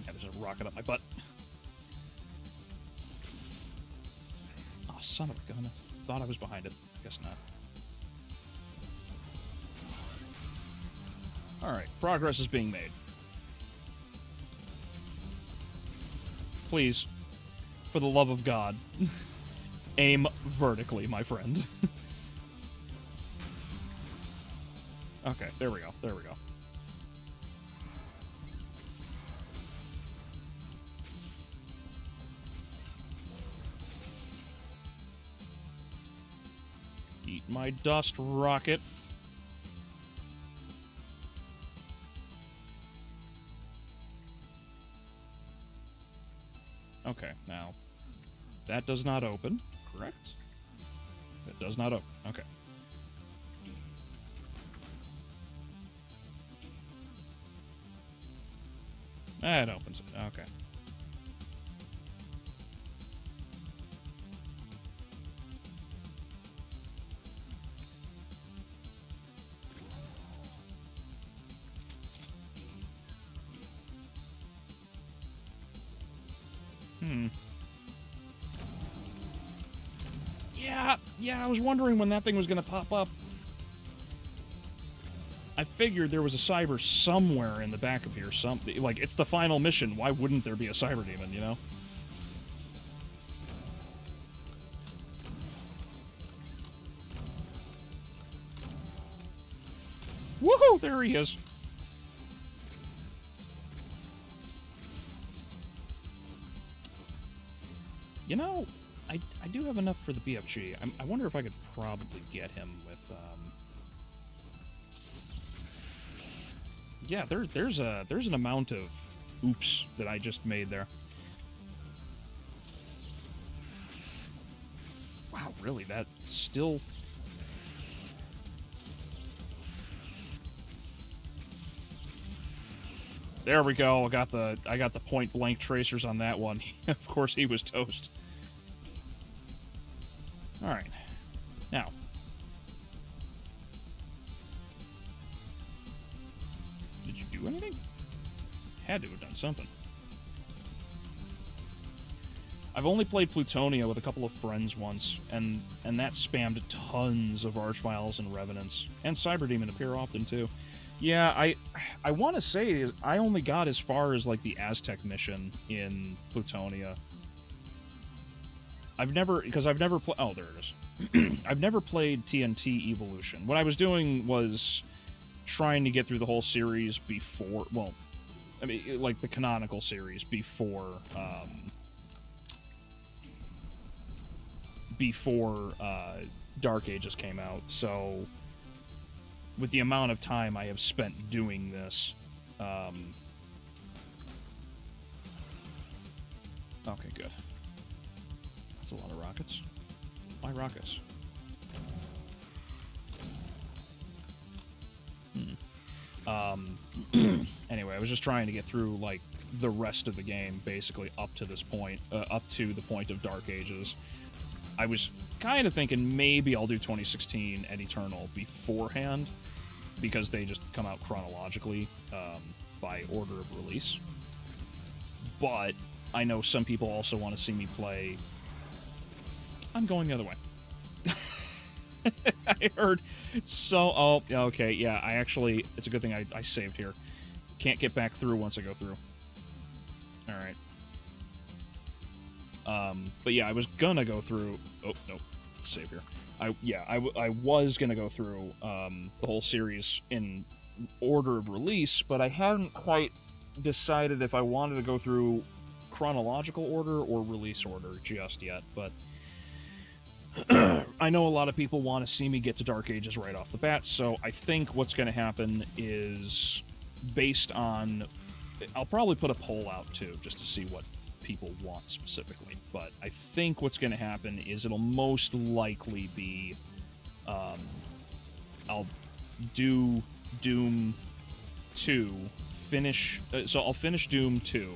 There's a rocket up my butt. Oh, son of a gun. Thought I was behind it. Guess not. Alright, progress is being made. Please, for the love of God, aim vertically, my friend. Okay, there we go, there we go. Eat my dust, rocket. Okay, now, that does not open, correct? That does not open, okay. That opens it, okay. Yeah, I was wondering when that thing was gonna pop up. I figured there was a cyber somewhere in the back of here. Something like, it's the final mission. Why wouldn't there be a cyber demon, you know? Woohoo! There he is. You know, I do have enough for the BFG. I wonder if I could probably get him with, yeah, there's an amount of oops that I just made there. Wow, really? That still... There we go. I got the point blank tracers on that one. Of course, he was toast. All right, now. Did you do anything? Had to have done something. I've only played Plutonia with a couple of friends once, and that spammed tons of Archviles and Revenants, and Cyberdemon appear often too. Yeah, I want to say I only got as far as like the Aztec mission in Plutonia. I've never played. Oh, there it is. I've never played TNT Evolution. What I was doing was trying to get through the whole series before. Well, I mean, like the canonical series before. Before Dark Ages came out. So with the amount of time I have spent doing this, okay, good. That's a lot of rockets. Why rockets? Anyway, I was just trying to get through, like, the rest of the game, basically, up to this point, up to the point of Dark Ages. I was kind of thinking maybe I'll do 2016 and Eternal beforehand, because they just come out chronologically, by order of release. But I know some people also want to see me play... I'm going the other way. I heard so... Oh, okay, yeah, I actually... It's a good thing I saved here. Can't get back through once I go through. Alright. But yeah, I was gonna go through... Oh, no. Let's save here. I was gonna go through the whole series in order of release, but I hadn't quite decided if I wanted to go through chronological order or release order just yet, but... I know a lot of people want to see me get to Dark Ages right off the bat, so I think what's going to happen is based on... I'll probably put a poll out, too, just to see what people want specifically, but I think what's going to happen is it'll most likely be... I'll do Doom 2, finish... so I'll finish Doom 2,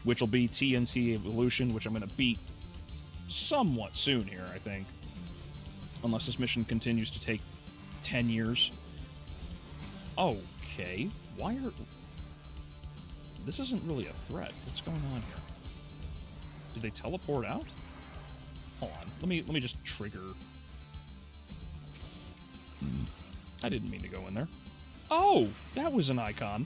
which will be TNT Evilution, which I'm going to beat somewhat soon here, I think. Unless this mission continues to take 10 years. Okay. Why are... This isn't really a threat. What's going on here? Did they teleport out? Hold on. Let me just trigger... I didn't mean to go in there. Oh! That was an icon.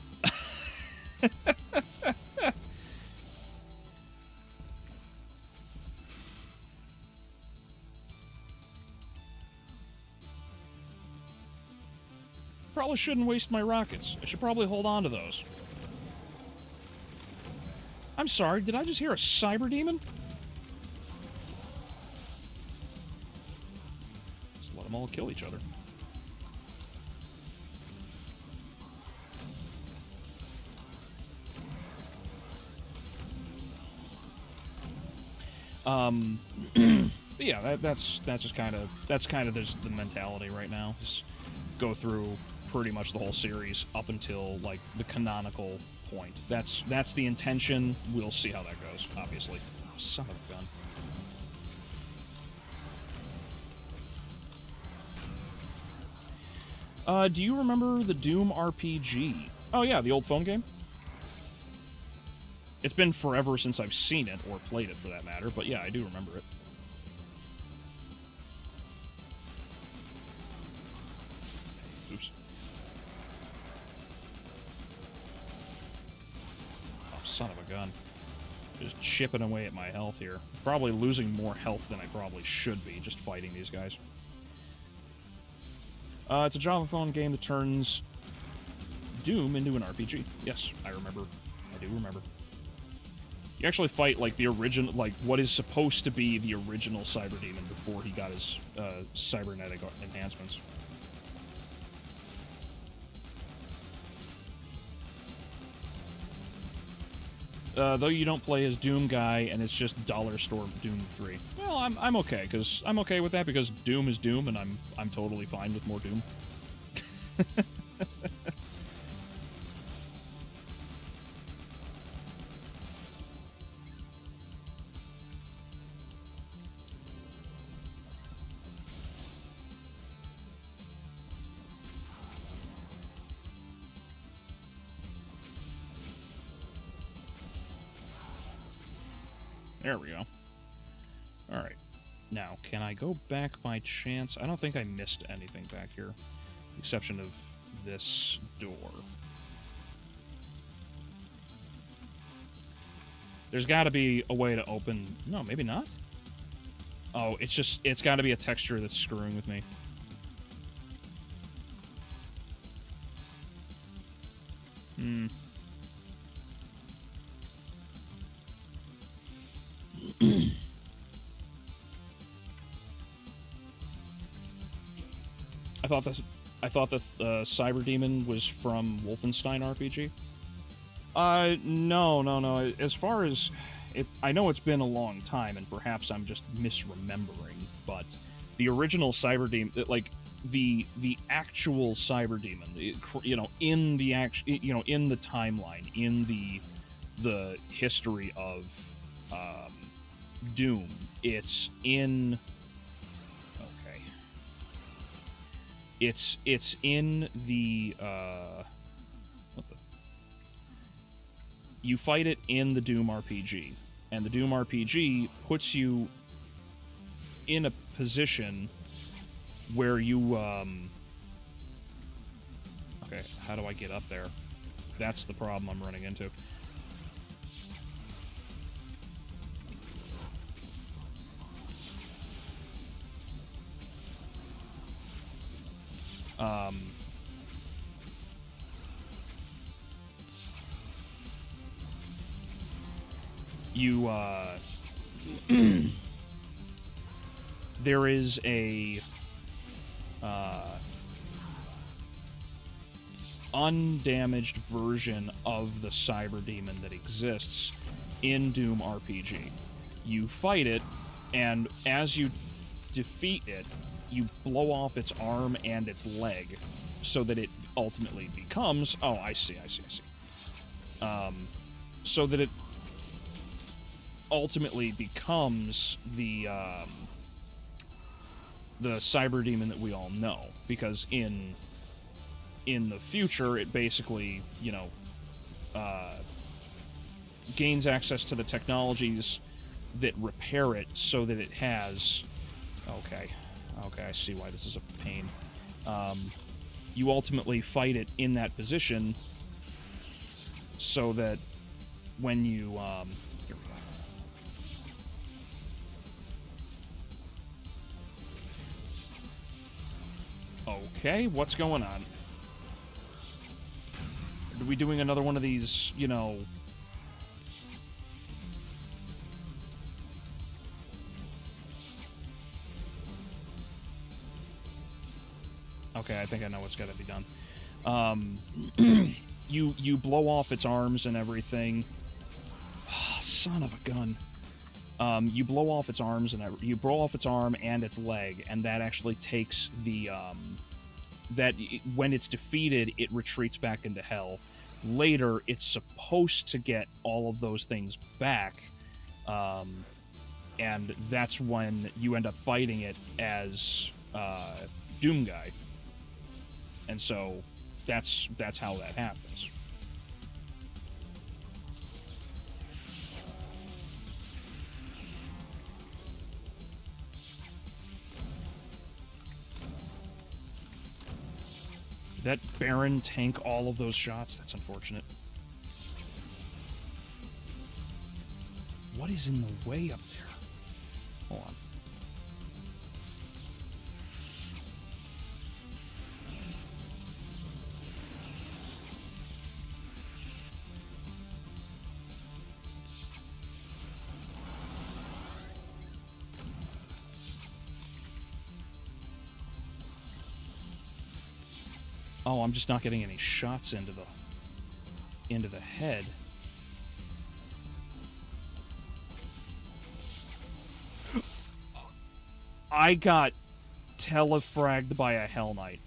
Probably shouldn't waste my rockets. I should probably hold on to those. I'm sorry, did I just hear a cyber demon? Just let them all kill each other. But yeah, that's just kind of the mentality right now. Just go through pretty much the whole series up until, like, the canonical point. That's the intention. We'll see how that goes, obviously. Son of a gun. Do you remember the Doom RPG? Oh yeah, the old phone game? It's been forever since I've seen it, or played it for that matter, but yeah, I do remember it. Oops. Son of a gun. Just chipping away at my health here. Probably losing more health than I probably should be just fighting these guys. It's a Java phone game that turns Doom into an RPG. Yes, I remember. I do remember. You actually fight, like, the original, like, what is supposed to be the original Cyber Demon before he got his cybernetic enhancements. Though you don't play as Doom guy, and it's just dollar store Doom 3. Well, I'm okay, because I'm okay with that, because Doom is Doom, and I'm totally fine with more Doom. There we go. Alright. Now, can I go back by chance? I don't think I missed anything back here. With the exception of this door. There's got to be a way to open... No, maybe not? Oh, it's got to be a texture that's screwing with me. I thought that Cyber Demon was from Wolfenstein RPG. No. As far as it, I know it's been a long time, and perhaps I'm just misremembering. But the original Cyber Demon, like the actual Cyber Demon, in the in the timeline, in the history of Doom, it's in. Okay. It's in the what the. You fight it in the Doom RPG, and the Doom RPG puts you in a position where you okay, how do I get up there? That's the problem I'm running into. You there is a undamaged version of the Cyber Demon that exists in Doom RPG. You fight it, and as you defeat it, you blow off its arm and its leg, so that it ultimately becomes... Oh, I see. So that it ultimately becomes the Cyber Demon that we all know, because in the future, it basically, gains access to the technologies that repair it so that it has... Okay, I see why this is a pain. You ultimately fight it in that position so that when you... here we go. Okay, what's going on? Are we doing another one of these, Okay, I think I know what's got to be done. You blow off its arms and everything. Oh, son of a gun. You blow off its arms and you blow off its arm and its leg, and that actually takes the when it's defeated, it retreats back into hell. Later, it's supposed to get all of those things back, and that's when you end up fighting it as Doom Guy. And so that's how that happens. Did that Baron tank all of those shots? That's unfortunate. What is in the way up there? Hold on. Oh, I'm just not getting any shots into the head. I got telefragged by a Hell Knight.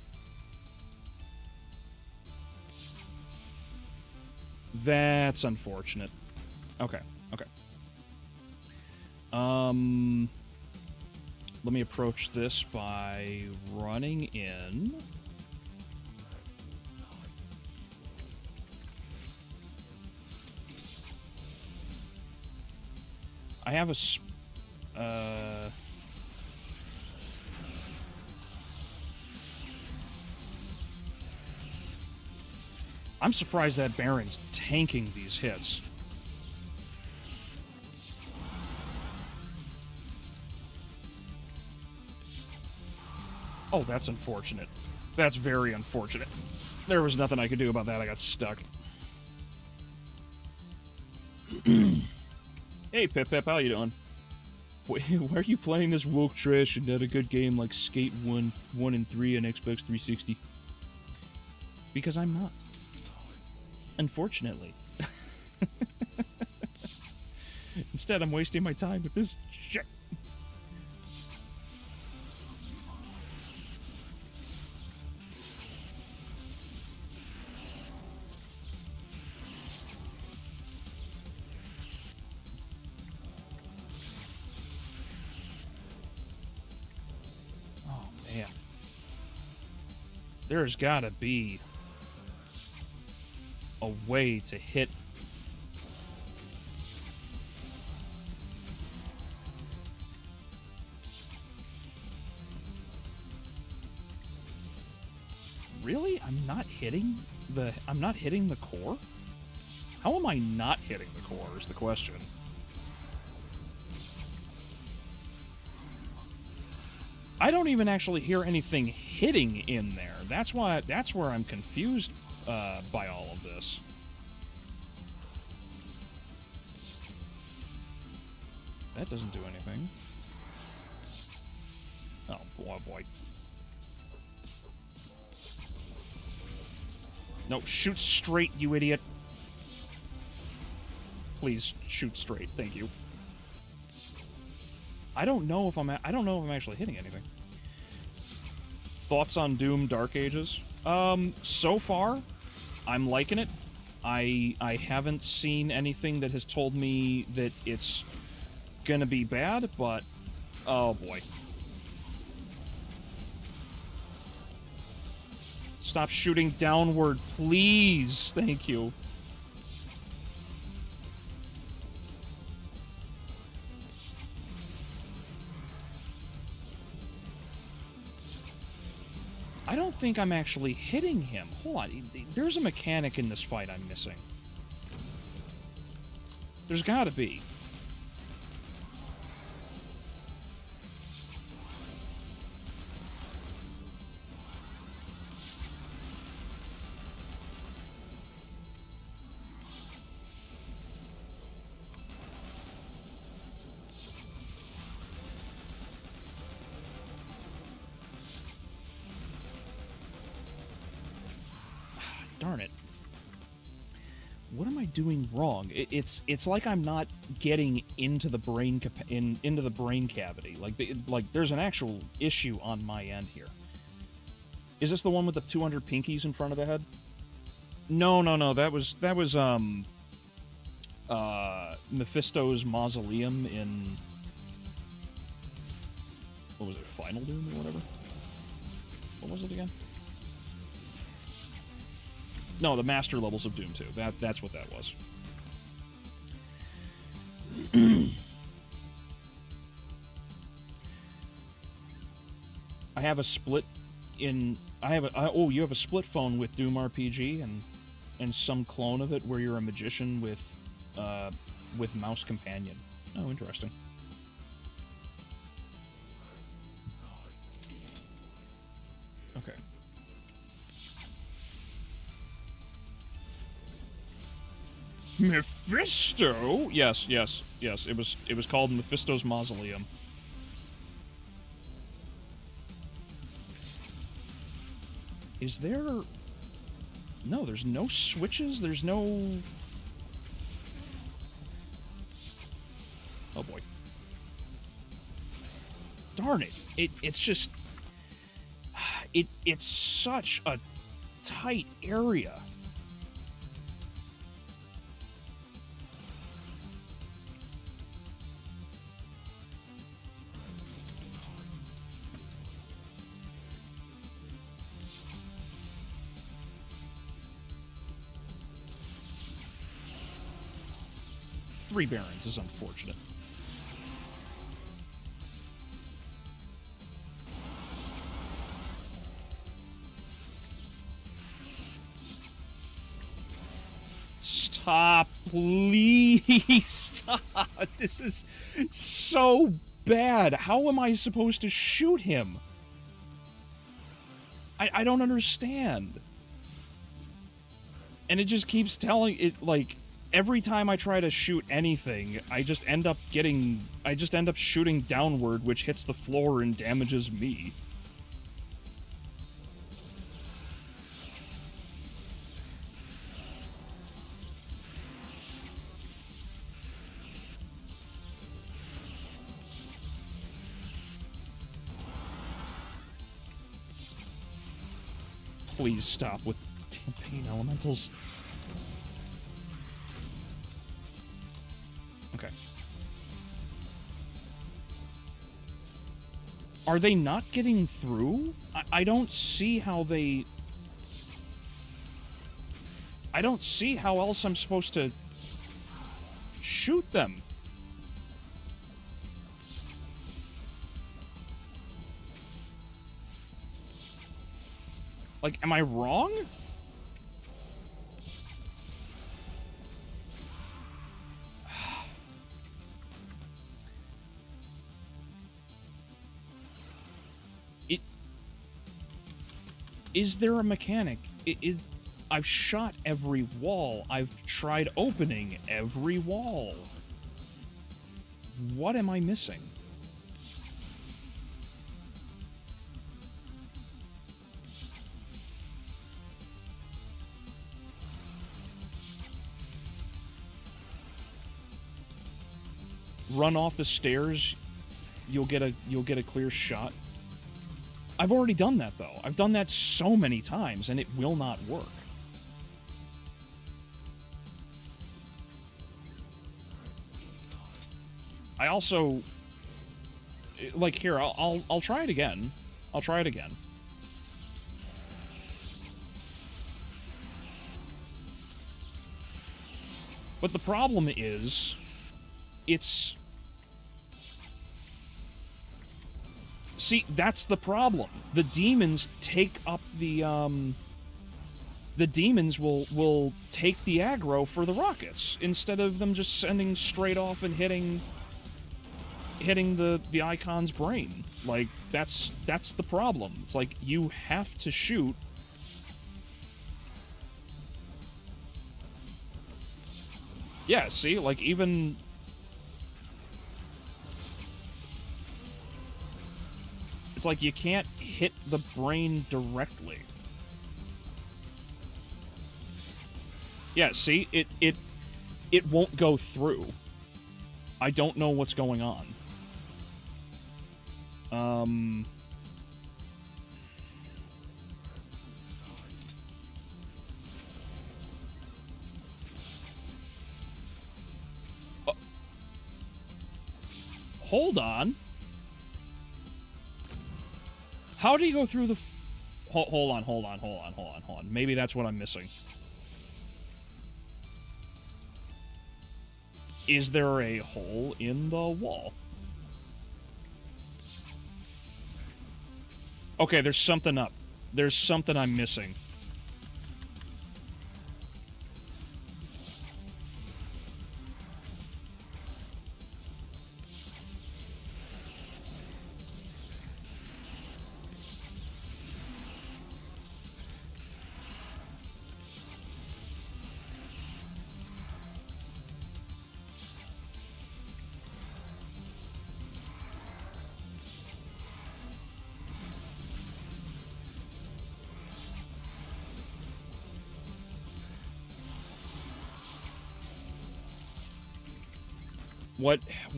That's unfortunate. Okay. Let me approach this by running in. I have a... I'm surprised that Baron's tanking these hits. Oh, that's unfortunate. That's very unfortunate. There was nothing I could do about that. I got stuck. Hey, Pip, how you doing? Why are you playing this woke trash and not a good game like Skate 1 and 3 on Xbox 360? Because I'm not. Unfortunately. Instead, I'm wasting my time with this shit. Oh, man. There's gotta be a way to hit. Really? I'm not hitting the core? How am I not hitting the core is the question. I don't even actually hear anything hitting in there. That's where I'm confused by all of this. That doesn't do anything. Oh boy. No, shoot straight, you idiot. Please shoot straight, thank you. I don't know if I'm actually hitting anything. Thoughts on Doom Dark Ages? So far, I'm liking it. I haven't seen anything that has told me that it's gonna be bad, but oh boy. Stop shooting downward, please. Thank you. I don't think I'm actually hitting him. Hold on. There's a mechanic in this fight I'm missing. There's gotta be. Darn it. What am I doing wrong? It's like I'm not getting into the brain into the brain cavity. Like there's an actual issue on my end here. Is this the one with the 200 pinkies in front of the head? No. That was Mephisto's mausoleum in, what was it, Final Doom or whatever? What was it again? No, the master levels of Doom 2. That's what that was. I have a split in... oh, you have a split phone with Doom RPG and some clone of it where you're a magician with mouse companion. Oh, interesting. Okay. Mephisto? Yes. It was called Mephisto's Mausoleum. Is there... No, there's no switches, there's no... Oh boy. Darn it. It's just... It's such a tight area. Three Barons is unfortunate. Stop, please stop. This is so bad. How am I supposed to shoot him? I don't understand. And it just keeps telling it, like, every time I try to shoot anything, I just end up shooting downward, which hits the floor and damages me. Please stop with damn pain elementals. Okay. Are they not getting through? I don't see how they... I don't see how else I'm supposed to shoot them. Like, am I wrong? Is there a mechanic? I've shot every wall. I've tried opening every wall. What am I missing? Run off the stairs, you'll get a clear shot. I've already done that, though. I've done that so many times, and it will not work. I also... Like, here, I'll try it again. I'll try it again. But the problem is... It's... See, that's the problem. The demons take up the demons will take the aggro for the rockets, instead of them just sending straight off and hitting the icon's brain. Like, that's the problem. It's like, you have to shoot... Yeah, see? Like, even... It's like you can't hit the brain directly. Yeah, see? It won't go through. I don't know what's going on. Hold on. How do you go through the... Hold on. Maybe that's what I'm missing. Is there a hole in the wall? Okay, there's something up. There's something I'm missing.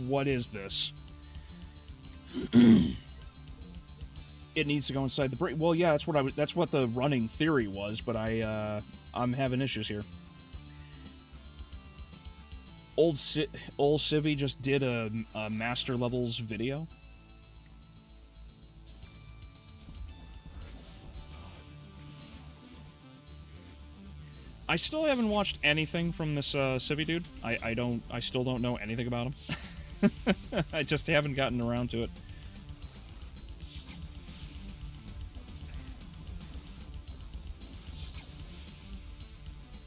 What is this? It needs to go inside the brain. Well, yeah, that's what the running theory was, but I'm having issues here. Old Civvy just did a Master Levels video. I still haven't watched anything from this Civvy dude. I still don't know anything about him. I just haven't gotten around to it.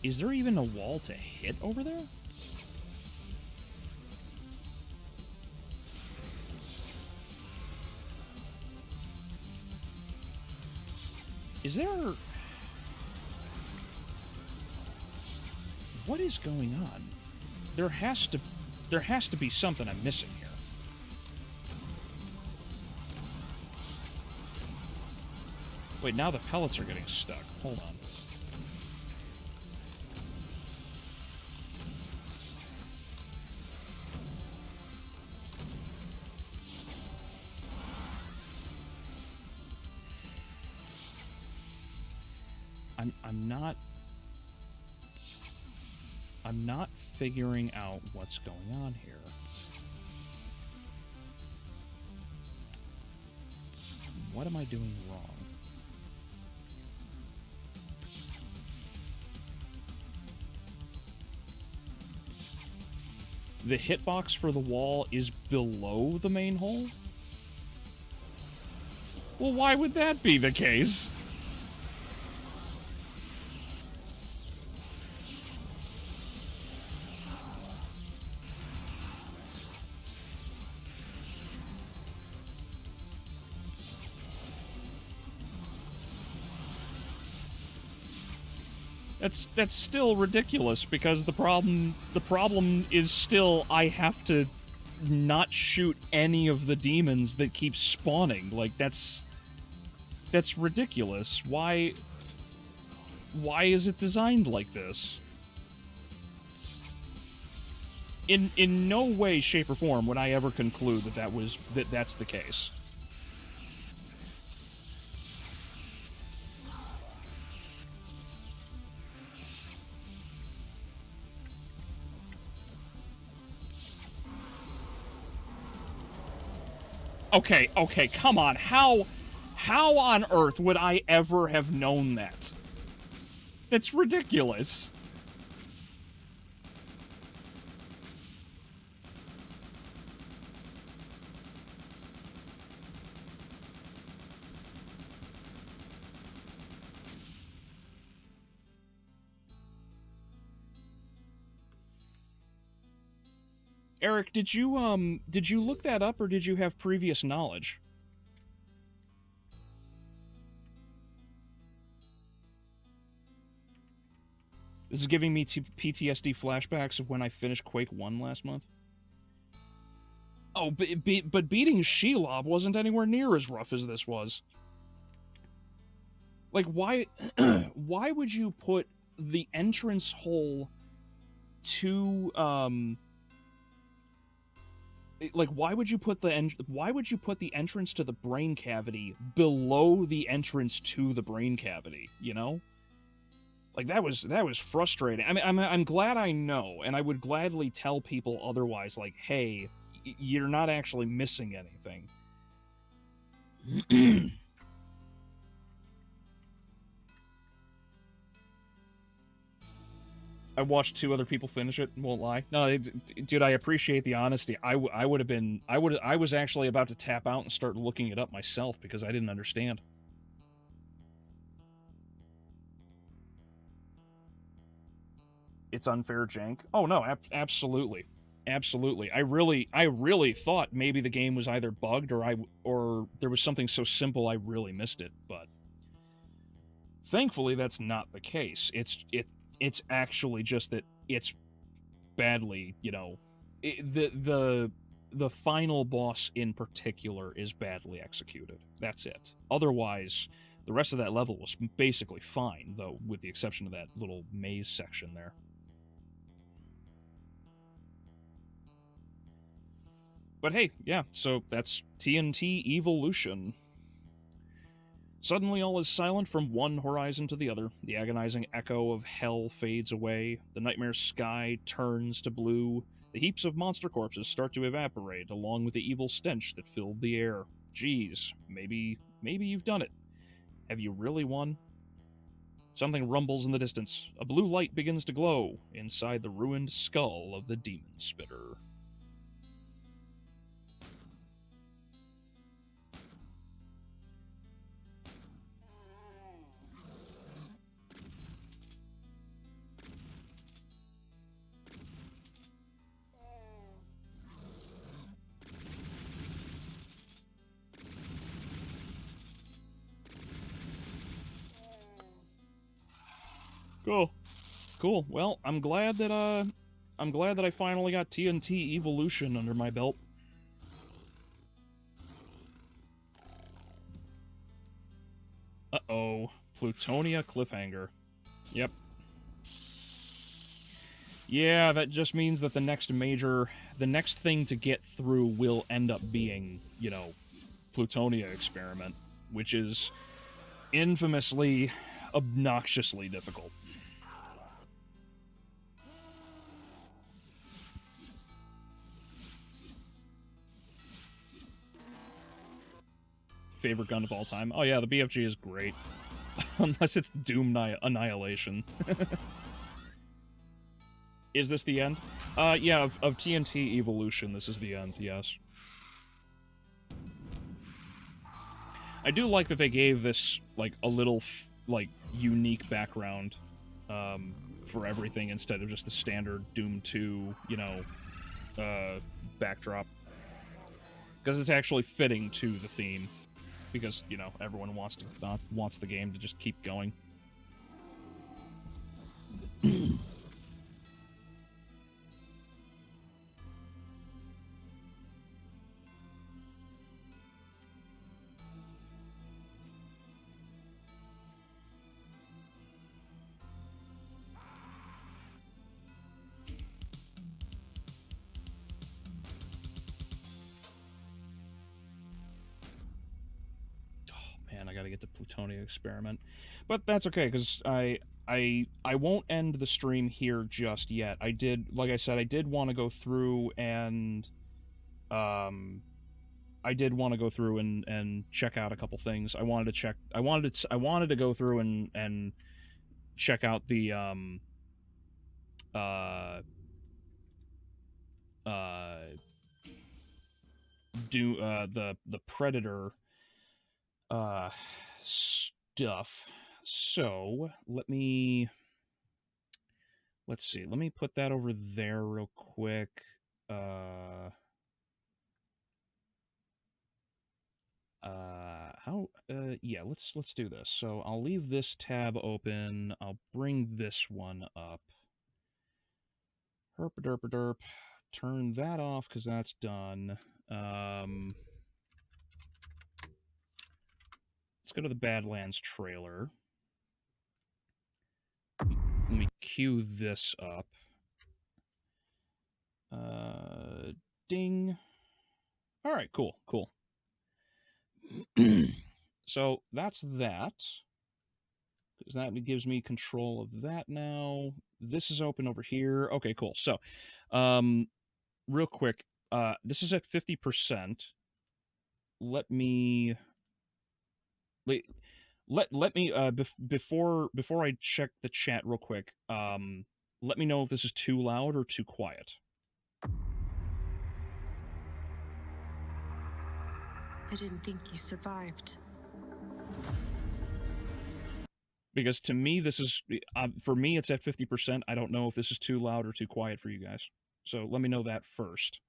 Is there even a wall to hit over there? Is there... What is going on? There has to be something I'm missing here. Wait, now the pellets are getting stuck. Hold on. I'm not figuring out what's going on here. What am I doing wrong? The hitbox for the wall is below the main hole? Well, why would that be the case? That's still ridiculous, because the problem is still I have to not shoot any of the demons that keep spawning. Like, that's ridiculous. Why is it designed like this? In no way, shape, or form would I ever conclude that's the case. Okay, come on. How on earth would I ever have known that? That's ridiculous. Eric, did you look that up, or did you have previous knowledge? This is giving me PTSD flashbacks of when I finished Quake 1 last month. Oh, but beating Shelob wasn't anywhere near as rough as this was. Like, why would you put the entrance hole to, like, why would you put the entrance to the brain cavity below the entrance to the brain cavity, you know? Like, that was frustrating. I mean, I'm glad I know, and I would gladly tell people otherwise, like, hey, you're not actually missing anything. I watched 2 other people finish it, won't lie. No, dude, I appreciate the honesty. I was actually about to tap out and start looking it up myself because I didn't understand. It's unfair jank. Oh no, absolutely. Absolutely. I really thought maybe the game was either bugged or there was something so simple I really missed it, but thankfully that's not the case. It's actually just that it's badly, you know, the final boss in particular is badly executed. That's it. Otherwise, the rest of that level was basically fine, though, with the exception of that little maze section there. But hey, yeah, so that's TNT Evilution. Suddenly all is silent from one horizon to the other. The agonizing echo of hell fades away. The nightmare sky turns to blue. The heaps of monster corpses start to evaporate, along with the evil stench that filled the air. Geez, maybe you've done it. Have you really won? Something rumbles in the distance. A blue light begins to glow inside the ruined skull of the demon spitter. Cool. Well, I'm glad that I finally got TNT Evilution under my belt. Uh-oh. Plutonia cliffhanger. Yep. Yeah, that just means that the next thing to get through will end up being, you know, Plutonia experiment, which is infamously obnoxiously difficult. Favorite gun of all time? Oh yeah, the BFG is great. Unless it's Doom Annihilation. Is this the end? Yeah, of TNT Evilution, this is the end, yes. I do like that they gave this, like, a little, like, unique background, for everything instead of just the standard Doom 2, you know, backdrop. Because it's actually fitting to the theme. Because, you know, everyone wants the game to just keep going. I gotta get the Plutonia experiment, but that's okay because I won't end the stream here just yet. Like I said, I did want to go through and I did want to go through and check out a couple things. I wanted to go through and check out the the Predator stuff. So let's see. Let me put that over there real quick. Yeah, let's do this. So I'll leave this tab open. I'll bring this one up. Herp derp derp. Turn that off because that's done. Let's go to the Badlands trailer. Let me cue this up. Ding. All right, cool. So that's that. Because that gives me control of that now. This is open over here. Okay, cool. So, real quick, this is at 50%. Let me before I check the chat real quick, let me know if this is too loud or too quiet. I didn't think you survived. Because to me, this is, for me, it's at 50%. I don't know if this is too loud or too quiet for you guys. So let me know that first.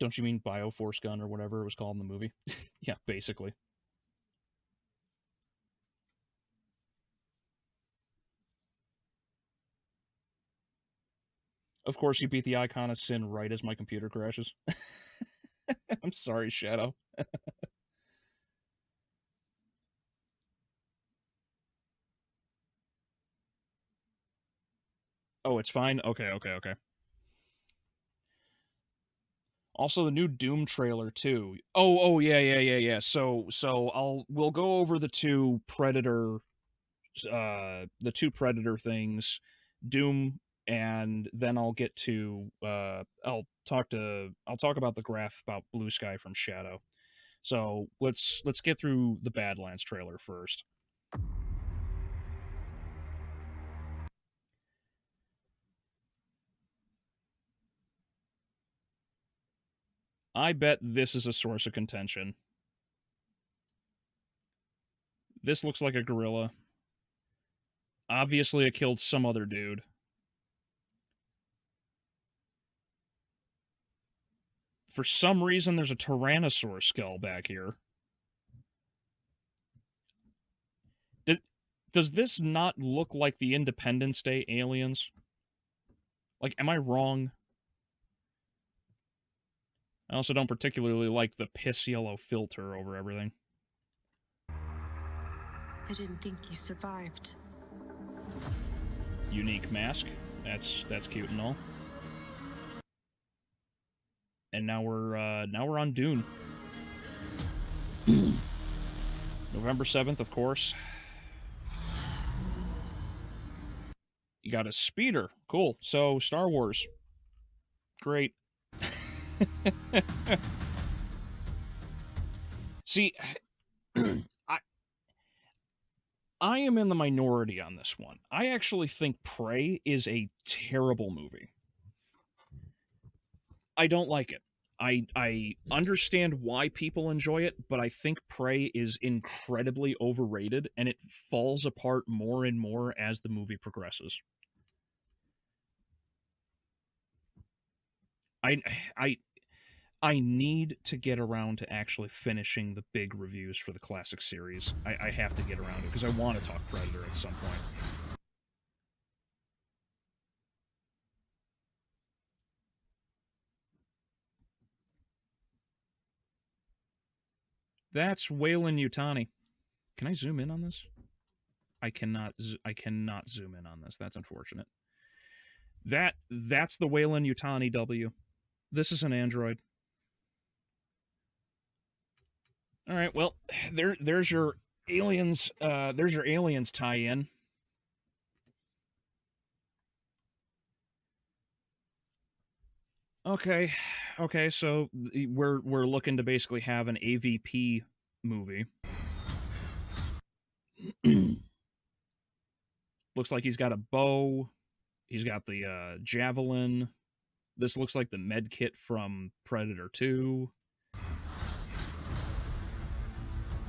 Don't you mean Bioforce gun or whatever it was called in the movie? Yeah, basically. Of course, you beat the icon of sin right as my computer crashes. I'm sorry, Shadow. Oh, it's fine? Okay. Also, the new Doom trailer, too. Oh, yeah. So we'll go over the two Predator things, Doom, and then I'll get to I'll talk about the graph about Blue Sky from Shadow. So let's get through the Badlands trailer first. I bet this is a source of contention. This looks like a gorilla. Obviously, it killed some other dude. For some reason, there's a Tyrannosaur skull back here. Does this not look like the Independence Day aliens? Like, am I wrong? I also don't particularly like the piss yellow filter over everything. I didn't think you survived. Unique mask. That's cute and all. And now we're on Dune. November 7th, of course. You got a speeder. Cool. So, Star Wars. Great. See, I I am in the minority on this one. I actually think Prey is a terrible movie. I don't like it. I understand why people enjoy it, but I think Prey is incredibly overrated and it falls apart more and more as the movie progresses. I I I need to get around to actually finishing the big reviews for the classic series. I have to get around to it because I want to talk Predator at some point. That's Wayland Utani. Can I zoom in on this? I cannot. I cannot zoom in on this. That's unfortunate. That's the Wayland Utani W. This is an android. All right. Well, there's your aliens. There's your aliens tie-in. Okay. Okay. So we're looking to basically have an AVP movie. Looks like he's got a bow. He's got the javelin. This looks like the med kit from Predator 2.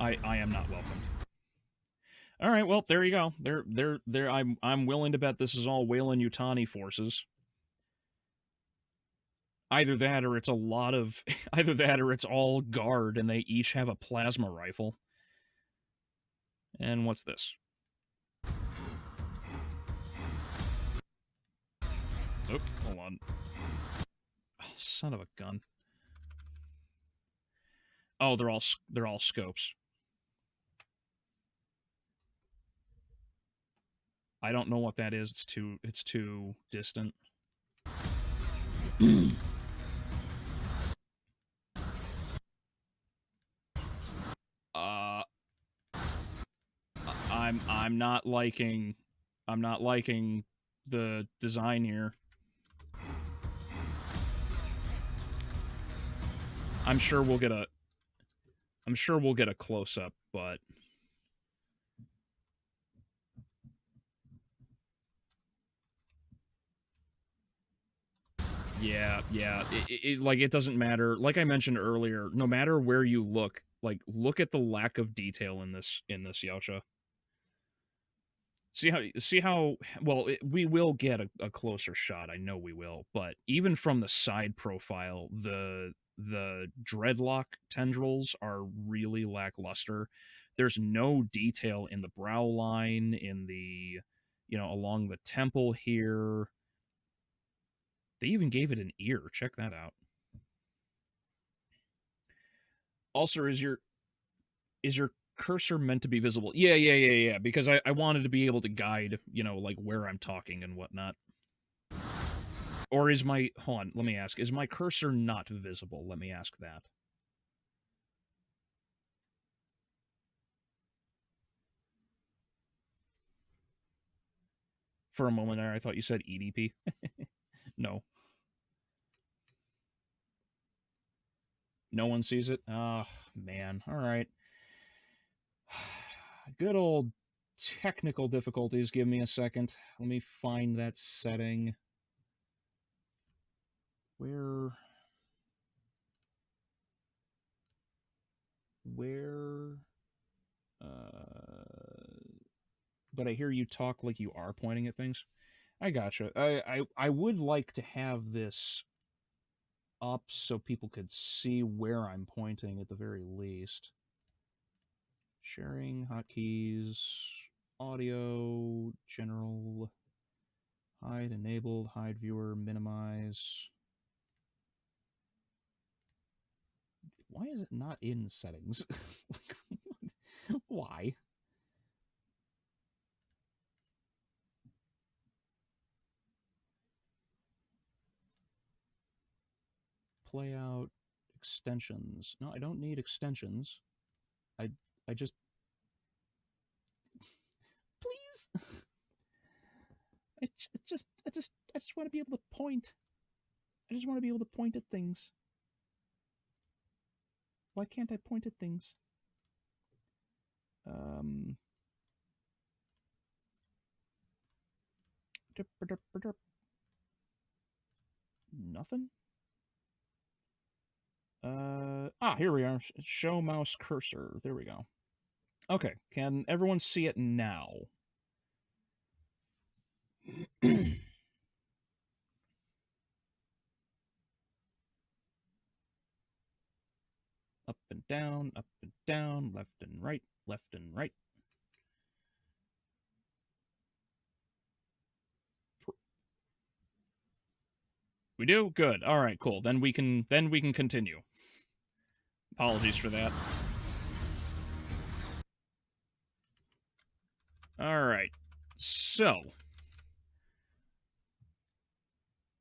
I am not welcomed. All right, well, there you go. There. I'm willing to bet this is all Wayland Utani forces. Either that or it's a lot of either that or it's all guard and they each have a plasma rifle. And what's this? Oop, hold on. Oh, son of a gun. Oh, they're all scopes. I don't know what that is. It's too distant. uh I'm not liking the design here. I'm sure we'll get a close up, but yeah. Like it doesn't matter. Like I mentioned earlier, no matter where you look, like look at the lack of detail in this Yaocha. See how well we will get a closer shot. I know we will, but even from the side profile, the dreadlock tendrils are really lackluster. There's no detail in the brow line, in the along the temple here. They even gave it an ear. Check that out. Also, is your cursor meant to be visible? Yeah. Because I wanted to be able to guide, like where I'm talking and whatnot. Or is my hold on, let me ask, is my cursor not visible? Let me ask that. For a moment there, I thought you said EDP. No. No one sees it? Oh, man. All right. Good old technical difficulties. Give me a second. Let me find that setting. Where where but I hear you talk like you are pointing at things. I gotcha. I would like to have this up so people could see where I'm pointing at the very least. Sharing, hotkeys, audio, general, hide, enabled, hide viewer, minimize. Why is it not in settings? Why? Play out extensions. No, I don't need extensions. I I just I just want to be able to point. I just want to be able to point at things. Why can't I point at things? Nothing. Here we are. Show mouse cursor. There we go. Okay, can everyone see it now? Up and down, left and right, left and right. We do? Good. All right, cool. Then we can continue. Apologies for that. All right. So,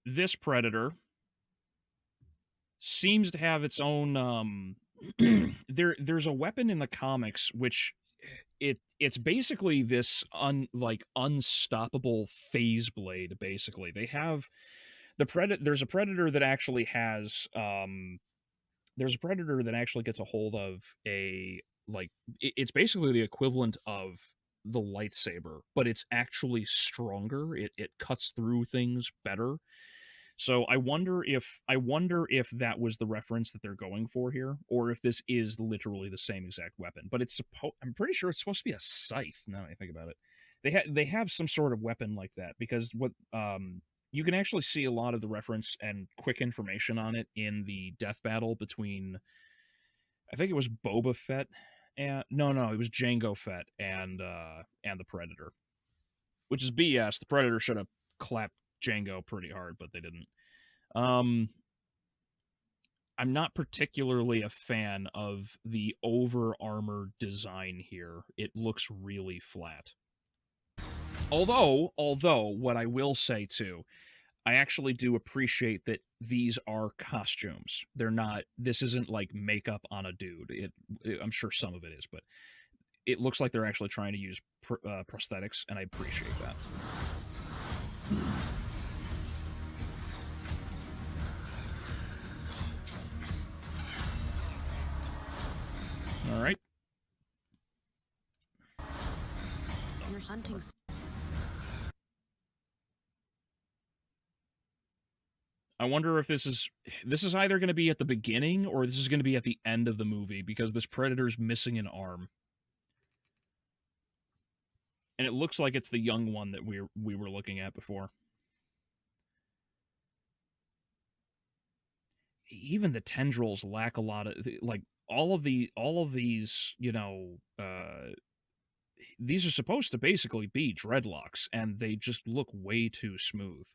this predator seems to have its own there's a weapon in the comics which it's basically this unstoppable phase blade. Basically, they have there's a predator that actually has there's a predator that actually gets a hold of it's basically the equivalent of the lightsaber, but it's actually stronger. It cuts through things better. So I wonder if that was the reference that they're going for here, or if this is literally the same exact weapon. But I'm pretty sure it's supposed to be a scythe. Now that I think about it, they have some sort of weapon like that, because what you can actually see a lot of the reference and quick information on it in the death battle between, I think it was Boba Fett and no, it was Jango Fett and the Predator, which is BS. The Predator should have clapped Jango pretty hard, but they didn't. I'm not particularly a fan of the over armor design here. It looks really flat. Although what I will say too, I actually do appreciate that these are costumes. They're not. This isn't like makeup on a dude. I'm sure some of it is, but it looks like they're actually trying to use prosthetics, and I appreciate that. All right. You're hunting. I wonder if this is either going to be at the beginning or this is going to be at the end of the movie, because this predator's missing an arm. And it looks like it's the young one that we were looking at before. Even the tendrils lack a lot of, like, all of these, these are supposed to basically be dreadlocks, and they just look way too smooth.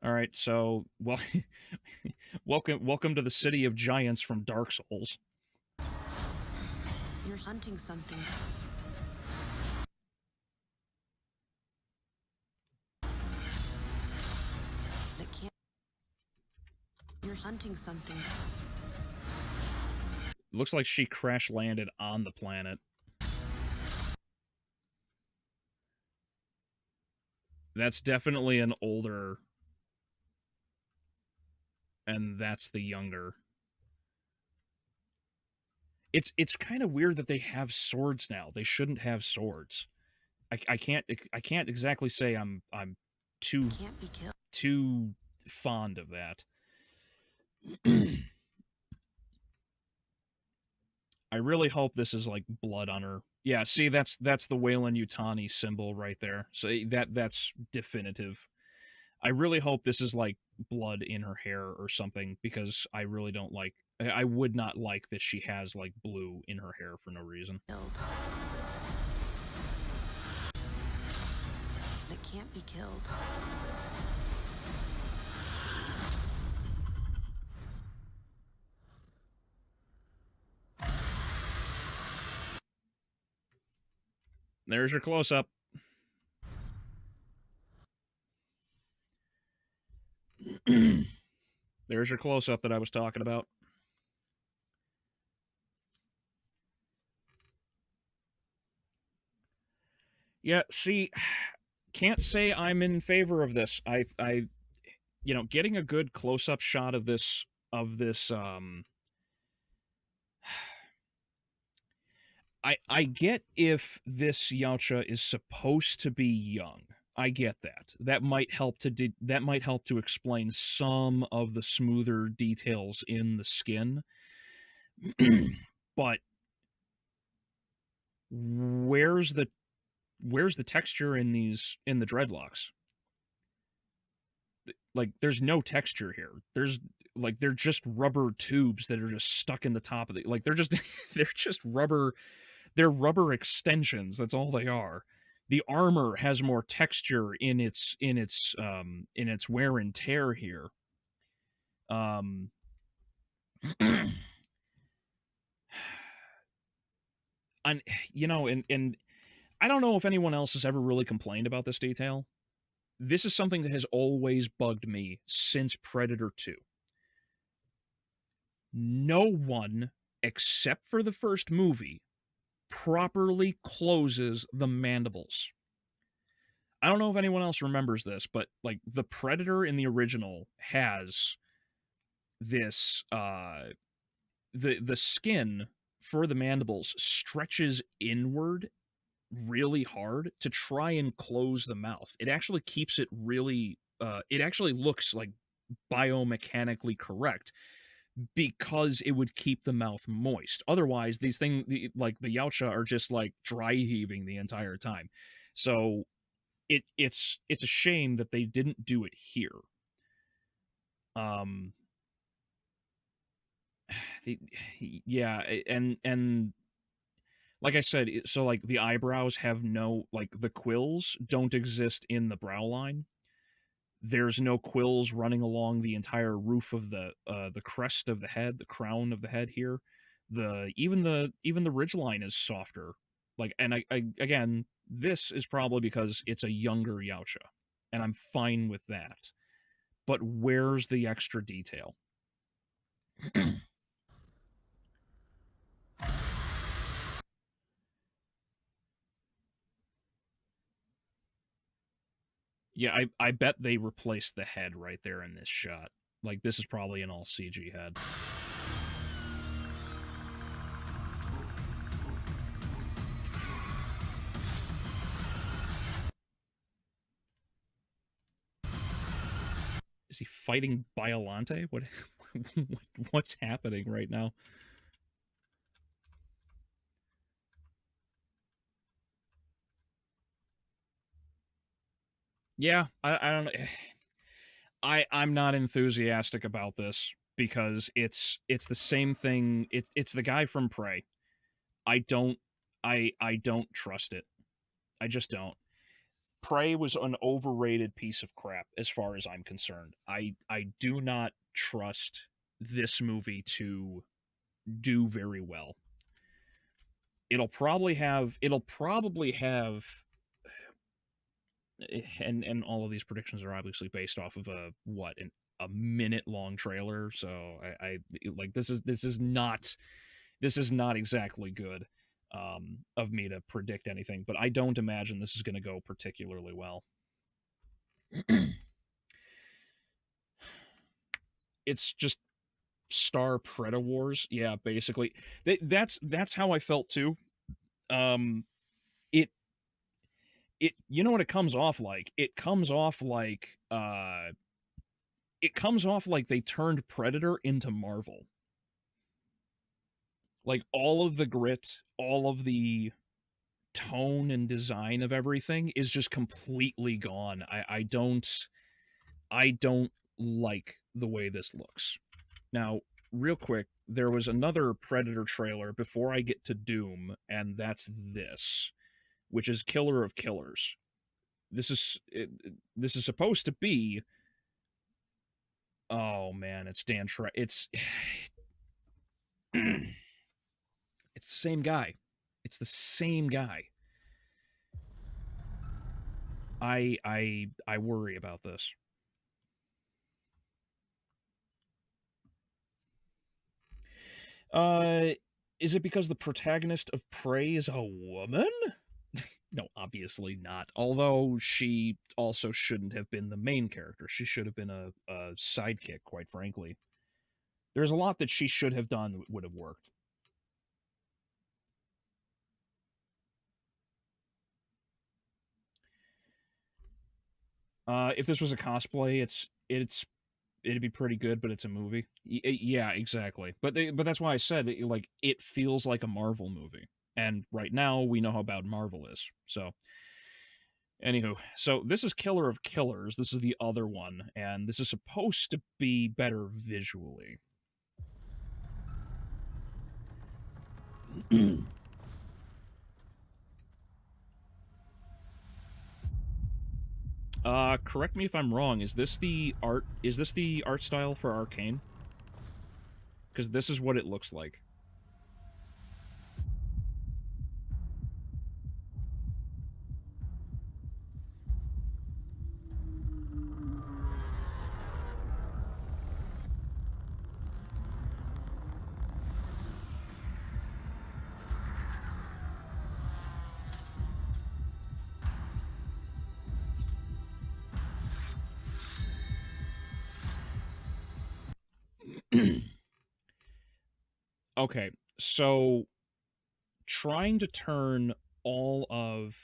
All right, so, well, welcome to the city of giants from Dark Souls. You're hunting something. That can't. You're hunting something. Looks like she crash landed on the planet. That's definitely an older, and that's the younger. It's kind of weird that they have swords now. They shouldn't have swords. I can't exactly say I'm too fond of that. I really hope this is like blood on her. Yeah, see, that's the Weyland-Yutani symbol right there. So that's definitive. I really hope this is like blood in her hair or something, because I really don't like. I would not like that she has like blue in her hair for no reason. That can't be killed. There's your close-up. There's your close-up that I was talking about. Yeah, see, can't say I'm in favor of this. Getting a good close-up shot of this. I get if this Yautja is supposed to be young. I get that. That might help to explain some of the smoother details in the skin. But where's the texture in the dreadlocks? Like, there's no texture here. They're just rubber tubes that are just stuck in the top of the, like, they're just they're just rubber. They're rubber extensions. That's all they are. The armor has more texture in its wear and tear here. Um, and and I don't know if anyone else has ever really complained about this detail. This is something that has always bugged me since Predator 2. No one, except for the first movie, properly closes the mandibles. I don't know if anyone else remembers this, but like the Predator in the original has this the skin for the mandibles stretches inward really hard to try and close the mouth. It actually keeps it really it actually looks like biomechanically correct because it would keep the mouth moist. Otherwise, these things like the Yautja are just like dry heaving the entire time. So it's a shame that they didn't do it here. Um yeah, and like I said, so like the eyebrows have no, like the quills don't exist in the brow line. There's no quills running along the entire roof of the crest of the head, the crown of the head here. The ridge line is softer. Like, and I again, this is probably because it's a younger Yautja, and I'm fine with that. But where's the extra detail? Yeah, I bet they replaced the head right there in this shot. Like, this is probably an all CG head. Is he fighting Biolante? What's happening right now? Yeah, I don't know. I'm not enthusiastic about this because it's the same thing. It's the guy from Prey. I don't I don't trust it. I just don't. Prey was an overrated piece of crap as far as I'm concerned. I do not trust this movie to do very well. It'll probably have and all of these predictions are obviously based off of a minute long trailer, so I like this is not exactly good of me to predict anything, but I don't imagine this is going to go particularly well. It's just Star Predator Wars. Yeah, basically. That's how I felt too. Um it you know what it comes off like? It comes off like they turned Predator into Marvel. Like, all of the grit, all of the tone and design of everything is just completely gone. I don't like the way this looks. Now, real quick, there was another Predator trailer before I get to Doom, and that's this, which is Killer of Killers. This is supposed to be. Oh man, it's Dan Tre. It's the same guy. It's the same guy. I worry about this. Uh, is it because the protagonist of Prey is a woman? No, obviously not. Although she also shouldn't have been the main character. She should have been a sidekick, quite frankly. There's a lot that she should have done that would have worked. If this was a cosplay, it'd be pretty good, but it's a movie. Yeah, exactly. But that's why I said that, like, it feels like a Marvel movie, and right now we know how bad Marvel is. So, anywho, so this is Killer of Killers. This is the other one, and this is supposed to be better visually. Correct me if I'm wrong. Is this the art? Is this the art style for Arcane? Because this is what it looks like. Okay, so trying to turn all of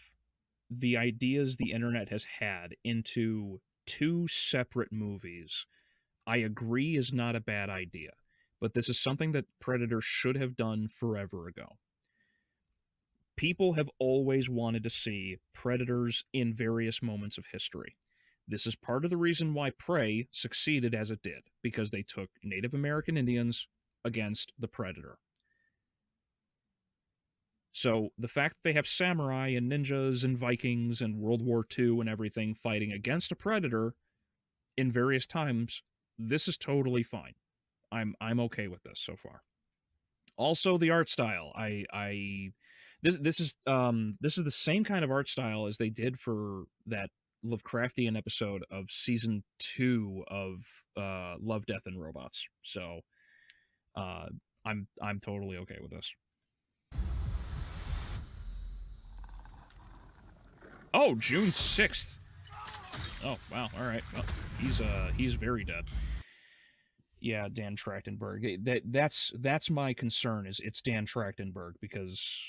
the ideas the internet has had into two separate movies, I agree is not a bad idea. But this is something that Predator should have done forever ago. People have always wanted to see predators in various moments of history. This is part of the reason why Prey succeeded as it did, because they took Native American Indians against the predator. So the fact that they have samurai and ninjas and Vikings and World War II and everything fighting against a predator in various times, this is totally fine. I'm okay with this so far. Also, the art style. This is the same kind of art style as they did for that Lovecraftian episode of season 2 of Love, Death, and Robots. So uh, I'm totally okay with this. Oh, June 6th. Oh, wow. All right. Well, he's very dead. Yeah, Dan Trachtenberg. That's my concern, is it's Dan Trachtenberg, because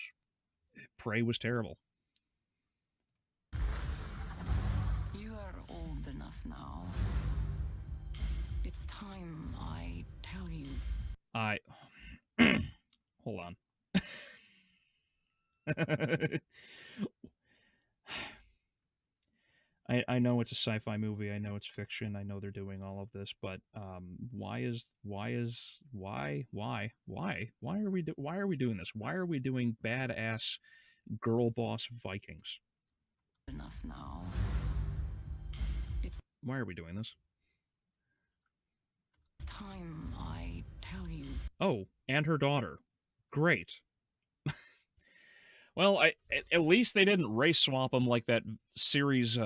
Prey was terrible. You are old enough now. It's time I tell you. I hold on. I know it's a sci-fi movie. I know it's fiction. I know they're doing all of this, but why are we doing this? Why are we doing badass girl boss Vikings? Enough now. Why are we doing this? It's time I tell you. Oh, and her daughter. Great. Well, at least they didn't race swap them like that series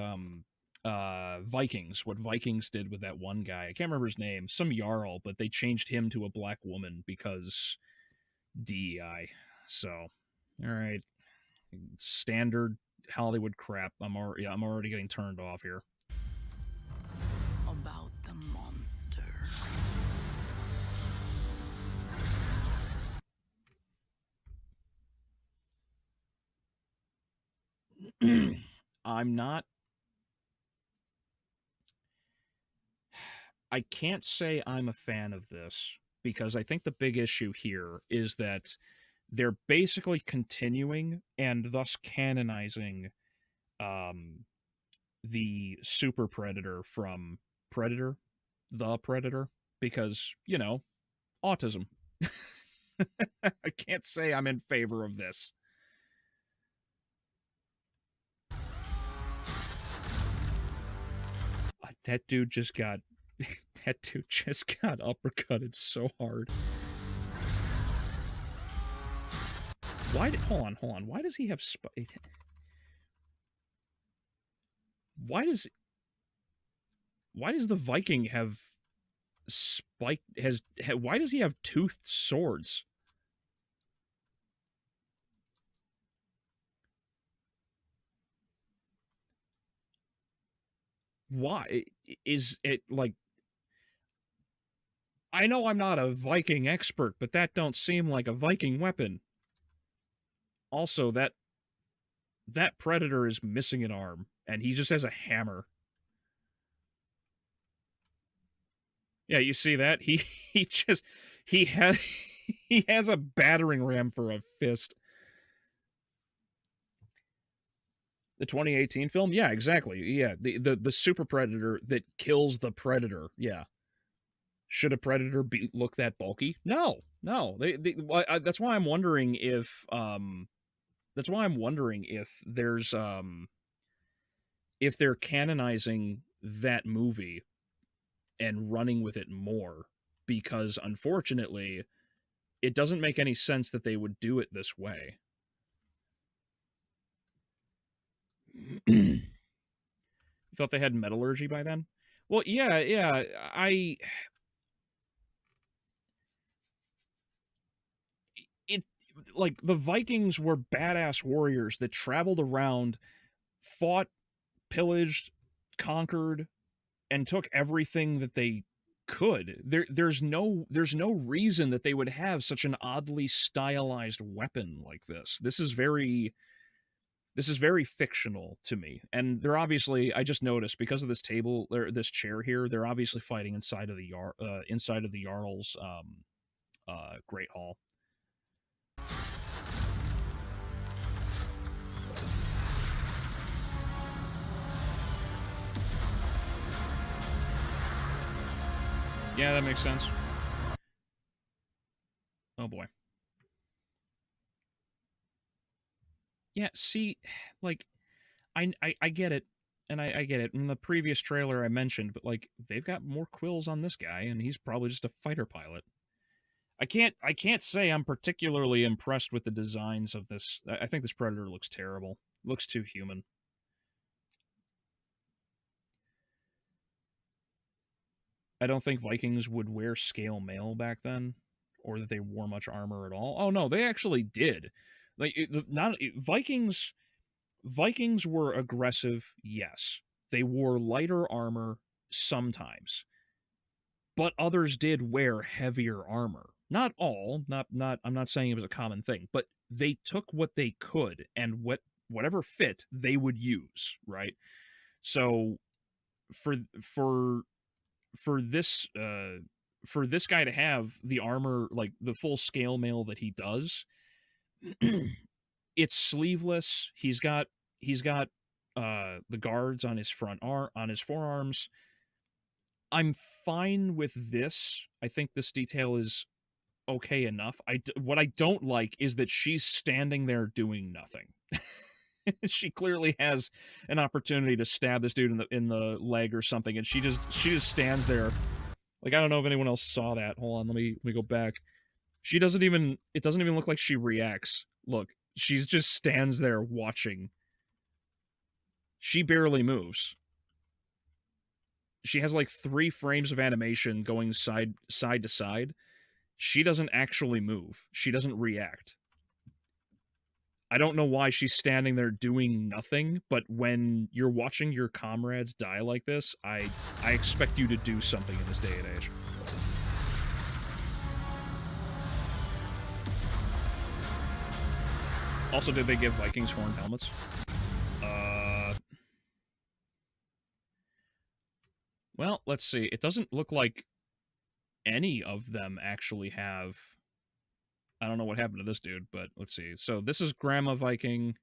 Vikings, what Vikings did with that one guy. I can't remember his name, some Jarl, but they changed him to a black woman because DEI. So, all right, standard Hollywood crap. I'm already getting turned off here. About the monster. I'm not. I can't say I'm a fan of this, because I think the big issue here is that they're basically continuing and thus canonizing the super predator from Predator, the Predator, because, autism. I can't say I'm in favor of this. That dude just got uppercutted so hard. Hold on. Why does he have why does the Viking have why does he have toothed swords? why is it like? I know I'm not a Viking expert, but that don't seem like a Viking weapon. Also, that predator is missing an arm, and he just has a hammer. Yeah, you see that? He has he has a battering ram for a fist. The 2018 film? Yeah, exactly. Yeah, the super predator that kills the predator. Yeah. Should a predator look that bulky? No, no. That's why I'm wondering if there's if they're canonizing that movie and running with it more, because unfortunately it doesn't make any sense that they would do it this way. You thought they had metallurgy by then? Well, yeah, it like the Vikings were badass warriors that traveled around, fought, pillaged, conquered, and took everything that they could. There's no reason that they would have such an oddly stylized weapon like this. This is very fictional to me. And they're obviously, I just noticed, because of this table or this chair here, they're obviously fighting inside of the Jarl's Great Hall. Yeah, that makes sense. Oh boy. Yeah, see, like, I get it, and I get it. In the previous trailer I mentioned, but like, they've got more quills on this guy, and he's probably just a fighter pilot. I can't say I'm particularly impressed with the designs of this. I think this Predator looks terrible. Looks too human. I don't think Vikings would wear scale mail back then, or that they wore much armor at all. Oh no, they actually did. Like, not Vikings. Vikings were aggressive, yes. They wore lighter armor sometimes, but others did wear heavier armor. Not all, not I'm not saying it was a common thing, but they took what they could, and whatever fit they would use, right? So for this for this guy to have the armor, like the full scale mail that he does, it's sleeveless. He's got the guards on his on his forearms. I'm fine with this. I think this detail is okay enough. What I don't like is that she's standing there doing nothing. She clearly has an opportunity to stab this dude in the leg or something, and she just stands there. Like, I don't know if anyone else saw that. Hold on, let me go back. She doesn't even, it doesn't even look like she reacts. Look, she's just stands there watching. She barely moves. She has like 3 frames of animation going side to side. She doesn't actually move. She doesn't react. I don't know why she's standing there doing nothing, but when you're watching your comrades die like this, I expect you to do something in this day and age. Also, did they give Vikings horn helmets? Well, let's see. It doesn't look like any of them actually have... I don't know what happened to this dude, but let's see. So this is Grandma Viking.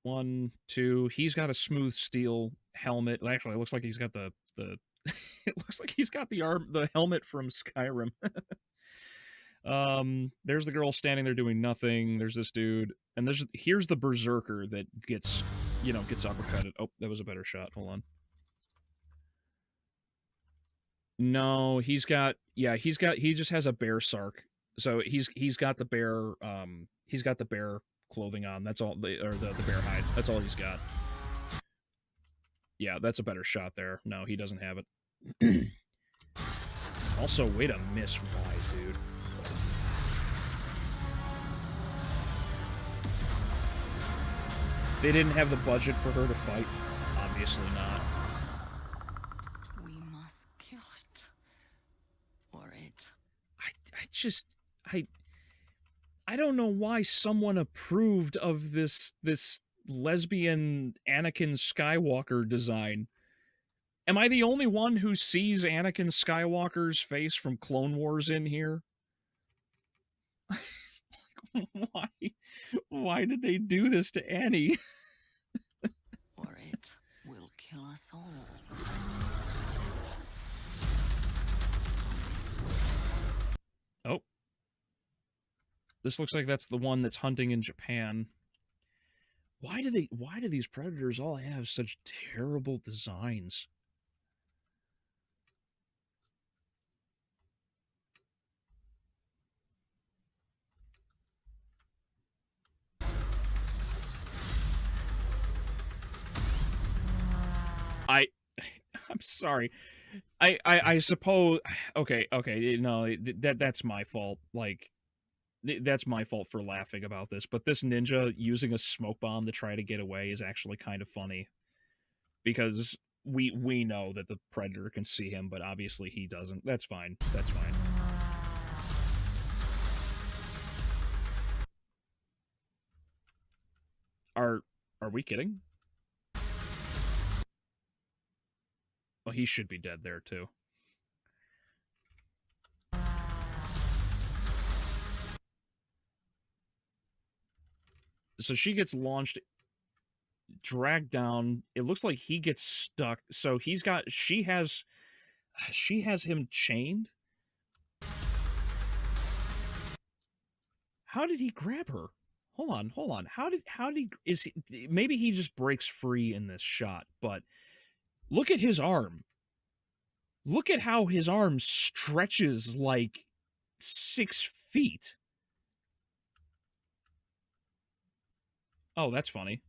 1, 2. He's got a smooth steel helmet. Actually, it looks like he's got the it looks like he's got the helmet from Skyrim. There's the girl standing there doing nothing. There's this dude, and here's the berserker that gets uppercutted. Oh, that was a better shot. Hold on. No, he just has a bear sark. So he's got the bear clothing on. That's all, the bear hide. That's all he's got. Yeah, that's a better shot there. No, he doesn't have it. Also, way to miss wide, dude. They didn't have the budget for her to fight, Obviously not. We must kill it. Or it. I don't know why someone approved of this lesbian Anakin Skywalker design. Am I the only one who sees Anakin Skywalker's face from Clone Wars in here? why why did they do this to Annie? Or it will kill us all. Oh. This looks like that's the one that's hunting in Japan. Why do these predators all have such terrible designs? I'm sorry. I suppose okay, no, that's my fault. Like that's my fault for laughing about this, but this ninja using a smoke bomb to try to get away is actually kind of funny because we know that the predator can see him, but obviously he doesn't. That's fine. That's fine. Are we kidding? Well, he should be dead there too. So she gets launched, dragged down. It looks like he gets stuck. So she has him chained. How did he grab her? Hold on. How did maybe he just breaks free in this shot, but look at his arm. Look at how his arm stretches like 6 feet. Oh, that's funny.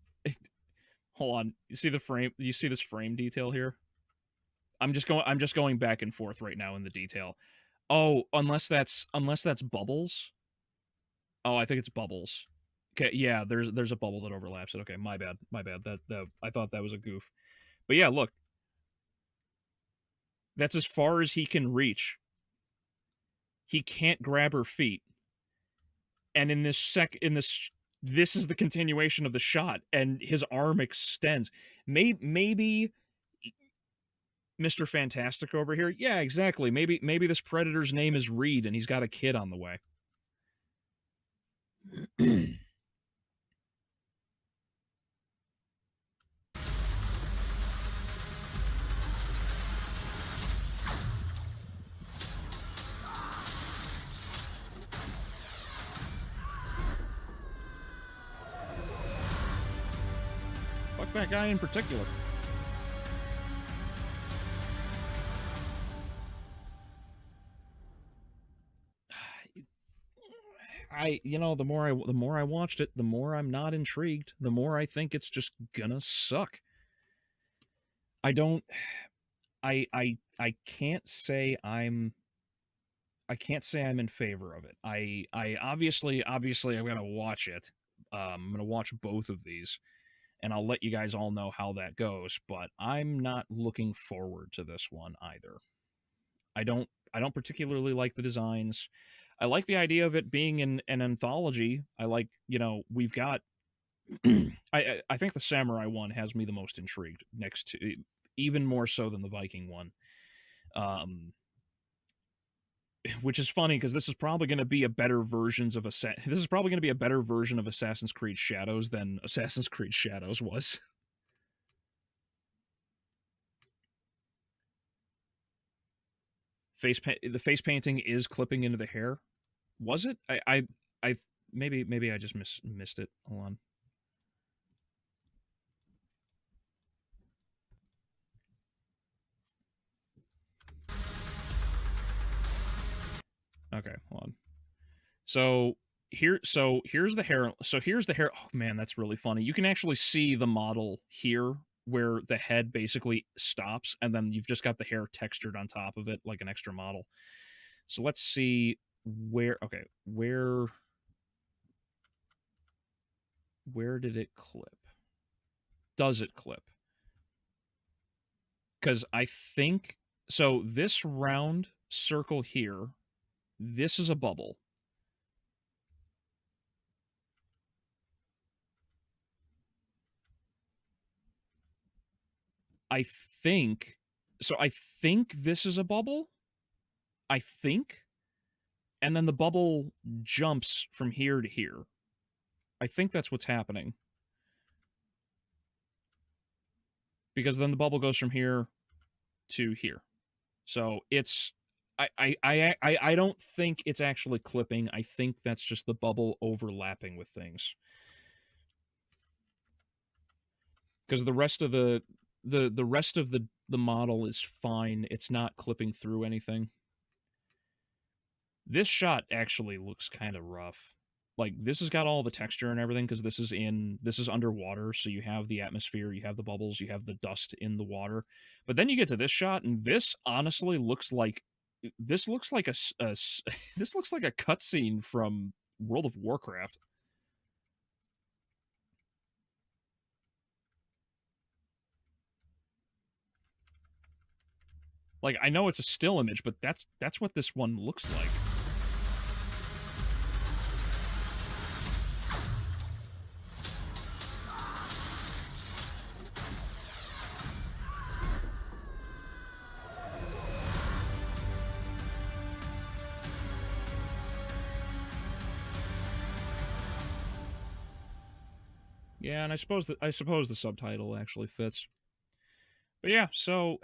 Hold on. You see the frame? You see this frame detail here? I'm just going back and forth right now in the detail. Oh, unless that's Bubbles. Oh, I think it's Bubbles. Okay, yeah, there's a bubble that overlaps it. Okay, my bad. That I thought that was a goof. But yeah, look. That's as far as he can reach. He can't grab her feet. And in this this is the continuation of the shot, and his arm extends. Maybe Mr. Fantastic over here. Yeah, exactly. Maybe this predator's name is Reed and he's got a kid on the way. Fuck that guy in particular. The more I watched it, the more I'm not intrigued. The more I think it's just gonna suck. I don't I can't say I'm in favor of it. I obviously I'm gonna watch it. I'm gonna watch both of these, and I'll let you guys all know how that goes. But I'm not looking forward to this one either. I don't particularly like the designs. I like the idea of it being an anthology. I like, we've got I think the samurai one has me the most intrigued, next to even more so than the Viking one. Which is funny because this is probably going to be a better version of Assassin's Creed Shadows than Assassin's Creed Shadows was. The face painting is clipping into the hair. Was it? I maybe I just missed it. Hold on. Okay, hold on. So here's the hair. So here's the hair. Oh man, that's really funny. You can actually see the model here where the head basically stops, and then you've just got the hair textured on top of it like an extra model. So let's see where did it clip? Does it clip? Because I think... So this round circle here, this is a bubble. I think... So I think this is a bubble. I think. And then the bubble jumps from here to here. I think that's what's happening. Because then the bubble goes from here to here. So it's... I don't think it's actually clipping. I think that's just the bubble overlapping with things. Because the rest of the rest of the model is fine. It's not clipping through anything. This shot actually looks kind of rough. Like, this has got all the texture and everything, because this is underwater, so you have the atmosphere, you have the bubbles, you have the dust in the water. But then you get to this shot, and this honestly looks like... This looks like a this looks like a cutscene from World of Warcraft. Like, I know it's a still image, but that's what this one looks like. Yeah, and I suppose the subtitle actually fits. But yeah, so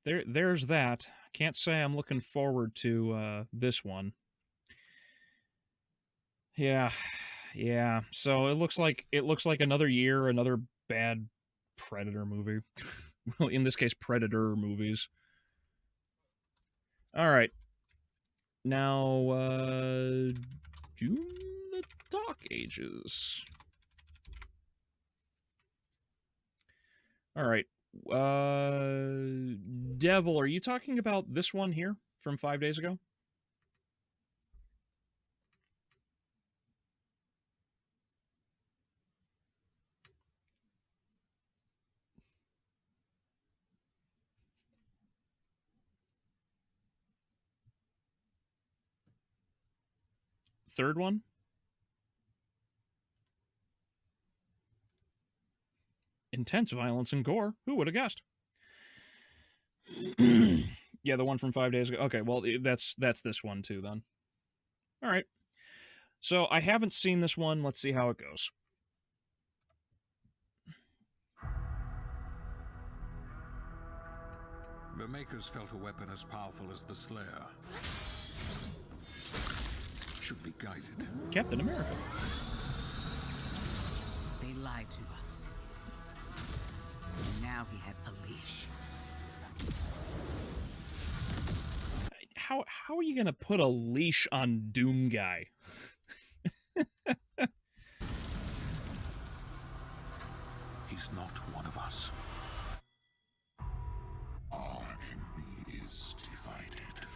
there's that. Can't say I'm looking forward to this one. Yeah. So it looks like another year, another bad Predator movie. Well, in this case, Predator movies. All right. Now, Doom the Dark Ages. All right. Devil, are you talking about this one here from 5 days ago? Third one? Intense violence and gore. Who would have guessed? Yeah, the one from 5 days ago. Okay, well, that's this one too, then. All right. So I haven't seen this one. Let's see how it goes. The Makers felt a weapon as powerful as the Slayer should be guided. Captain America. They lied to us. And now he has a leash. How are you gonna put a leash on Doom Guy? He's not one of us. Our enemy is divided.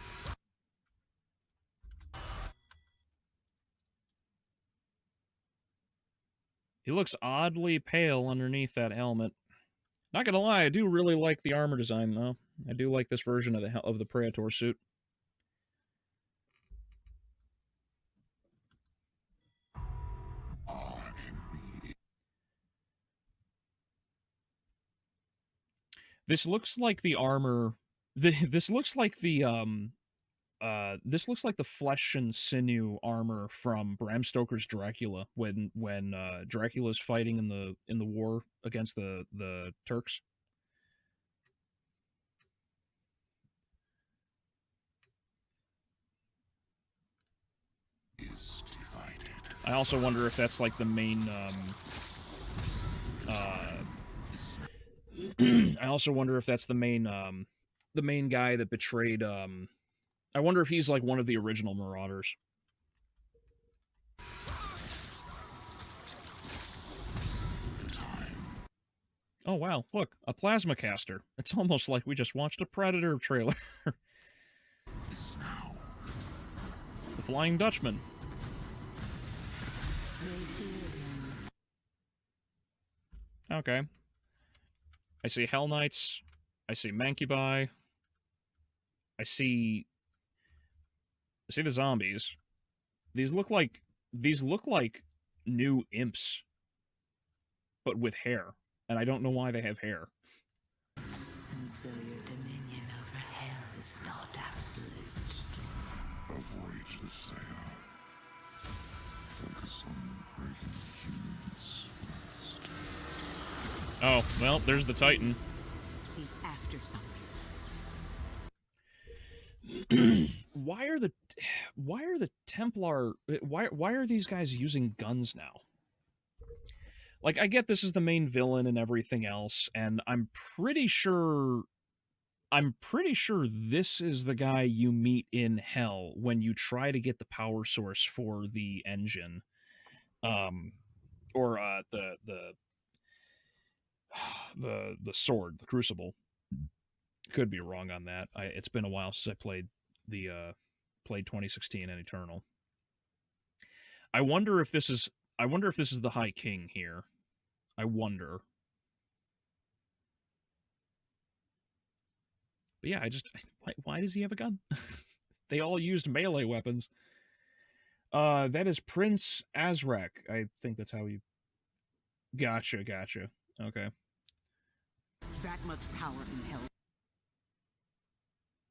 He looks oddly pale underneath that helmet. Not gonna lie, I do really like the armor design, though. I do like this version of the Praetor suit. This looks like the armor. This looks like the this looks like the flesh and sinew armor from Bram Stoker's Dracula when Dracula's fighting in the war against the Turks. Is divided. I also wonder if that's like the main I also wonder if that's the main guy that betrayed I wonder if he's like one of the original Marauders. Oh wow, look, a plasma caster. It's almost like we just watched a Predator trailer. The Flying Dutchman. Okay. I see Hell Knights I see Mancubi. I see the zombies. These look like new imps, but with hair, and I don't know why they have hair. And so your dominion over hell is not absolute. Avoid the Slayer. Focus on breaking humans first. Oh, well, there's the Titan. He's after something. Why are the Templar, why are these guys using guns now? Like, I get this is the main villain and everything else, and I'm pretty sure this is the guy you meet in Hell when you try to get the power source for the engine. Or the sword, the crucible. Could be wrong on that. It's been a while since I played 2016 and Eternal. I wonder if this is the High King here. I wonder. But yeah, why does he have a gun? They all used melee weapons. That is Prince Azrak. I think that's how you... Gotcha. Okay. That much power in hell.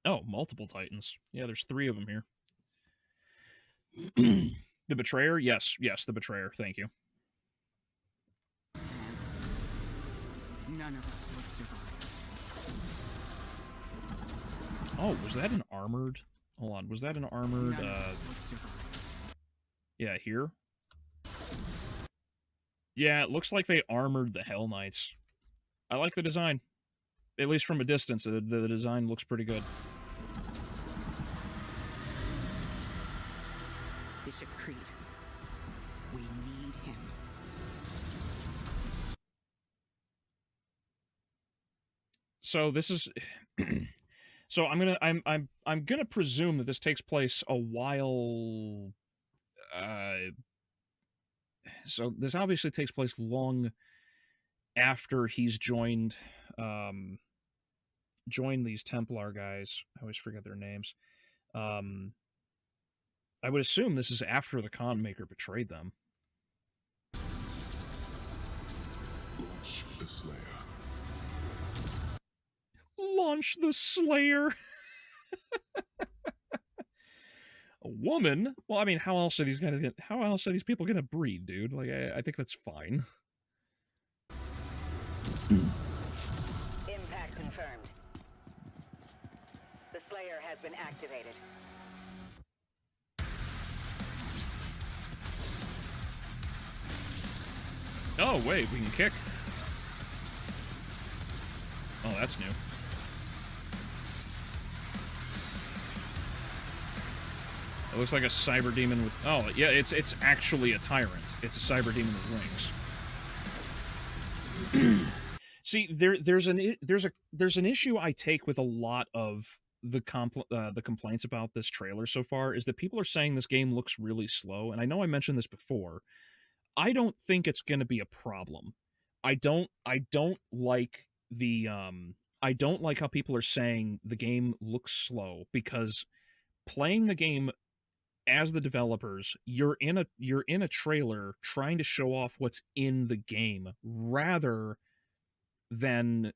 Oh, multiple Titans. Yeah, there's 3 of them here. The Betrayer? Yes, the Betrayer. Thank you. Hands. None of us would survive. Oh, was that an armored... Hold on, was that an armored... None of us would survive. Yeah, here? Yeah, it looks like they armored the Hell Knights. I like the design. At least from a distance, the design looks pretty good. Bishop Creed. We need him. So this is... So I'm gonna presume that this takes place a while... So this obviously takes place long after he's joined these Templar guys. I always forget their names. I would assume this is after the Con Maker betrayed them. Launch the Slayer. Launch the Slayer. A woman? Well, I mean, how else are these people gonna breed, dude? Like, I think that's fine. Impact confirmed. The Slayer has been activated. Oh, wait, we can kick. Oh, that's new. It looks like a cyber demon with... Oh, yeah, it's actually a tyrant. It's a cyber demon with wings. See, there's an issue I take with a lot of the complaints about this trailer so far, is that people are saying this game looks really slow, and I know I mentioned this before. I don't think it's going to be a problem. I don't like the I don't like how people are saying the game looks slow, because playing the game as the developers, you're in a trailer trying to show off what's in the game rather than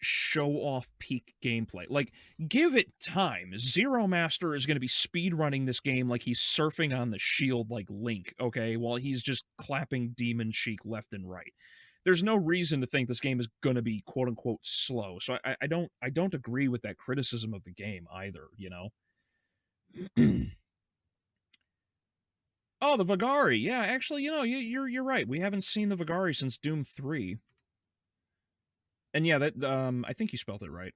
show off peak gameplay. Like, give it time. Zero Master is going to be speedrunning this game like he's surfing on the shield like Link, okay, while he's just clapping demon cheek left and right. There's no reason to think this game is going to be quote unquote slow. So I don't agree with that criticism of the game either, you know. Oh, the Vagari. Yeah, actually, you know, you're right. We haven't seen the Vagari since Doom 3. And yeah, that I think you spelled it right.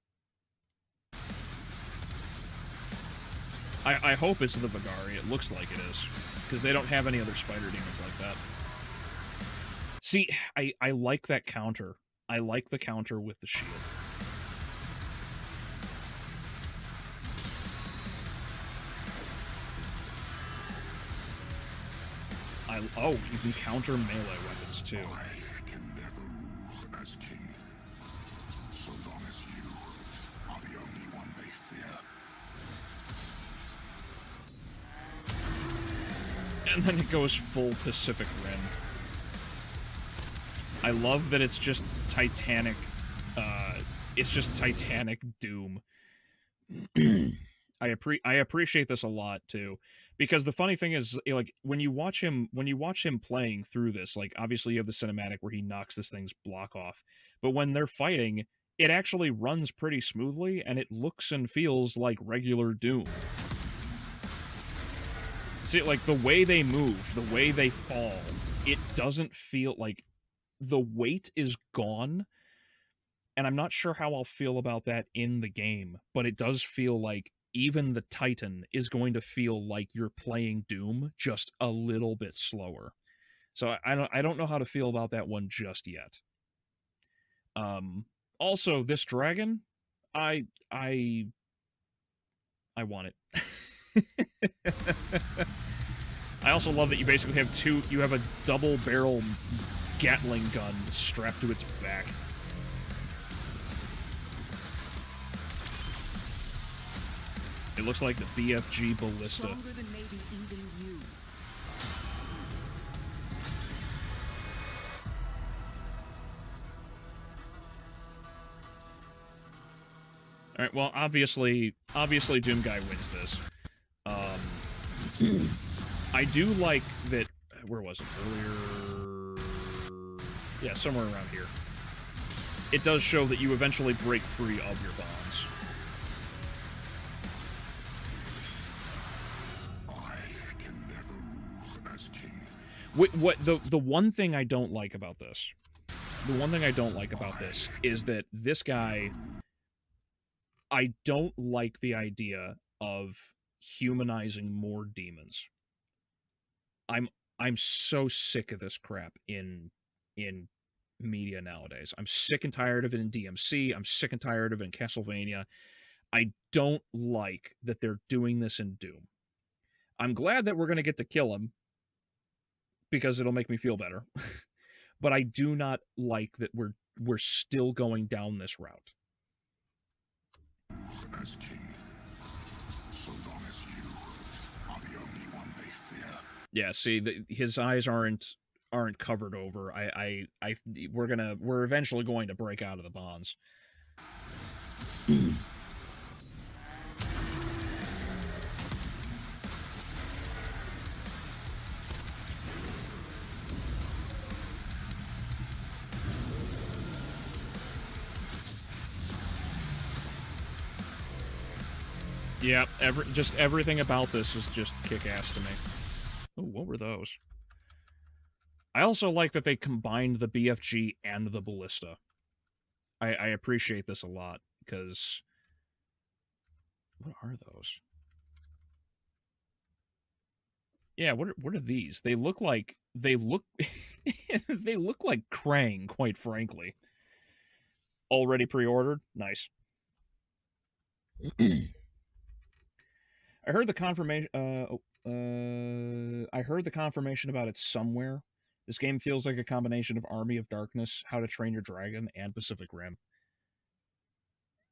I hope it's the Vagari. It looks like it is, because they don't have any other spider demons like that. See, I like that counter. I like the counter with the shield. Oh, you can counter melee weapons too. I can never rule as king, so long as you And then it goes full Pacific Rim. I love that it's just Titanic, it's just Titanic Doom. I appreciate this a lot too, because the funny thing is, like, when you watch him playing through this, like, obviously you have the cinematic where he knocks this thing's block off, but when they're fighting, it actually runs pretty smoothly and it looks and feels like regular Doom. See, like, the way they move, the way they fall, it doesn't feel like the weight is gone. And I'm not sure how I'll feel about that in the game, but it does feel like even the Titan is going to feel like you're playing Doom, just a little bit slower. So I don't know how to feel about that one just yet. Also, this dragon, I want it. I also love that you basically have you have a double barrel Gatling gun strapped to its back. It looks like the BFG ballista. Stronger than maybe even you. All right, well, obviously Doom Guy wins this. I do like that. Where was it earlier? Yeah, somewhere around here. It does show that you eventually break free of your bonds. What the one thing I don't like about this, is that this guy, I don't like the idea of humanizing more demons. I'm so sick of this crap in media nowadays. I'm sick and tired of it in DMC. I'm sick and tired of it in Castlevania. I don't like that they're doing this in Doom. I'm glad that we're going to get to kill him, because it'll make me feel better. But I do not like that we're still going down this route. As king, so long as you are the only one they fear. Yeah, see, his eyes aren't covered over. We're eventually going to break out of the bonds. Yeah, just everything about this is just kick-ass to me. Oh, what were those? I also like that they combined the BFG and the ballista. I appreciate this a lot, because... What are those? Yeah, what are these? They look like... They look like Krang, quite frankly. Already pre-ordered? Nice. I heard the confirmation. I heard the confirmation about it somewhere. This game feels like a combination of Army of Darkness, How to Train Your Dragon, and Pacific Rim.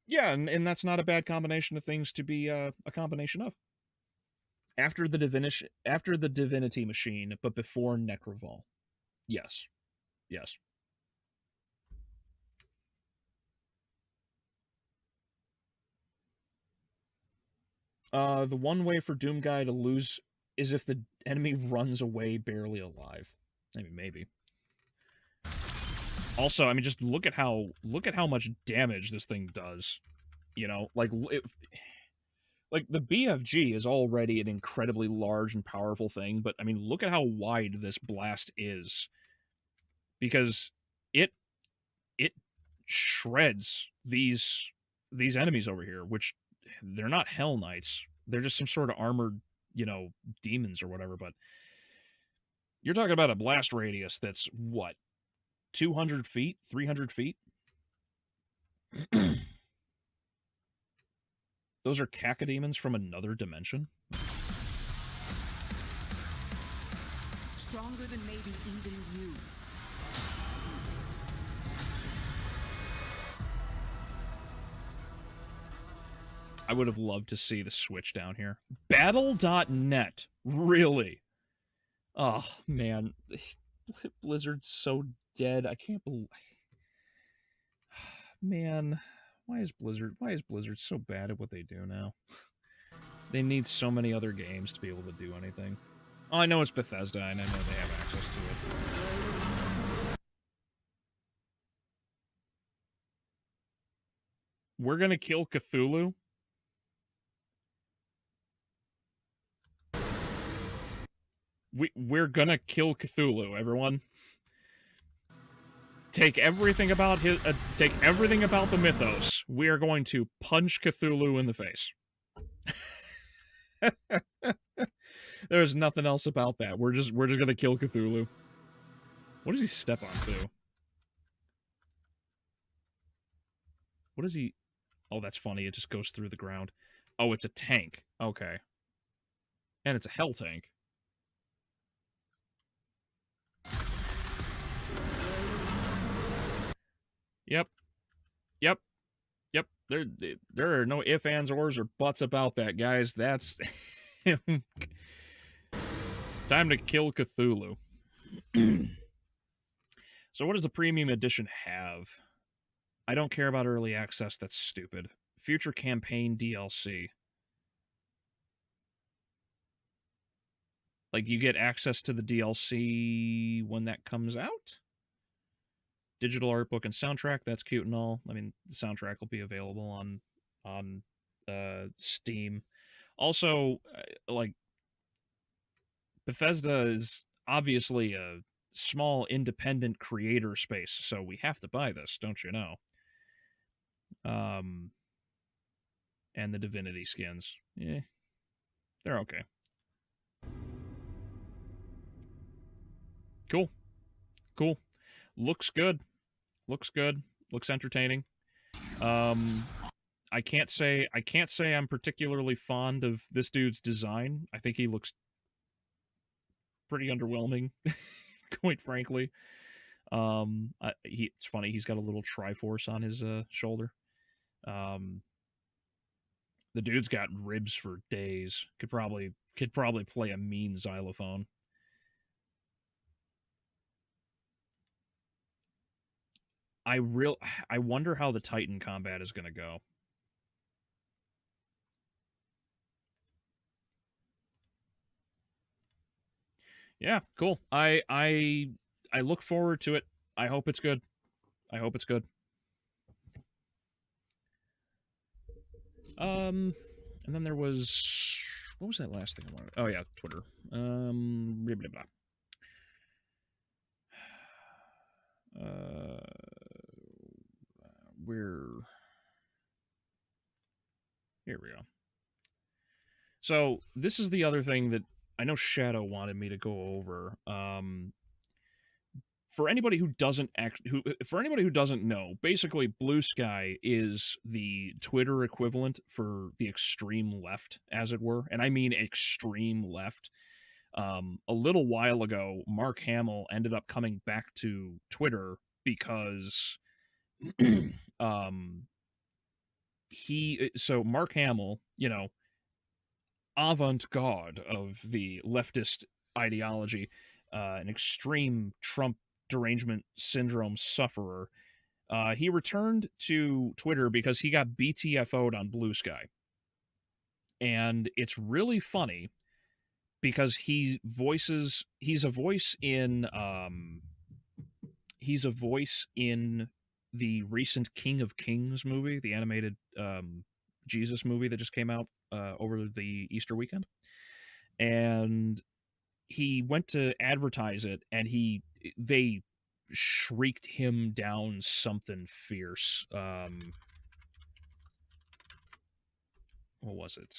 Yeah, and that's not a bad combination of things to be a combination of. After the Divinity Machine, but before Necroval. Yes. Yes. The one way for Doom Guy to lose is if the enemy runs away barely alive. I mean, maybe. Also, I mean, just look at how much damage this thing does. You know, like the BFG is already an incredibly large and powerful thing, but I mean, look at how wide this blast is, because it shreds these enemies over here, which they're not Hell Knights. They're just some sort of armored, demons or whatever, but you're talking about a blast radius that's, what, 200 feet? 300 feet? Those are cacodemons from another dimension? Stronger than maybe even you. I would have loved to see the Switch down here. Battle.net. Really? Oh man, Blizzard's so dead. I can't believe. Man, why is Blizzard so bad at what they do now? They need so many other games to be able to do anything. Oh, I know it's Bethesda, and I know they have access to it. We're gonna kill Cthulhu? We're gonna kill Cthulhu, everyone. Take everything about the mythos. We are going to punch Cthulhu in the face. There's nothing else about that. We're just gonna kill Cthulhu. What does he step onto? What is he? Oh, that's funny. It just goes through the ground. Oh, it's a tank. Okay. And it's a hell tank. Yep. Yep. Yep. There are no ifs, ands, ors, or buts about that, guys. That's time to kill Cthulhu. So what does the premium edition have? I don't care about early access. That's stupid. Future campaign DLC. Like, you get access to the DLC when that comes out? Digital art book and soundtrack, that's cute and all. I mean, the soundtrack will be available on Steam. Also, like, Bethesda is obviously a small independent creator space, so we have to buy this, don't you know? And the Divinity skins. Yeah. They're okay. Cool. Cool. Looks good. Looks good. Looks entertaining. I can't say I'm particularly fond of this dude's design. I think he looks pretty underwhelming, quite frankly. It's funny, he's got a little Triforce on his shoulder. The dude's got ribs for days. Could probably play a mean xylophone. I wonder how the Titan combat is going to go. Yeah, cool. I look forward to it. I hope it's good. I hope it's good. And then there was, what was that last thing I wanted? Oh yeah, Twitter. Blah, blah, blah. Here we go. So this is the other thing that I know Shadow wanted me to go over. For anybody who doesn't know, basically Blue Sky is the Twitter equivalent for the extreme left, as it were, and I mean extreme left. A little while ago, Mark Hamill ended up coming back to Twitter because so Mark Hamill, you know, avant-garde of the leftist ideology, an extreme Trump derangement syndrome sufferer, he returned to Twitter because he got BTFO'd on Blue Sky. And it's really funny because he's a voice in the recent King of Kings movie, the animated Jesus movie that just came out over the Easter weekend. And he went to advertise it, and they shrieked him down something fierce. What was it?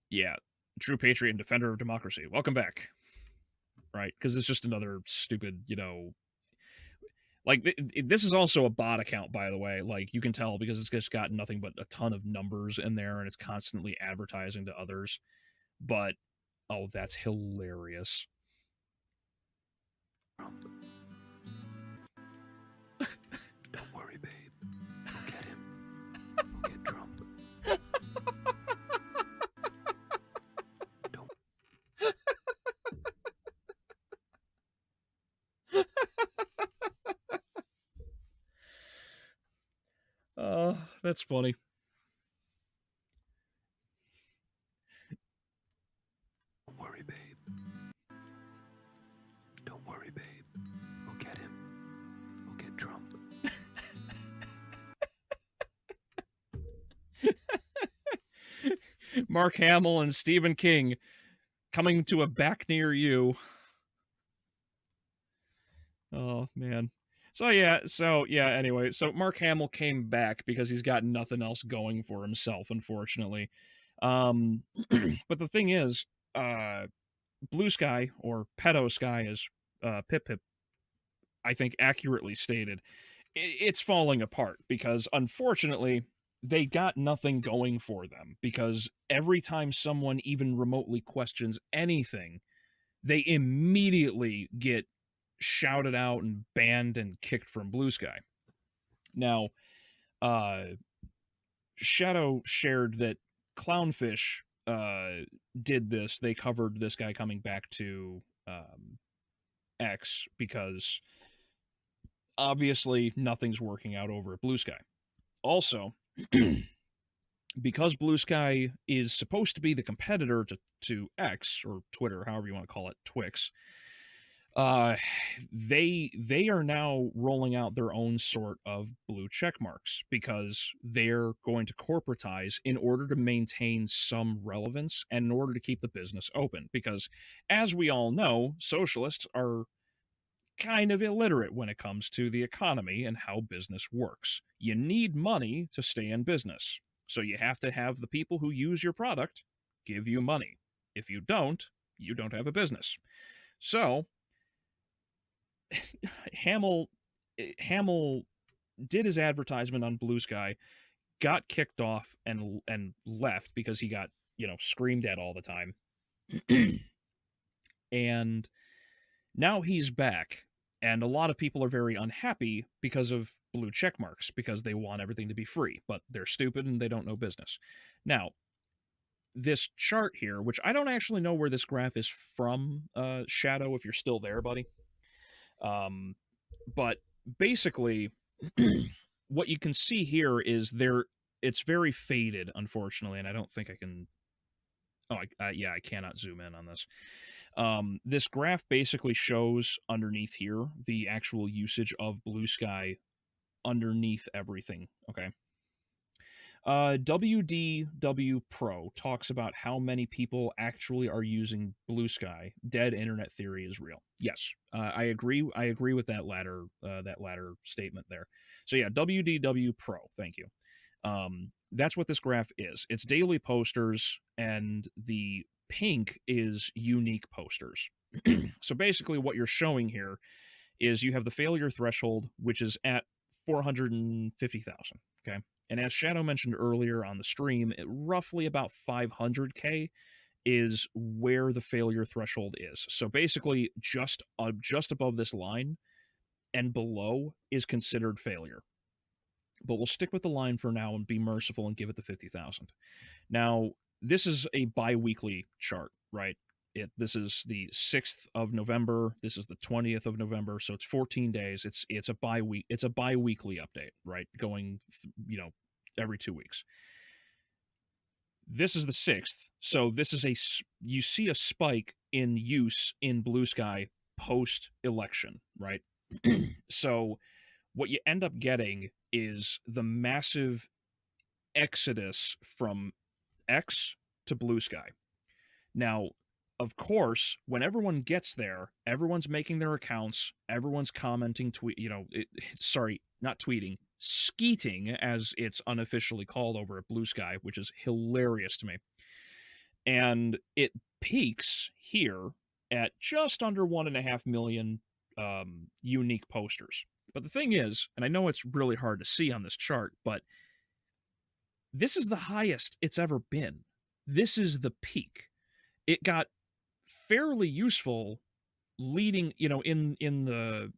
Yeah, true patriot and defender of democracy. Welcome back. Right, because it's just another stupid, you know. Like, this is also a bot account, by the way. Like, you can tell because it's just got nothing but a ton of numbers in there, and it's constantly advertising to others. But, oh, that's hilarious. Don't worry, babe. We'll get him. We'll get Trump. Don't. That's funny. Don't worry, babe. Don't worry, babe. We'll get him. We'll get Trump. Mark Hamill and Stephen King coming to a back near you. Oh, man. So anyway, so Mark Hamill came back because he's got nothing else going for himself, unfortunately. But the thing is, Blue Sky, or Pedo Sky, as Pip Pip, I think, accurately stated, it's falling apart because, unfortunately, they got nothing going for them, because every time someone even remotely questions anything, they immediately get shouted out and banned and kicked from Blue Sky. Now, Shadow shared that Clownfish did this. They covered this guy coming back to X because obviously nothing's working out over at Blue Sky. Also, because Blue Sky is supposed to be the competitor to X, or Twitter, however you want to call it, Twix, they are now rolling out their own sort of blue check marks because they're going to corporatize in order to maintain some relevance and in order to keep the business open. Because, as we all know, socialists are kind of illiterate when it comes to the economy and how business works. You need money to stay in business, so you have to have the people who use your product give you money. If you don't have a business. So Hamill did his advertisement on Blue Sky, got kicked off and left because he got, screamed at all the time. And now he's back, and a lot of people are very unhappy because of blue check marks, because they want everything to be free, but they're stupid and they don't know business. Now, this chart here, which I don't actually know where this graph is from, Shadow, if you're still there, buddy. But basically, what you can see here is it's very faded, unfortunately, and I don't think I can. Oh, I cannot zoom in on this. This graph basically shows underneath here the actual usage of Blue Sky underneath everything. Okay. WDW Pro talks about how many people actually are using Blue Sky. Dead internet theory is real. Yes, I agree. I agree with that latter statement there. So yeah, WDW Pro. Thank you. That's what this graph is. It's daily posters, and the pink is unique posters. So basically, what you're showing here is you have the failure threshold, which is at 450,000. Okay. And as Shadow mentioned earlier on the stream, roughly about 500K is where the failure threshold is. So basically, just above this line and below is considered failure. But we'll stick with the line for now and be merciful and give it the 50,000. Now, this is a bi-weekly chart, right? This is the 6th of November. This is the 20th of November. So it's 14 days. It's a bi-weekly update, right? Going, every 2 weeks. This is the 6th. So this is you see a spike in use in Blue Sky post-election, right? So what you end up getting is the massive exodus from X to Blue Sky. Now, of course, when everyone gets there, everyone's making their accounts, everyone's commenting, not tweeting, skeeting, as it's unofficially called over at Blue Sky, which is hilarious to me. And it peaks here at just under 1.5 million unique posters. But the thing is, and I know it's really hard to see on this chart, but this is the highest it's ever been. This is the peak. It got fairly useful leading, in the,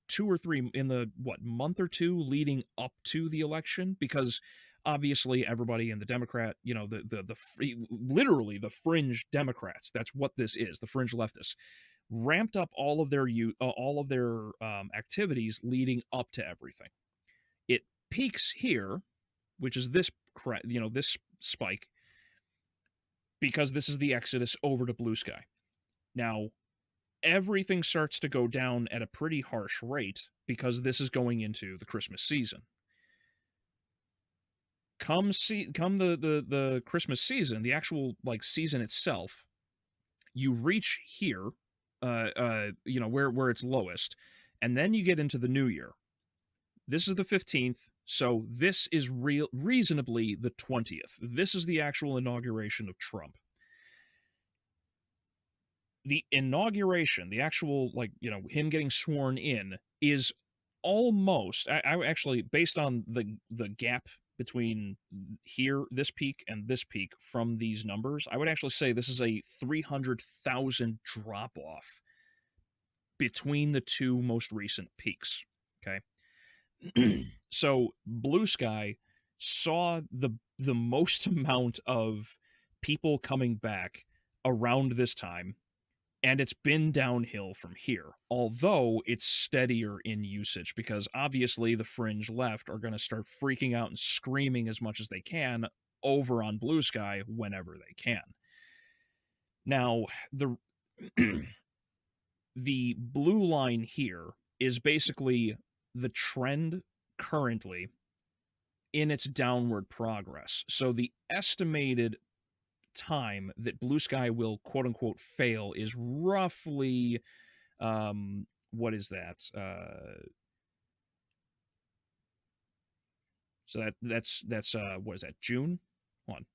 2 or 3, in the, month or two leading up to the election, because obviously everybody in the Democrat, literally the fringe Democrats, that's what this is, the fringe leftists, ramped up all of their activities leading up to everything. It peaks here, which is this, this spike, because this is the exodus over to blue sky. Now, everything starts to go down at a pretty harsh rate because this is going into the Christmas season. Come the Christmas season, the actual season itself, you reach here, where it's lowest, and then you get into the new year. This is the 15th, so this is reasonably the 20th. This is the actual inauguration of Trump. The inauguration, the actual, him getting sworn in, is almost, I actually, based on the gap between here, this peak, and this peak from these numbers, I would actually say this is a 300,000 drop-off between the two most recent peaks, okay? So blue sky saw the most amount of people coming back around this time, and it's been downhill from here, although it's steadier in usage, because obviously the fringe left are going to start freaking out and screaming as much as they can over on blue sky whenever they can. Now, the blue line here is basically the trend currently in its downward progress. So the estimated time that blue sky will quote unquote fail is roughly what is that? So that's what is that, June? Hold on.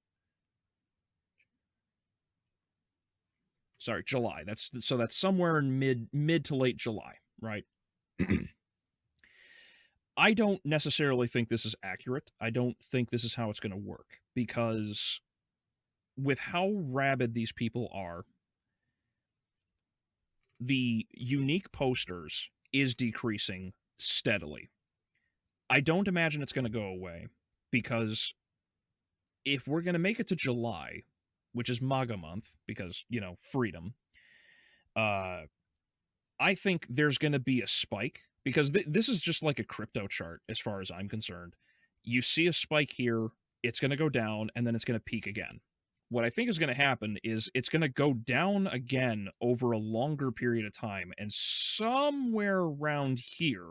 Sorry, July. That's somewhere in mid to late July, right? I don't necessarily think this is accurate. I don't think this is how it's going to work, because with how rabid these people are, the unique posters is decreasing steadily. I don't imagine it's going to go away, because if we're going to make it to July, which is MAGA month, because, freedom, I think there's going to be a spike, because this is just like a crypto chart as far as I'm concerned. You see a spike here, it's going to go down, and then it's going to peak again. What I think is going to happen is it's going to go down again over a longer period of time, and somewhere around here,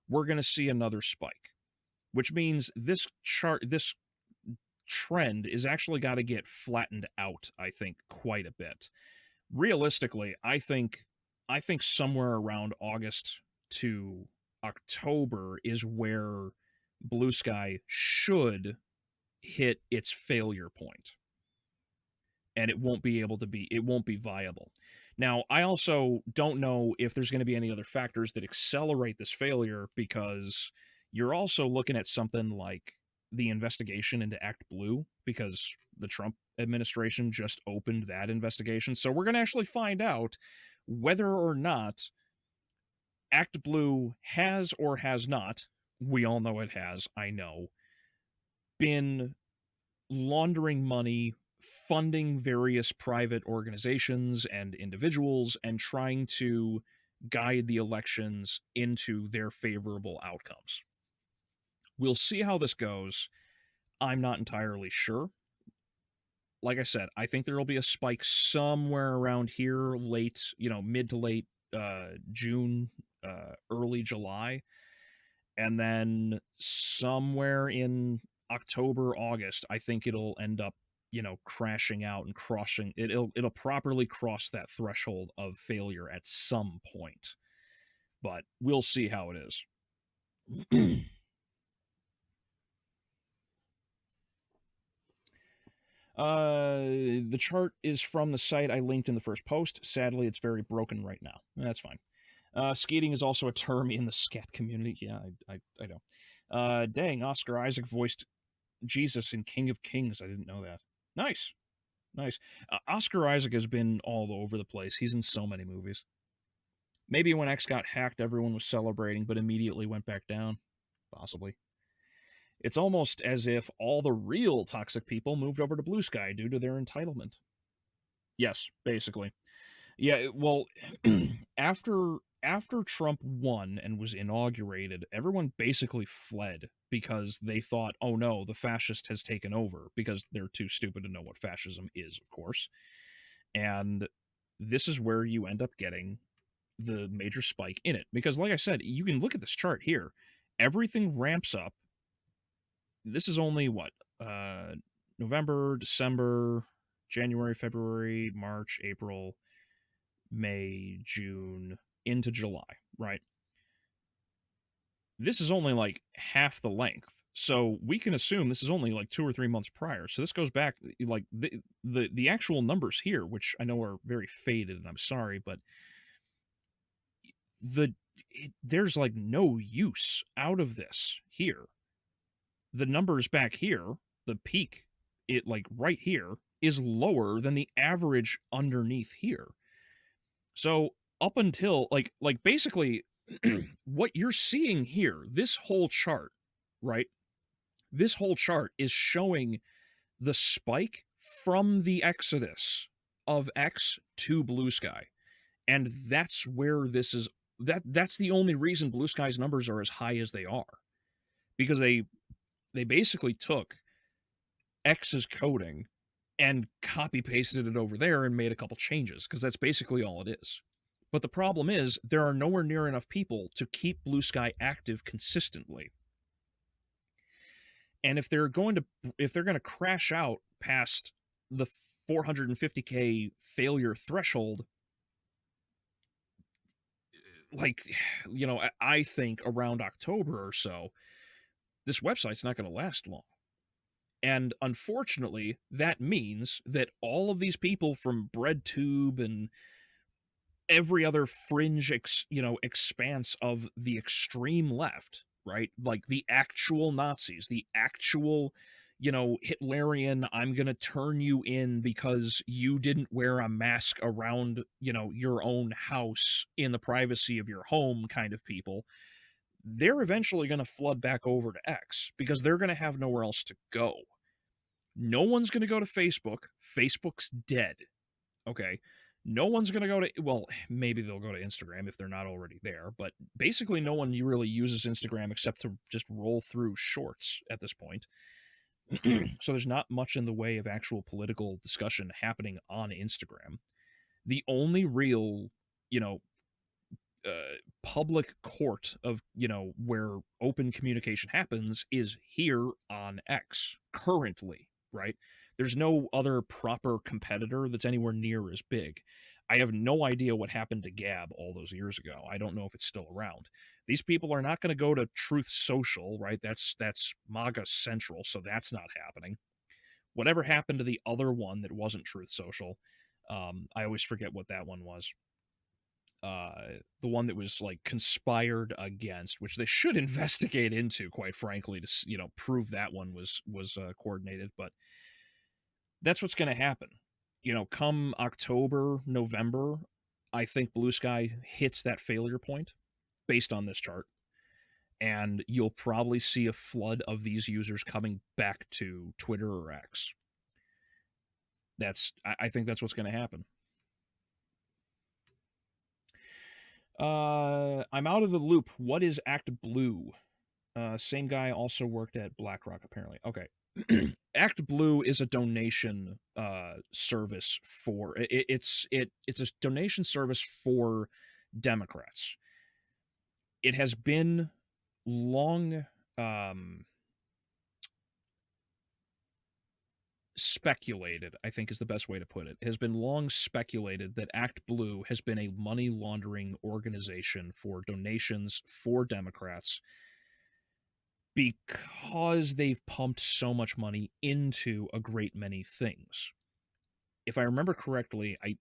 we're going to see another spike, which means this trend is actually got to get flattened out, I think, quite a bit. Realistically, I think somewhere around August to October is where blue sky should hit its failure point, and it won't be viable. Now, I also don't know if there's going to be any other factors that accelerate this failure, because you're also looking at something like the investigation into Act Blue, because the Trump administration just opened that investigation. So we're going to actually find out whether or not Act Blue has or has not, we all know it has, I know, been laundering money, funding various private organizations and individuals, and trying to guide the elections into their favorable outcomes. We'll see how this goes. I'm not entirely sure. Like I said, I think there will be a spike somewhere around here, mid to late June, early July, and then somewhere in October, August, I think it'll end up, crashing out and crossing. It'll properly cross that threshold of failure at some point, but we'll see how it is. The chart is from the site I linked in the first post. Sadly, it's very broken right now. That's fine. Skating is also a term in the scat community. Yeah, I know. Dang, Oscar Isaac voiced Jesus in King of Kings. I didn't know that. Nice. Oscar Isaac has been all over the place. He's in so many movies. Maybe when X got hacked, everyone was celebrating, but immediately went back down. Possibly. It's almost as if all the real toxic people moved over to Blue Sky due to their entitlement. Yes, basically. Yeah, well, after Trump won and was inaugurated, everyone basically fled because they thought, oh no, the fascist has taken over, because they're too stupid to know what fascism is, of course. And this is where you end up getting the major spike in it. Because like I said, you can look at this chart here. Everything ramps up. This is only what? November, December, January, February, March, April, May, June, into July, right? This is only like half the length. So we can assume this is only like 2 or 3 months prior. So this goes back, like the actual numbers here, which I know are very faded, and I'm sorry, but there's like no use out of this here. The numbers back here, the peak, it like right here, is lower than the average underneath here. So up until like basically what you're seeing here, this whole chart, right? This whole chart is showing the spike from the exodus of X to Blue Sky. And that's where this is, that's the only reason Blue Sky's numbers are as high as they are. Because they basically took X's coding and copy pasted it over there and made a couple changes, because that's basically all it is. But the problem is there are nowhere near enough people to keep Blue Sky active consistently. And if they're going to crash out past the 450K failure threshold, like, you know, I think around October or so, this website's not going to last long. And unfortunately, that means that all of these people from BreadTube and every other fringe, expanse of the extreme left, right? Like the actual Nazis, the actual, Hitlerian, I'm going to turn you in because you didn't wear a mask around, your own house in the privacy of your home kind of people. They're eventually going to flood back over to X because they're going to have nowhere else to go. No one's going to go to Facebook. Facebook's dead. Okay. No one's going to go to, well, maybe they'll go to Instagram if they're not already there, but basically no one really uses Instagram except to just roll through shorts at this point. So there's not much in the way of actual political discussion happening on Instagram. The only real, public court of, where open communication happens is here on X currently, right? There's no other proper competitor that's anywhere near as big. I have no idea what happened to Gab all those years ago. I don't know if it's still around. These people are not going to go to Truth Social, right? That's MAGA Central, so that's not happening. Whatever happened to the other one that wasn't Truth Social, I always forget what that one was. The one that was like conspired against, which they should investigate into, quite frankly, to prove that one was coordinated. But that's what's going to happen. Come October, November, I think Blue Sky hits that failure point based on this chart. And you'll probably see a flood of these users coming back to Twitter or X. I think that's what's going to happen. I'm out of the loop. What is Act Blue? Same guy also worked at BlackRock, apparently. Okay. Act Blue is a donation service for it's a donation service for Democrats. It has been long speculated, I think is the best way to put it. It has been long speculated that Act Blue has been a money laundering organization for donations for Democrats, because they've pumped so much money into a great many things. If I remember correctly, I'd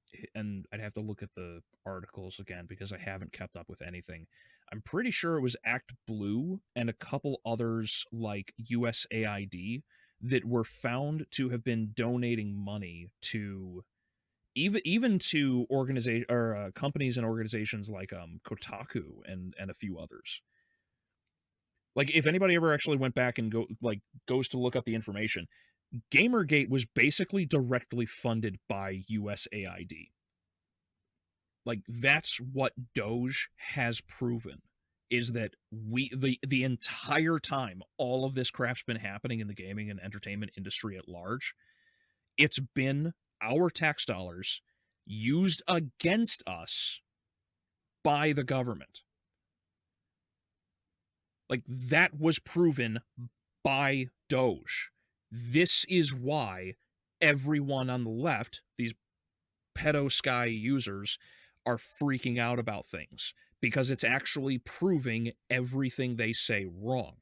have to look at the articles again because I haven't kept up with anything. I'm pretty sure it was Act Blue and a couple others like USAID that were found to have been donating money to even to organization or companies and organizations like Kotaku and a few others. Like, if anybody ever actually went back and goes to look up the information, Gamergate was basically directly funded by USAID. Like, that's what Doge has proven, is that the entire time all of this crap's been happening in the gaming and entertainment industry at large, it's been our tax dollars used against us by the government. Like, that was proven by Doge. This is why everyone on the left, these pedo sky users, are freaking out about things, because it's actually proving everything they say wrong.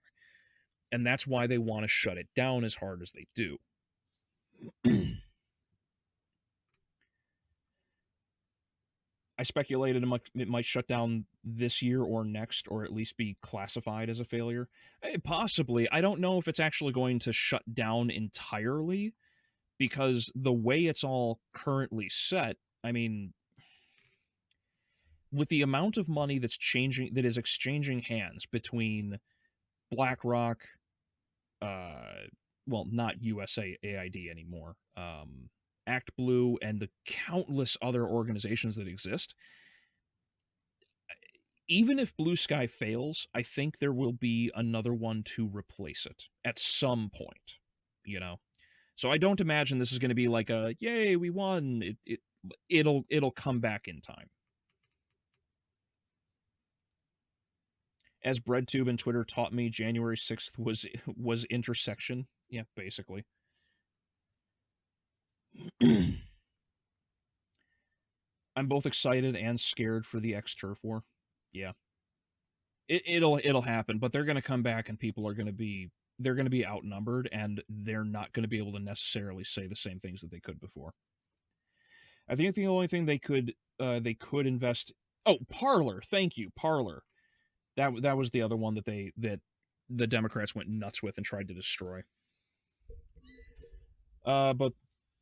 And that's why they want to shut it down as hard as they do. I speculated it might shut down this year or next, or at least be classified as a failure. Possibly. I don't know if it's actually going to shut down entirely, because the way it's all currently set, I mean, with the amount of money that is exchanging hands between BlackRock, well, not USAID anymore, Act Blue, and the countless other organizations that exist, even if Blue Sky fails, I think there will be another one to replace it at some point, you know? So I don't imagine this is going to be like a, yay, we won. It'll come back in time. As BreadTube and Twitter taught me, January 6th was intersection. Yeah, basically. I'm both excited and scared for the X-Turf War. Yeah. It'll happen, but they're going to come back, and people are going to be outnumbered, and they're not going to be able to necessarily say the same things that they could before. I think the only thing they could invest. Oh, Parler. Thank you, Parler. That was the other one that the Democrats went nuts with and tried to destroy.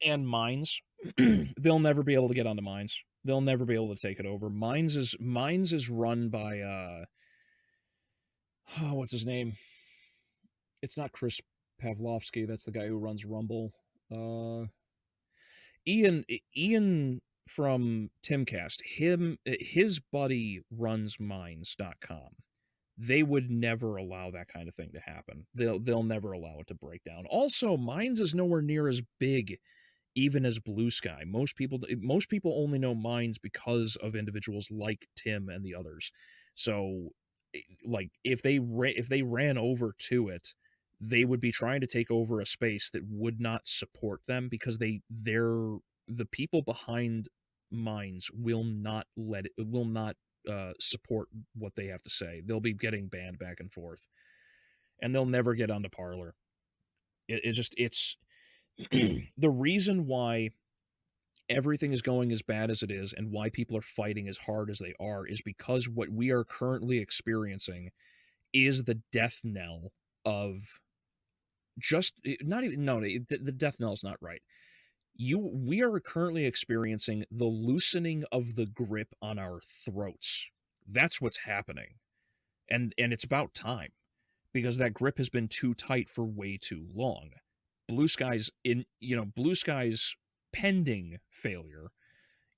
And Mines, they'll never be able to get onto Mines. They'll never be able to take it over. Mines is run by what's his name? It's not Chris Pavlovsky. That's the guy who runs Rumble. Ian from Timcast. His buddy runs Mines.com. They would never allow that kind of thing to happen. They'll never allow it to break down. Also, Mines is nowhere near as big even as Blue Sky. Most people only know Mines because of individuals like Tim and the others. So, like, if they ran over to it, they would be trying to take over a space that would not support them, because the people behind Mines will not support what they have to say. They'll be getting banned back and forth, and they'll never get onto Parler. It's the reason why everything is going as bad as it is, and why people are fighting as hard as they are, is because what we are currently experiencing is the death knell of the death knell is not right. We are currently experiencing the loosening of the grip on our throats. That's what's happening. And it's about time, because that grip has been too tight for way too long. Blue Sky's pending failure,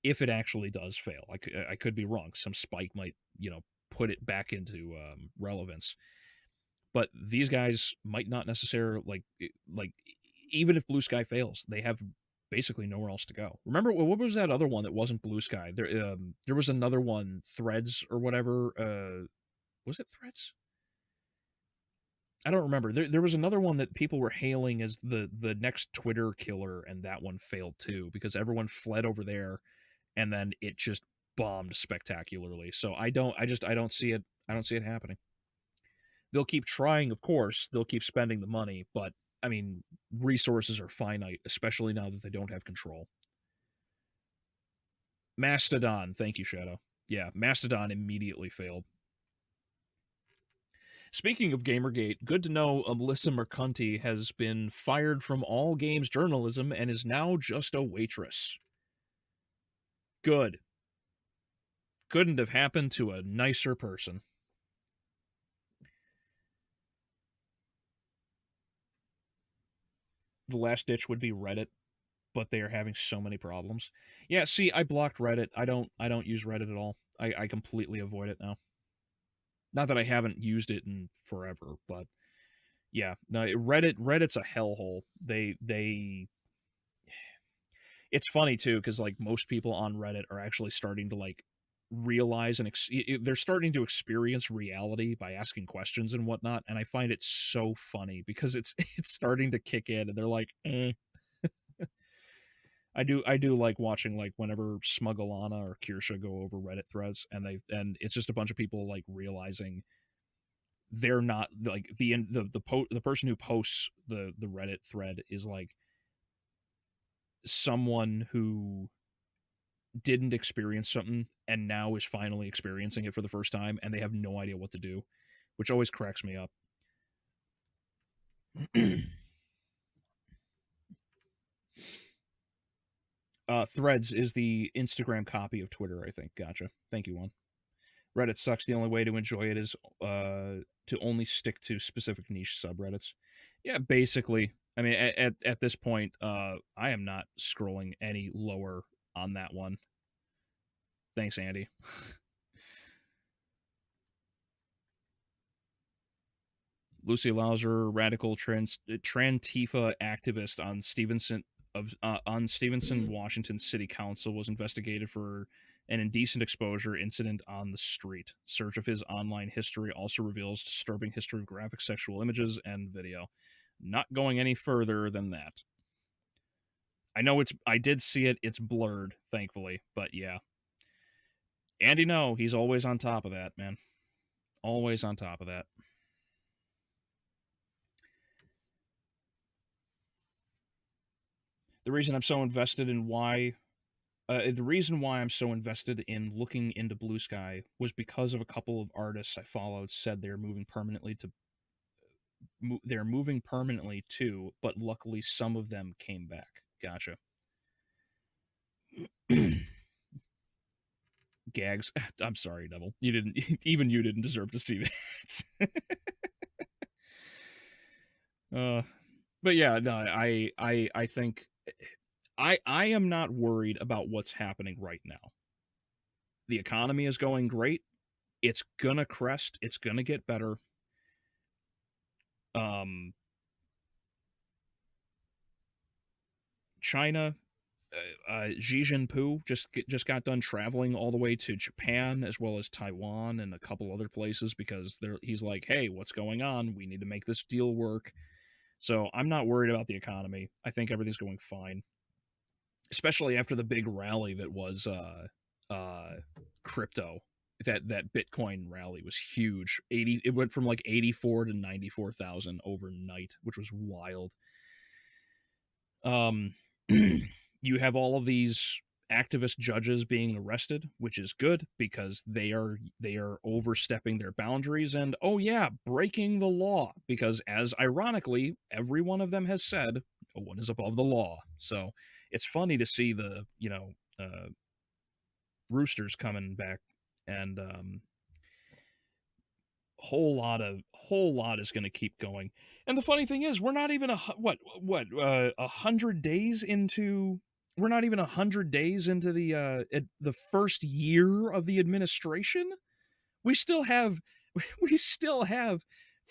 if it actually does fail. I could be wrong. Some spike might, put it back into relevance. But these guys might not necessarily like even if Blue Sky fails, they have basically nowhere else to go. Remember, what was that other one that wasn't Blue Sky? There was another one, Threads or whatever. Was it Threads? I don't remember. There was another one that people were hailing as the next Twitter killer, and that one failed too, because everyone fled over there, and then it just bombed spectacularly. So I don't see it. I don't see it happening. They'll keep trying, of course. They'll keep spending the money, but I mean, resources are finite, especially now that they don't have control. Mastodon, thank you, Shadow. Yeah, Mastodon immediately failed. Speaking of Gamergate, good to know Melissa Mercanti has been fired from all games journalism and is now just a waitress. Good. Couldn't have happened to a nicer person. The last ditch would be Reddit, but they are having so many problems. Yeah, see, I blocked Reddit. I don't use Reddit at all. I completely avoid it now. Not that I haven't used it in forever, but yeah, no, Reddit's a hellhole. It's funny too, because like most people on Reddit are actually starting to like realize and they're starting to experience reality by asking questions and whatnot, and I find it so funny because it's it's starting to kick in, and they're like, eh. I do like watching like whenever Smugglana or Kirsha go over Reddit threads, and it's just a bunch of people like realizing they're not like the person who posts the Reddit thread is like someone who didn't experience something and now is finally experiencing it for the first time, and they have no idea what to do, which always cracks me up. Threads is the Instagram copy of Twitter, I think. Gotcha. Thank you, one. Reddit sucks. The only way to enjoy it is to only stick to specific niche subreddits. Yeah, basically. I mean, at this point, I am not scrolling any lower on that one. Thanks, Andy. Lucy Lauser, radical Trantifa activist on Stevenson, Washington City Council, was investigated for an indecent exposure incident on the street. Search of his online history also reveals disturbing history of graphic sexual images and video. Not going any further than that. I know I did see it. It's blurred, thankfully, but yeah. Andy, no, he's always on top of that, man. Always on top of that. The reason I'm so invested in the reason why I'm so invested in looking into Blue Sky was because of a couple of artists I followed said they're moving permanently too, but luckily some of them came back. Gotcha. Gags. I'm sorry, Devil. You didn't deserve to see that. But yeah, no, I think I am not worried about what's happening right now. The economy is going great. It's gonna crest. It's gonna get better. China, Xi Jinping just got done traveling all the way to Japan as well as Taiwan and a couple other places because he's like, hey, what's going on? We need to make this deal work. So I'm not worried about the economy. I think everything's going fine, especially after the big rally that was crypto. That Bitcoin rally was huge. It went from like 84 to 94,000 overnight, which was wild. You have all of these activist judges being arrested, which is good because they are overstepping their boundaries and breaking the law, because as ironically every one of them has said, no one is above the law. So it's funny to see the roosters coming back, and whole lot is going to keep going. And the funny thing is, we're not even 100 days into. We're not even 100 days into the first year of the administration. We still have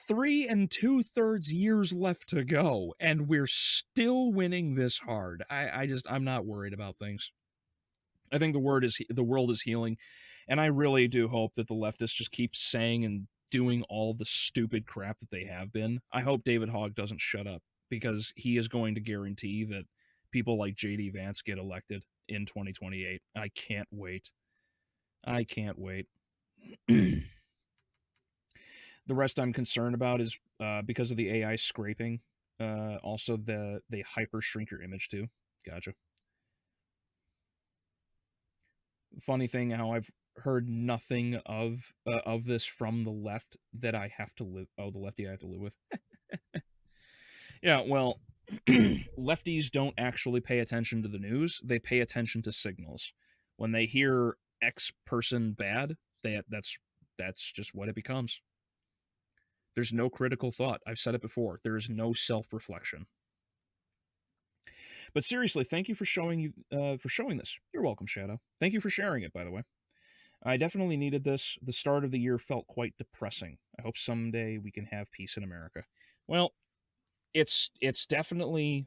3 2/3 years left to go, and we're still winning this hard. I'm not worried about things. I think the world is healing, and I really do hope that the leftists just keep saying and doing all the stupid crap that they have been. I hope David Hogg doesn't shut up, because he is going to guarantee that people like JD Vance get elected in 2028. I can't wait. The rest I'm concerned about is because of the AI scraping. Also, they hyper shrink your image too. Gotcha. Funny thing, how I've heard nothing of this from the left that I have to live. Oh, the lefty I have to live with. Yeah, well, lefties don't actually pay attention to the news. They pay attention to signals. When they hear X person bad, that's just what it becomes. There's no critical thought. I've said it before. There is no self-reflection. But seriously, thank you for showing this. You're welcome, Shadow. Thank you for sharing it, by the way. I definitely needed this. The start of the year felt quite depressing. I hope someday we can have peace in America. Well, it's definitely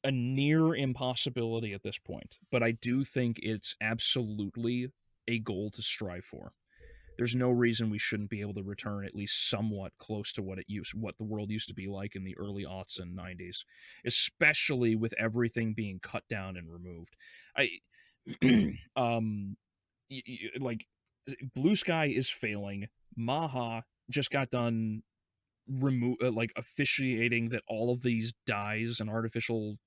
a near impossibility at this point, but I do think it's absolutely a goal to strive for. There's no reason we shouldn't be able to return at least somewhat close to what the world used to be like in the early aughts and 90s, especially with everything being cut down and removed. I um like Blue Sky is failing. Maha just got done like officiating that all of these dyes and artificial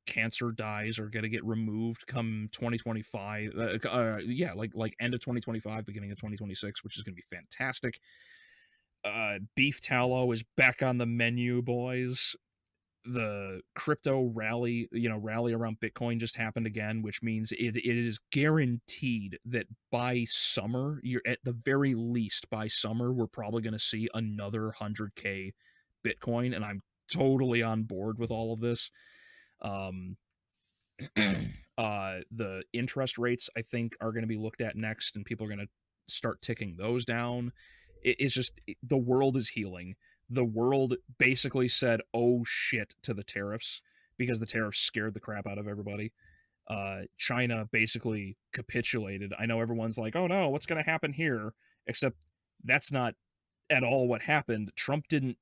cancer dyes are going to get removed come 2025. Yeah, like end of 2025, beginning of 2026, which is going to be fantastic. Beef tallow is back on the menu, boys. The crypto rally, rally around Bitcoin just happened again, which means it is guaranteed that by summer, you're at the very least by summer, we're probably going to see another 100K Bitcoin, and I'm totally on board with all of this. The interest rates, I think, are going to be looked at next, and people are going to start ticking those down. It's just the world is healing. The world basically said, "Oh shit," to the tariffs because the tariffs scared the crap out of everybody. China basically capitulated. I know everyone's like, "Oh no, what's going to happen here?" Except that's not at all what happened. Trump didn't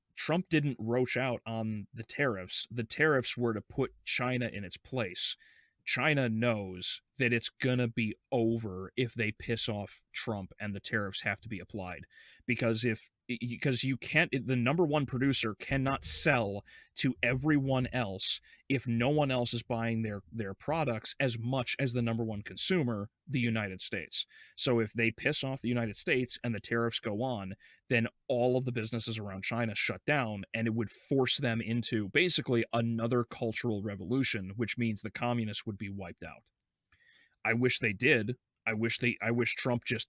roach out on the tariffs. The tariffs were to put China in its place. China knows that it's gonna be over if they piss off Trump and the tariffs have to be applied. Because you can't, the number one producer cannot sell to everyone else if no one else is buying their products as much as the number one consumer, the United States. So if they piss off the United States and the tariffs go on, then all of the businesses around China shut down, and it would force them into basically another cultural revolution, which means the communists would be wiped out. I wish they did. I wish Trump just,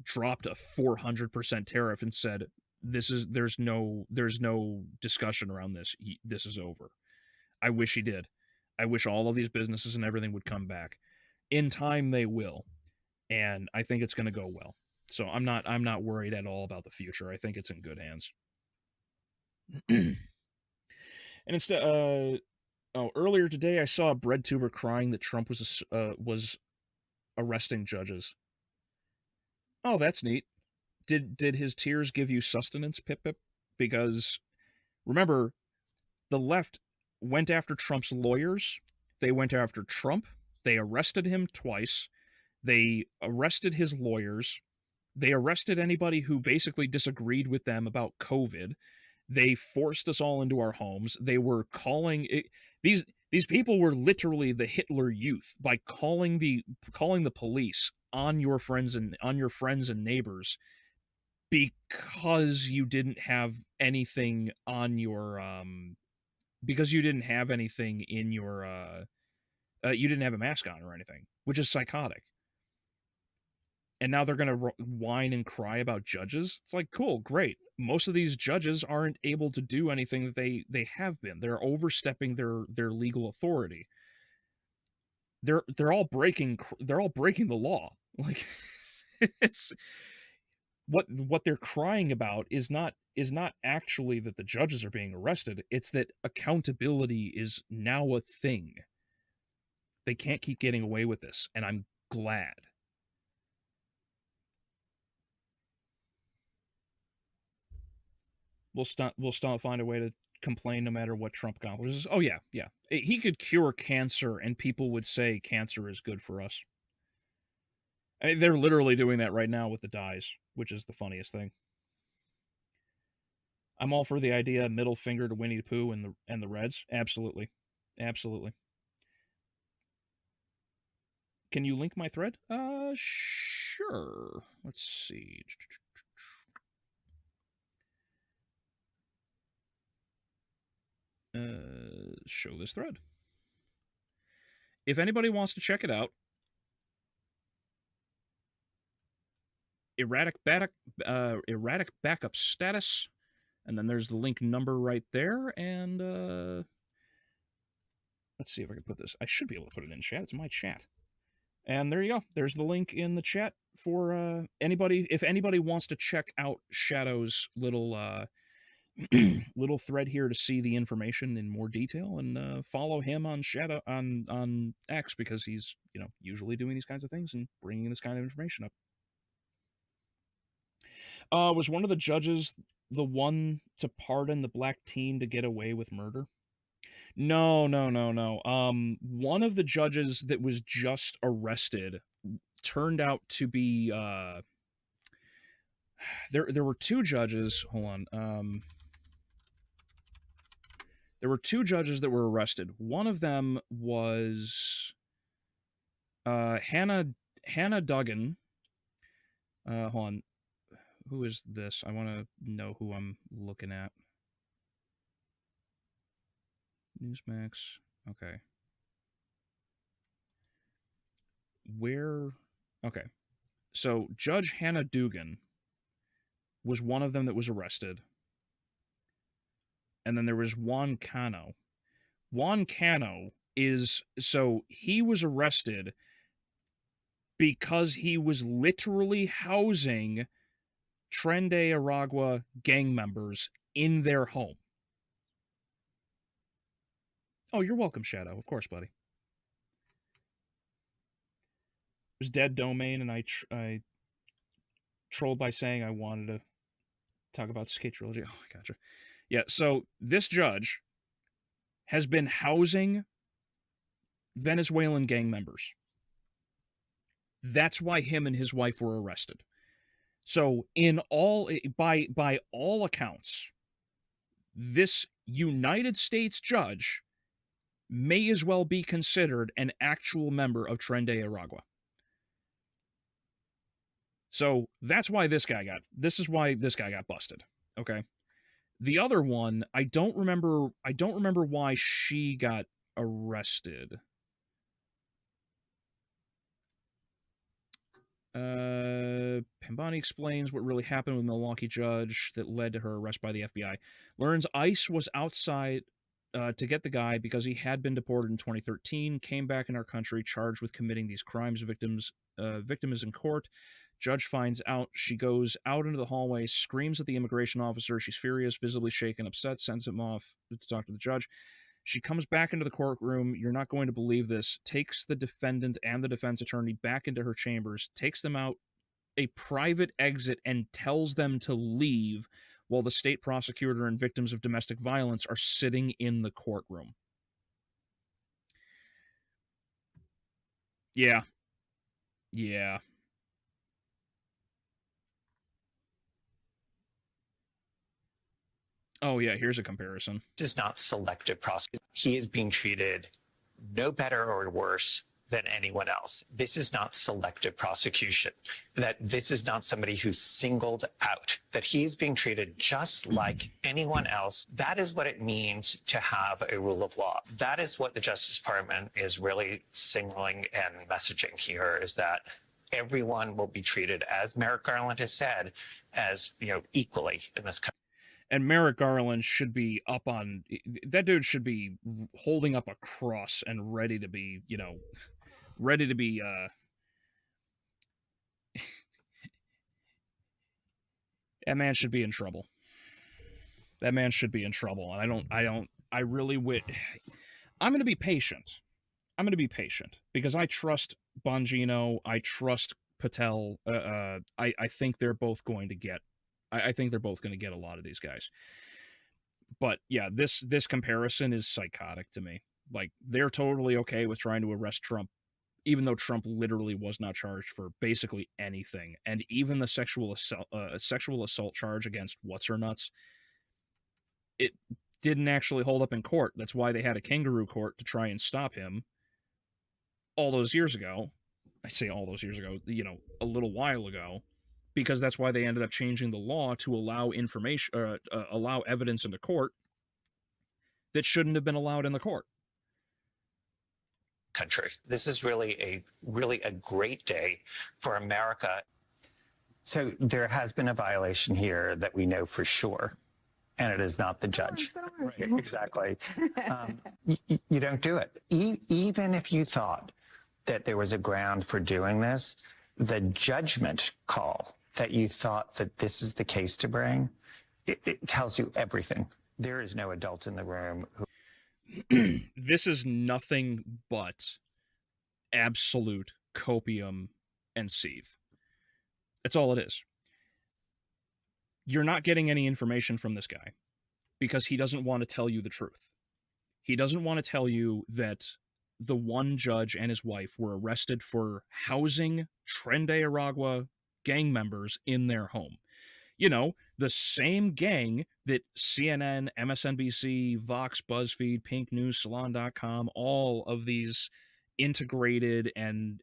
dropped a 400% tariff and said, there's no discussion around this. This is over. I wish he did. I wish all of these businesses and everything would come back. In time they will, and I think it's going to go well. So I'm not worried at all about the future. I think it's in good hands. And instead, earlier today I saw a bread tuber crying that Trump was arresting judges. Oh, that's neat. Did his tears give you sustenance, Pip Pip? Because remember, the left went after Trump's lawyers. They went after Trump. They arrested him twice. They arrested his lawyers. They arrested anybody who basically disagreed with them about COVID. They forced us all into our homes. They were calling it, these people were literally the Hitler Youth by calling the police on your friends and neighbors because you didn't have anything on your because you didn't have anything in your you didn't have a mask on or anything, which is psychotic. And now they're going to whine and cry about judges. It's like, cool, great. Most of these judges aren't able to do anything that they have been. They're overstepping their legal authority. They're all breaking the law. Like it's what they're crying about is not actually that the judges are being arrested. It's that accountability is now a thing. They can't keep getting away with this, and I'm glad. We'll still find a way to complain no matter what Trump accomplishes. Oh yeah. He could cure cancer and people would say cancer is good for us. I mean, they're literally doing that right now with the dyes, which is the funniest thing. I'm all for the idea, middle finger to Winnie the Pooh and the Reds. Absolutely. Can you link my thread? Sure. Let's see. Show this thread. If anybody wants to check it out, erratic backup status, and then there's the link number right there. And let's see if I can put this. I should be able to put it in chat. It's my chat. And there you go. There's the link in the chat for anybody. If anybody wants to check out Shadow's little little thread here to see the information in more detail, and follow him on Shadow on X, because he's usually doing these kinds of things and bringing this kind of information up. Was one of the judges the one to pardon the black teen to get away with murder? No. One of the judges that was just arrested turned out to be there were two judges. Hold on. There were two judges that were arrested. One of them was Hannah Duggan. Hold on. Who is this? I want to know who I'm looking at. Newsmax. Okay. Where? Okay. So Judge Hannah Dugan was one of them that was arrested. And then there was Juan Cano. Juan Cano he was arrested because he was literally housing Tren de Aragua gang members in their home. Oh, you're welcome, Shadow. Of course, buddy. It was Dead Domain, and I trolled by saying I wanted to talk about Skate Trilogy. Oh, I gotcha. Yeah, so this judge has been housing Venezuelan gang members. That's why him and his wife were arrested. So by all accounts, this United States judge may as well be considered an actual member of Tren de Aragua. So this is why this guy got busted. Okay. The other one, I don't remember why she got arrested. Pambani explains what really happened with Milwaukee judge that led to her arrest by the FBI. Learns ICE was outside to get the guy because he had been deported in 2013, came back in our country, charged with committing these crimes. Victim is in court. Judge finds out. She goes out into the hallway, screams at the immigration officer. She's furious, visibly shaken, upset, sends him off to talk to the judge. She comes back into the courtroom. You're not going to believe this. Takes the defendant and the defense attorney back into her chambers, takes them out a private exit, and tells them to leave while the state prosecutor and victims of domestic violence are sitting in the courtroom. Yeah. Oh, yeah, here's a comparison. This is not selective prosecution. He is being treated no better or worse than anyone else. This is not selective prosecution. That this is not somebody who's singled out. That he is being treated just like anyone else. That is what it means to have a rule of law. That is what the Justice Department is really signaling and messaging here, is that everyone will be treated, as Merrick Garland has said, as equally in this country. And Merrick Garland should be that dude should be holding up a cross and ready to be that man should be in trouble. That man should be in trouble. And I'm going to be patient. Because I trust Bongino. I trust Patel. I think they're both going to get I think they're both going to get a lot of these guys. But yeah, this comparison is psychotic to me. Like, they're totally okay with trying to arrest Trump, even though Trump literally was not charged for basically anything. And even the sexual assault charge against what's-her-nuts, it didn't actually hold up in court. That's why they had a kangaroo court to try and stop him all those years ago. I say all those years ago, a little while ago. Because that's why they ended up changing the law to allow allow evidence into court that shouldn't have been allowed in the court. Country. This is really a great day for America. So there has been a violation here that we know for sure, and it is not the judge. Right, exactly. You don't do it. Even if you thought that there was a ground for doing this, the judgment call that you thought that this is the case to bring, it tells you everything. There is no adult in the room who... This is nothing but absolute copium and seethe. That's all it is. You're not getting any information from this guy because he doesn't want to tell you the truth. He doesn't want to tell you that the one judge and his wife were arrested for housing Tren de Aragua gang members in their home. You know, the same gang that CNN, MSNBC, Vox, BuzzFeed, Pink News, Salon.com, all of these integrated and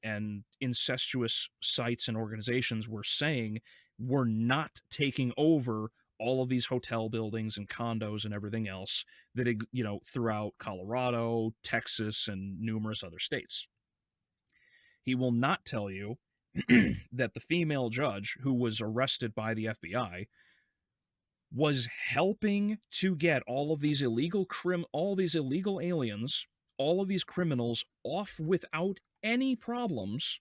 incestuous sites and organizations were saying were not taking over all of these hotel buildings and condos and everything else that, you know, throughout Colorado, Texas, and numerous other states. He will not tell you that the female judge who was arrested by the FBI was helping to get all of these illegal aliens, all of these criminals off without any problems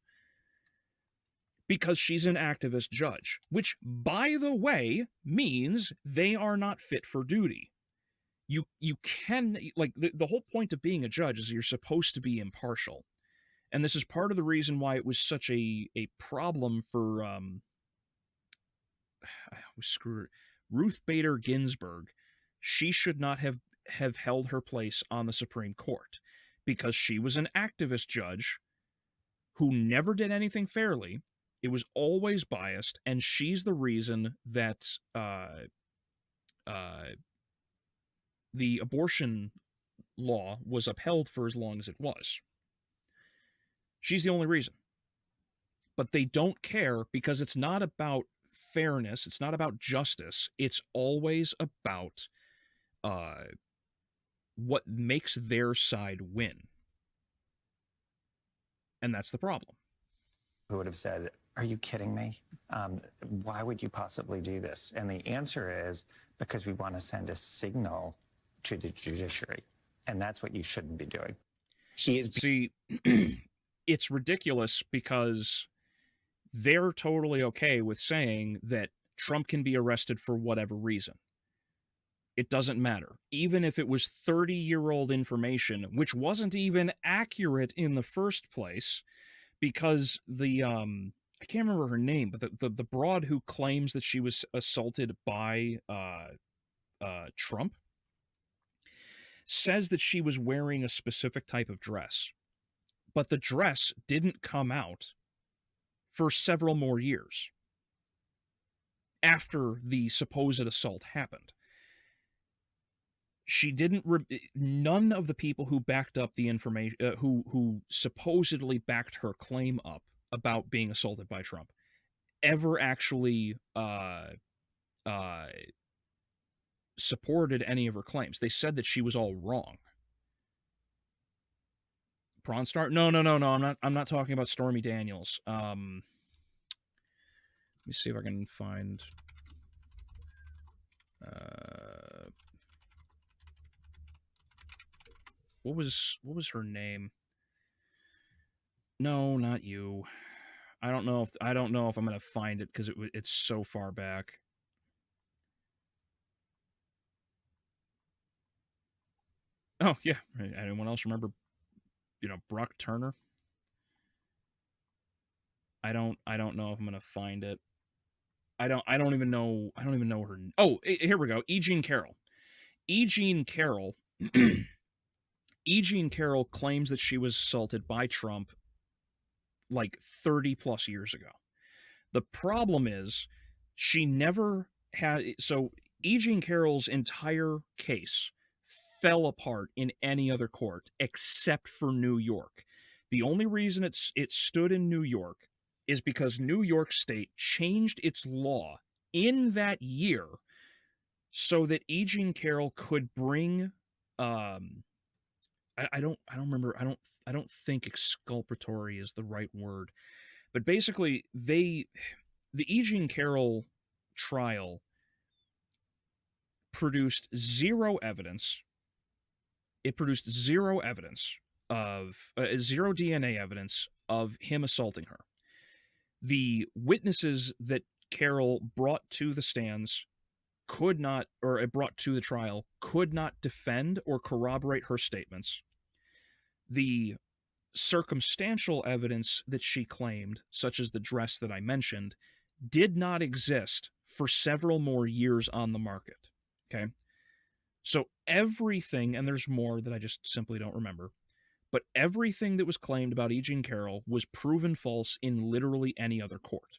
because she's an activist judge, which, by the way, means they are not fit for duty. You can, like, the whole point of being a judge is you're supposed to be impartial. And this is part of the reason why it was such a problem for Ruth Bader Ginsburg. She should not have held her place on the Supreme Court because she was an activist judge who never did anything fairly. It was always biased, and she's the reason that the abortion law was upheld for as long as it was. She's the only reason. But they don't care because it's not about fairness. It's not about justice. It's always about what makes their side win. And that's the problem. Who would have said, are you kidding me? Why would you possibly do this? And the answer is because we want to send a signal to the judiciary. And that's what you shouldn't be doing. See, it's ridiculous because they're totally okay with saying that Trump can be arrested for whatever reason. It doesn't matter. Even if it was 30-year-old information, which wasn't even accurate in the first place, because the I can't remember her name, but the broad who claims that she was assaulted by Trump says that she was wearing a specific type of dress, but the dress didn't come out for several more years after the supposed assault happened. She didn't. None of the people who backed up the information, who supposedly backed her claim up about being assaulted by Trump, ever actually supported any of her claims. They said that she was all wrong. Prawn Star? No. I'm not talking about Stormy Daniels. Let me see if I can find. What was her name? No, not you. I don't know if I'm gonna find it because it's so far back. Oh yeah, anyone else remember? Brock Turner. I don't know if I'm gonna find it. I don't even know her. Oh, here we go. E. Jean Carroll. E. Jean Carroll. E. Jean Carroll claims that she was assaulted by Trump like 30 plus years ago. The problem is she never had. So E. Jean Carroll's entire case fell apart in any other court except for New York. The only reason it stood in New York is because New York State changed its law in that year so that E. Jean Carroll could bring I don't remember. I don't think exculpatory is the right word, but basically the E. Jean Carroll trial produced zero evidence. It produced zero evidence of zero DNA evidence of him assaulting her. The witnesses that Carol brought to the stands could not, or brought to the trial, could not defend or corroborate her statements. The circumstantial evidence that she claimed, such as the dress that I mentioned, did not exist for several more years on the market. Okay? So everything, and there's more that I just simply don't remember, but everything that was claimed about E. Jean Carroll was proven false in literally any other court.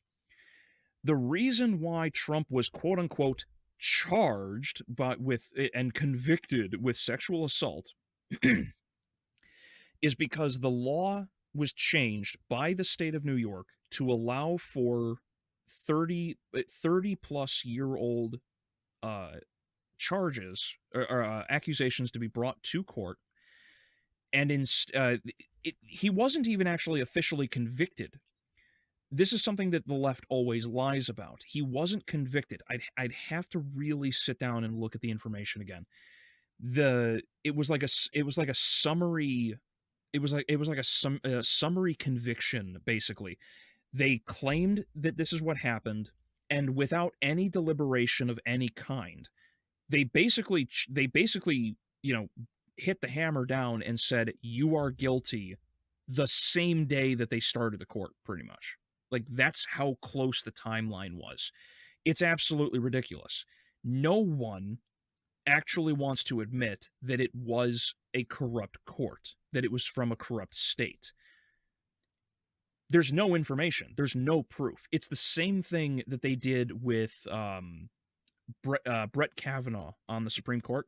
The reason why Trump was quote-unquote charged with and convicted with sexual assault is because the law was changed by the state of New York to allow for 30 plus year old charges or accusations to be brought to court, and he wasn't even actually officially convicted. This is something that the left always lies about. He wasn't convicted. I'd have to really sit down and look at the information again. It was like a summary. It was like a summary conviction, basically. They claimed that this is what happened, and without any deliberation of any kind, they basically hit the hammer down and said, you are guilty, the same day that they started the court, pretty much. Like, that's how close the timeline was. It's absolutely ridiculous. No one actually wants to admit that it was a corrupt court, that it was from a corrupt state. There's no information. There's no proof. It's the same thing that they did with Brett Kavanaugh on the Supreme Court,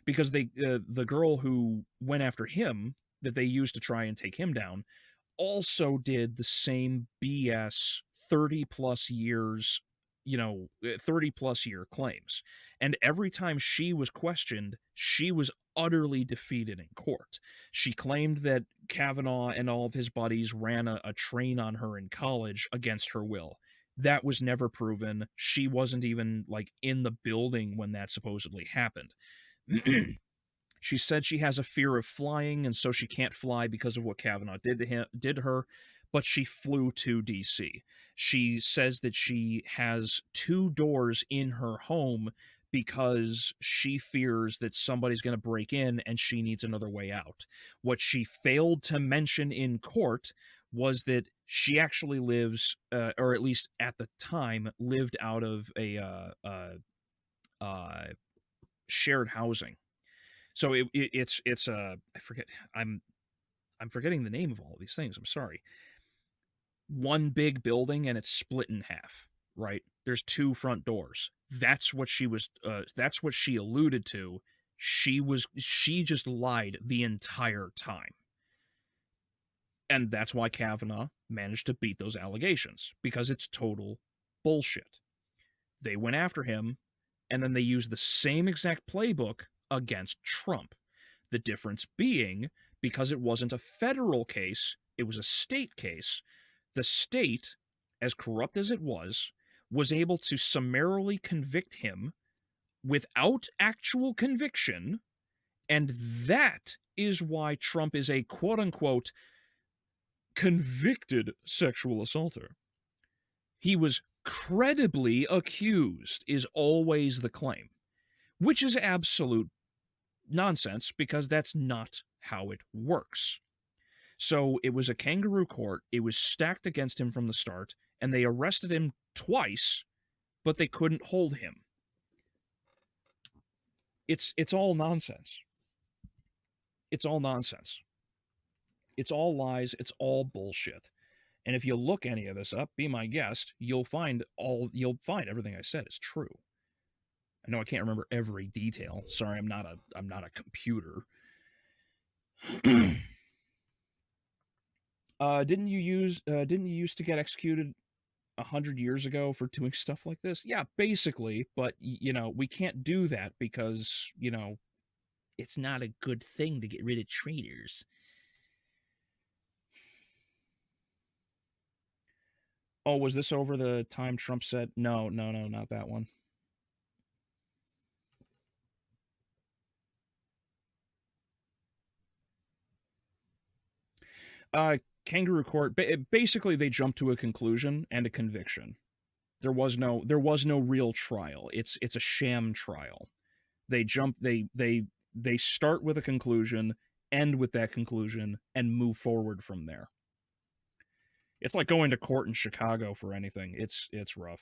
because the girl who went after him, that they used to try and take him down, also did the same BS 30 plus years, 30 plus year claims. And every time she was questioned, she was utterly defeated in court. She claimed that Kavanaugh and all of his buddies ran a train on her in college against her will. That was never proven. She wasn't even in the building when that supposedly happened. She said she has a fear of flying, and so she can't fly because of what Kavanaugh did to her, but she flew to D.C. She says that she has 2 doors in her home because she fears that somebody's going to break in and she needs another way out. What she failed to mention in court was that she actually lives, or at least at the time, lived out of a shared housing. So it's I forget, I'm forgetting the name of all of these things. I'm sorry. One big building and it's split in half, right? There's 2 front doors. That's what she was. That's what she alluded to. She just lied the entire time, and that's why Kavanaugh managed to beat those allegations, because it's total bullshit. They went after him, and then they used the same exact playbook against Trump. The difference being, because it wasn't a federal case, it was a state case, the state, as corrupt as it was able to summarily convict him without actual conviction, and that is why Trump is a quote-unquote convicted sexual assaulter. He was credibly accused, is always the claim, which is absolute nonsense, because that's not how it works. So it was a kangaroo court. It was stacked against him from the start, and they arrested him twice, but they couldn't hold him. It's all nonsense. It's all nonsense. It's all lies. It's all bullshit. And if you look any of this up, be my guest, you'll find everything I said is true. I know I can't remember every detail. Sorry, I'm not a computer. Didn't you used to get executed 100 years ago for doing stuff like this? Yeah, basically, but we can't do that because, it's not a good thing to get rid of traitors. Oh, was this over the time Trump said, no, not that one. Kangaroo Court. Basically, they jumped to a conclusion and a conviction. There was no real trial. It's a sham trial. They start with a conclusion, end with that conclusion, and move forward from there. It's like going to court in Chicago for anything. It's rough.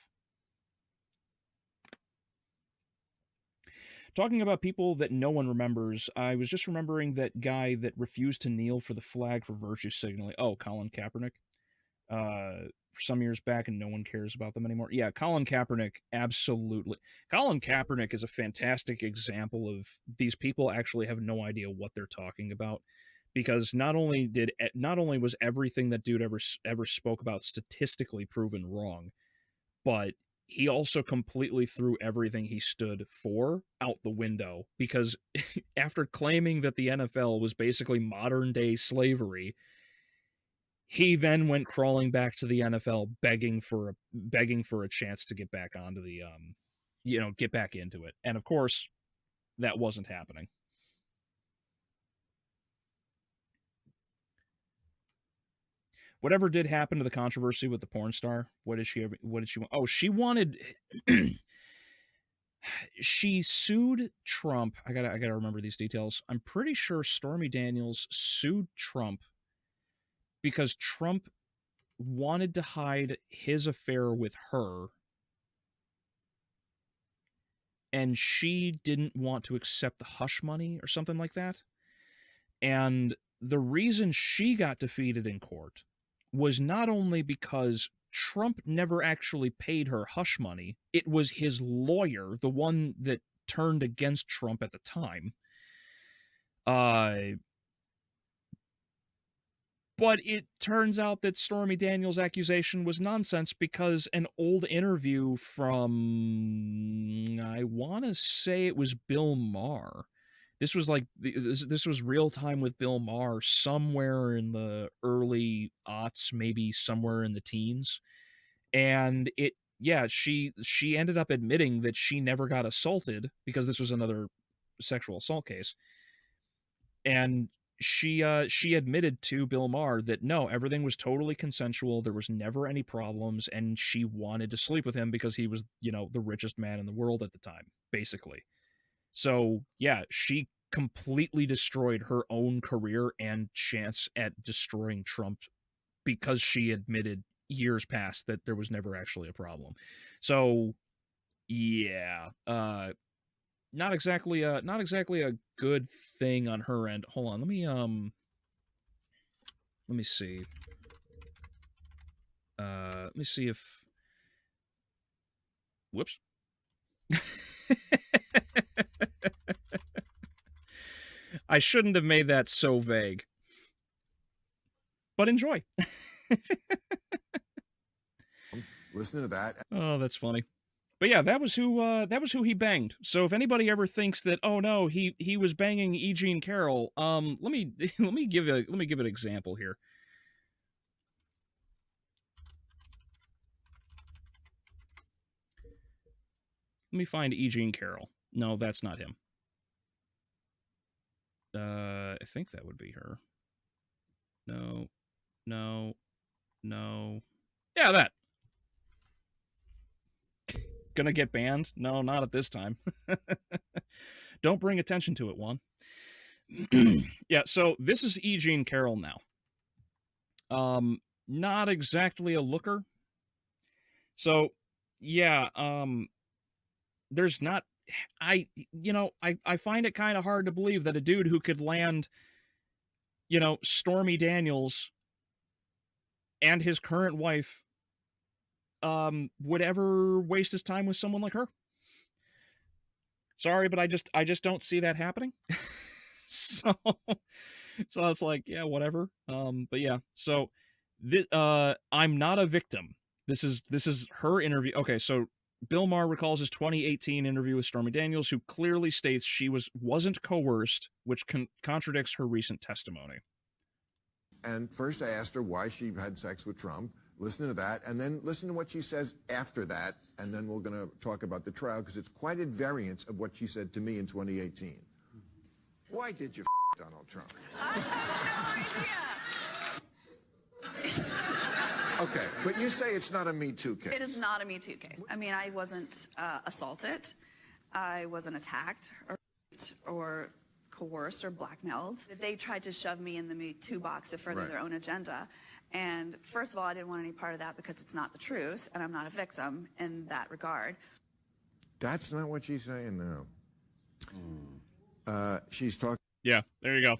Talking about people that no one remembers, I was just remembering that guy that refused to kneel for the flag for virtue signaling. Oh, Colin Kaepernick. For some years back, and no one cares about them anymore. Yeah, Colin Kaepernick, absolutely. Colin Kaepernick is a fantastic example of these people actually have no idea what they're talking about, because not only was everything that dude ever spoke about statistically proven wrong, but he also completely threw everything he stood for out the window, because after claiming that the NFL was basically modern day slavery, he then went crawling back to the NFL begging for a chance to get back onto the get back into it. And of course, that wasn't happening. Whatever did happen to the controversy with the porn star? What did she want? Oh, she wanted she sued Trump. I gotta remember these details. I'm pretty sure Stormy Daniels sued Trump because Trump wanted to hide his affair with her, and she didn't want to accept the hush money or something like that. And the reason she got defeated in court was not only because Trump never actually paid her hush money, it was his lawyer, the one that turned against Trump at the time. But it turns out that Stormy Daniels' accusation was nonsense, because an old interview from, I want to say it was Bill Maher. This was real time with Bill Maher somewhere in the early aughts, maybe somewhere in the teens. And she ended up admitting that she never got assaulted, because this was another sexual assault case. And she admitted to Bill Maher that no, everything was totally consensual. There was never any problems, and she wanted to sleep with him because he was, the richest man in the world at the time, basically. So yeah, she completely destroyed her own career and chance at destroying Trump, because she admitted years past that there was never actually a problem. So yeah, not exactly a good thing on her end. Hold on, let me see. Let me see if. Whoops. I shouldn't have made that so vague. But enjoy. Listen to that. Oh, that's funny. But yeah, that was who he banged. So if anybody ever thinks that, oh no, he was banging E. Jean Carroll, let me give an example here. Let me find E. Jean Carroll. No, that's not him. I think that would be her. No. Yeah, that. Gonna get banned? No, not at this time. Don't bring attention to it, Juan. Yeah, so this is E. Jean Carroll now. Not exactly a looker. So, yeah, there's not... I find it kind of hard to believe that a dude who could land, Stormy Daniels and his current wife would ever waste his time with someone like her. Sorry, but I just don't see that happening. so it's like, yeah, whatever. But yeah, so this, I'm not a victim. This is her interview. Okay, so Bill Maher recalls his 2018 interview with Stormy Daniels, who clearly states she wasn't coerced, which contradicts her recent testimony. And first I asked her why she had sex with Trump. Listen to that, and then listen to what she says after that, and then we're going to talk about the trial, because it's quite at variance of what she said to me in 2018. Why did you Donald Trump? I have no idea. Okay, but you say it's not a Me Too case. It is not a Me Too case. I mean, I wasn't assaulted. I wasn't attacked or coerced or blackmailed. They tried to shove me in the Me Too box to further their own agenda. And first of all, I didn't want any part of that because it's not the truth, and I'm not a victim in that regard. That's not what she's saying now. She's talking. Yeah, there you go.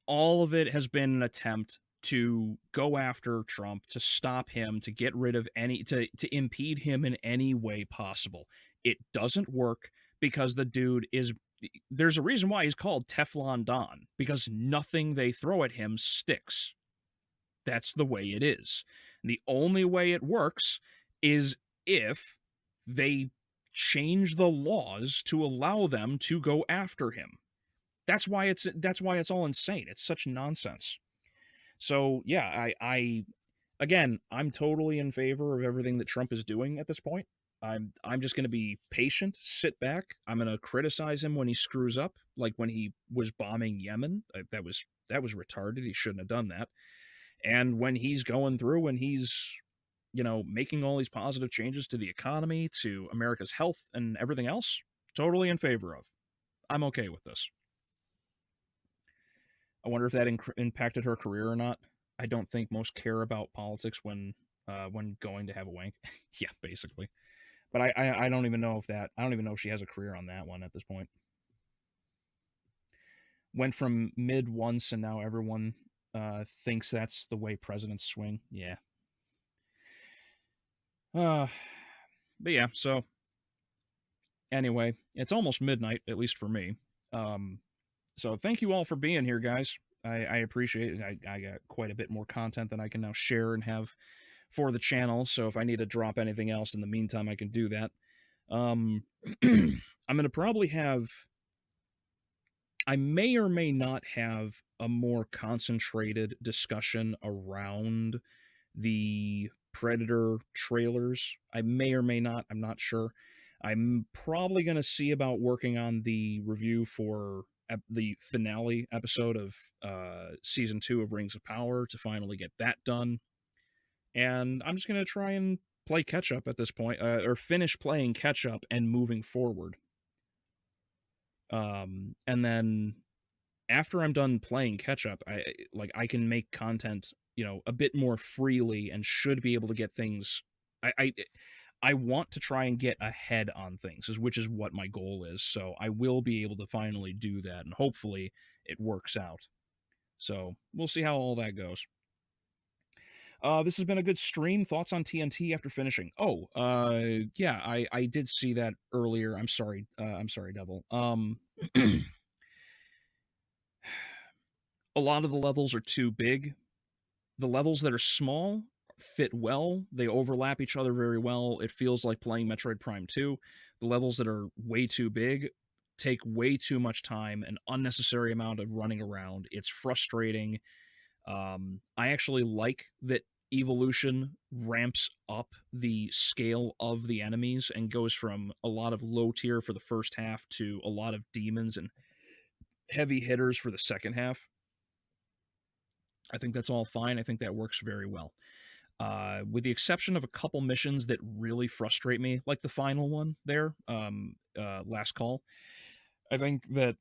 All of it has been an attempt to go after Trump, to stop him, to get rid of to impede him in any way possible. It doesn't work because the dude there's a reason why he's called Teflon Don, because nothing they throw at him sticks. That's the way it is. And the only way it works is if they change the laws to allow them to go after him. That's why it's all insane. It's such nonsense. So yeah, I'm totally in favor of everything that Trump is doing at this point. I'm just going to be patient, sit back. I'm going to criticize him when he screws up, like when he was bombing Yemen. That was retarded. He shouldn't have done that. And when he's going through and he's, making all these positive changes to the economy, to America's health and everything else, totally in favor of. I'm okay with this. I wonder if that impacted her career or not. I don't think most care about politics when going to have a wank. Yeah, basically. But I don't even know if she has a career on that one at this point. Went from mid once and now everyone thinks that's the way presidents swing. Yeah. But yeah, so anyway, it's almost midnight, at least for me. So thank you all for being here, guys. I appreciate it. I got quite a bit more content than I can now share and have for the channel. So if I need to drop anything else in the meantime, I can do that. I'm going to probably I may or may not have a more concentrated discussion around the Predator trailers. I may or may not. I'm not sure. I'm probably going to see about working on the review for the finale episode of Season 2 of Rings of Power to finally get that done. And I'm just going to try and play catch-up at this point, or finish playing catch-up and moving forward. And then after I'm done playing catch-up, I can make content, a bit more freely and should be able to get things... I want to try and get ahead on things, which is what my goal is. So I will be able to finally do that, and hopefully it works out. So we'll see how all that goes. This has been a good stream. Thoughts on TNT after finishing? Oh, yeah, I did see that earlier. I'm sorry, Devil. A lot of the levels are too big. The levels that are small fit well. They overlap each other very well. It feels like playing Metroid Prime 2. The levels that are way too big take way too much time, an unnecessary amount of running around. It's frustrating. I actually like that Evolution ramps up the scale of the enemies and goes from a lot of low tier for the first half to a lot of demons and heavy hitters for the second half. I think that's all fine. I think that works very well. With the exception of a couple missions that really frustrate me, like the final one there, Last Call. I think that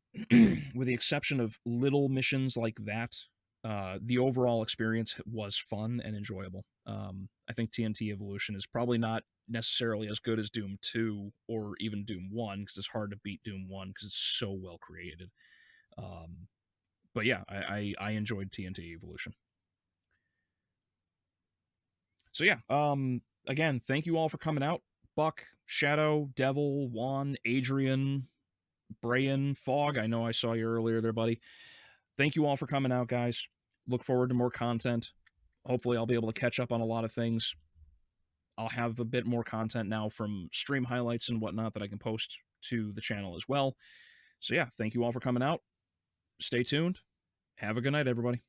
with the exception of little missions like that, the overall experience was fun and enjoyable. I think TNT Evolution is probably not necessarily as good as Doom 2 or even Doom 1, because it's hard to beat Doom 1 because it's so well created. But yeah, I enjoyed TNT Evolution. So yeah, again, thank you all for coming out. Buck, Shadow, Devil, Juan, Adrian, Brayan, Fog. I know I saw you earlier there, buddy. Thank you all for coming out, guys. Look forward to more content. Hopefully I'll be able to catch up on a lot of things. I'll have a bit more content now from stream highlights and whatnot that I can post to the channel as well. So yeah, thank you all for coming out. Stay tuned. Have a good night, everybody.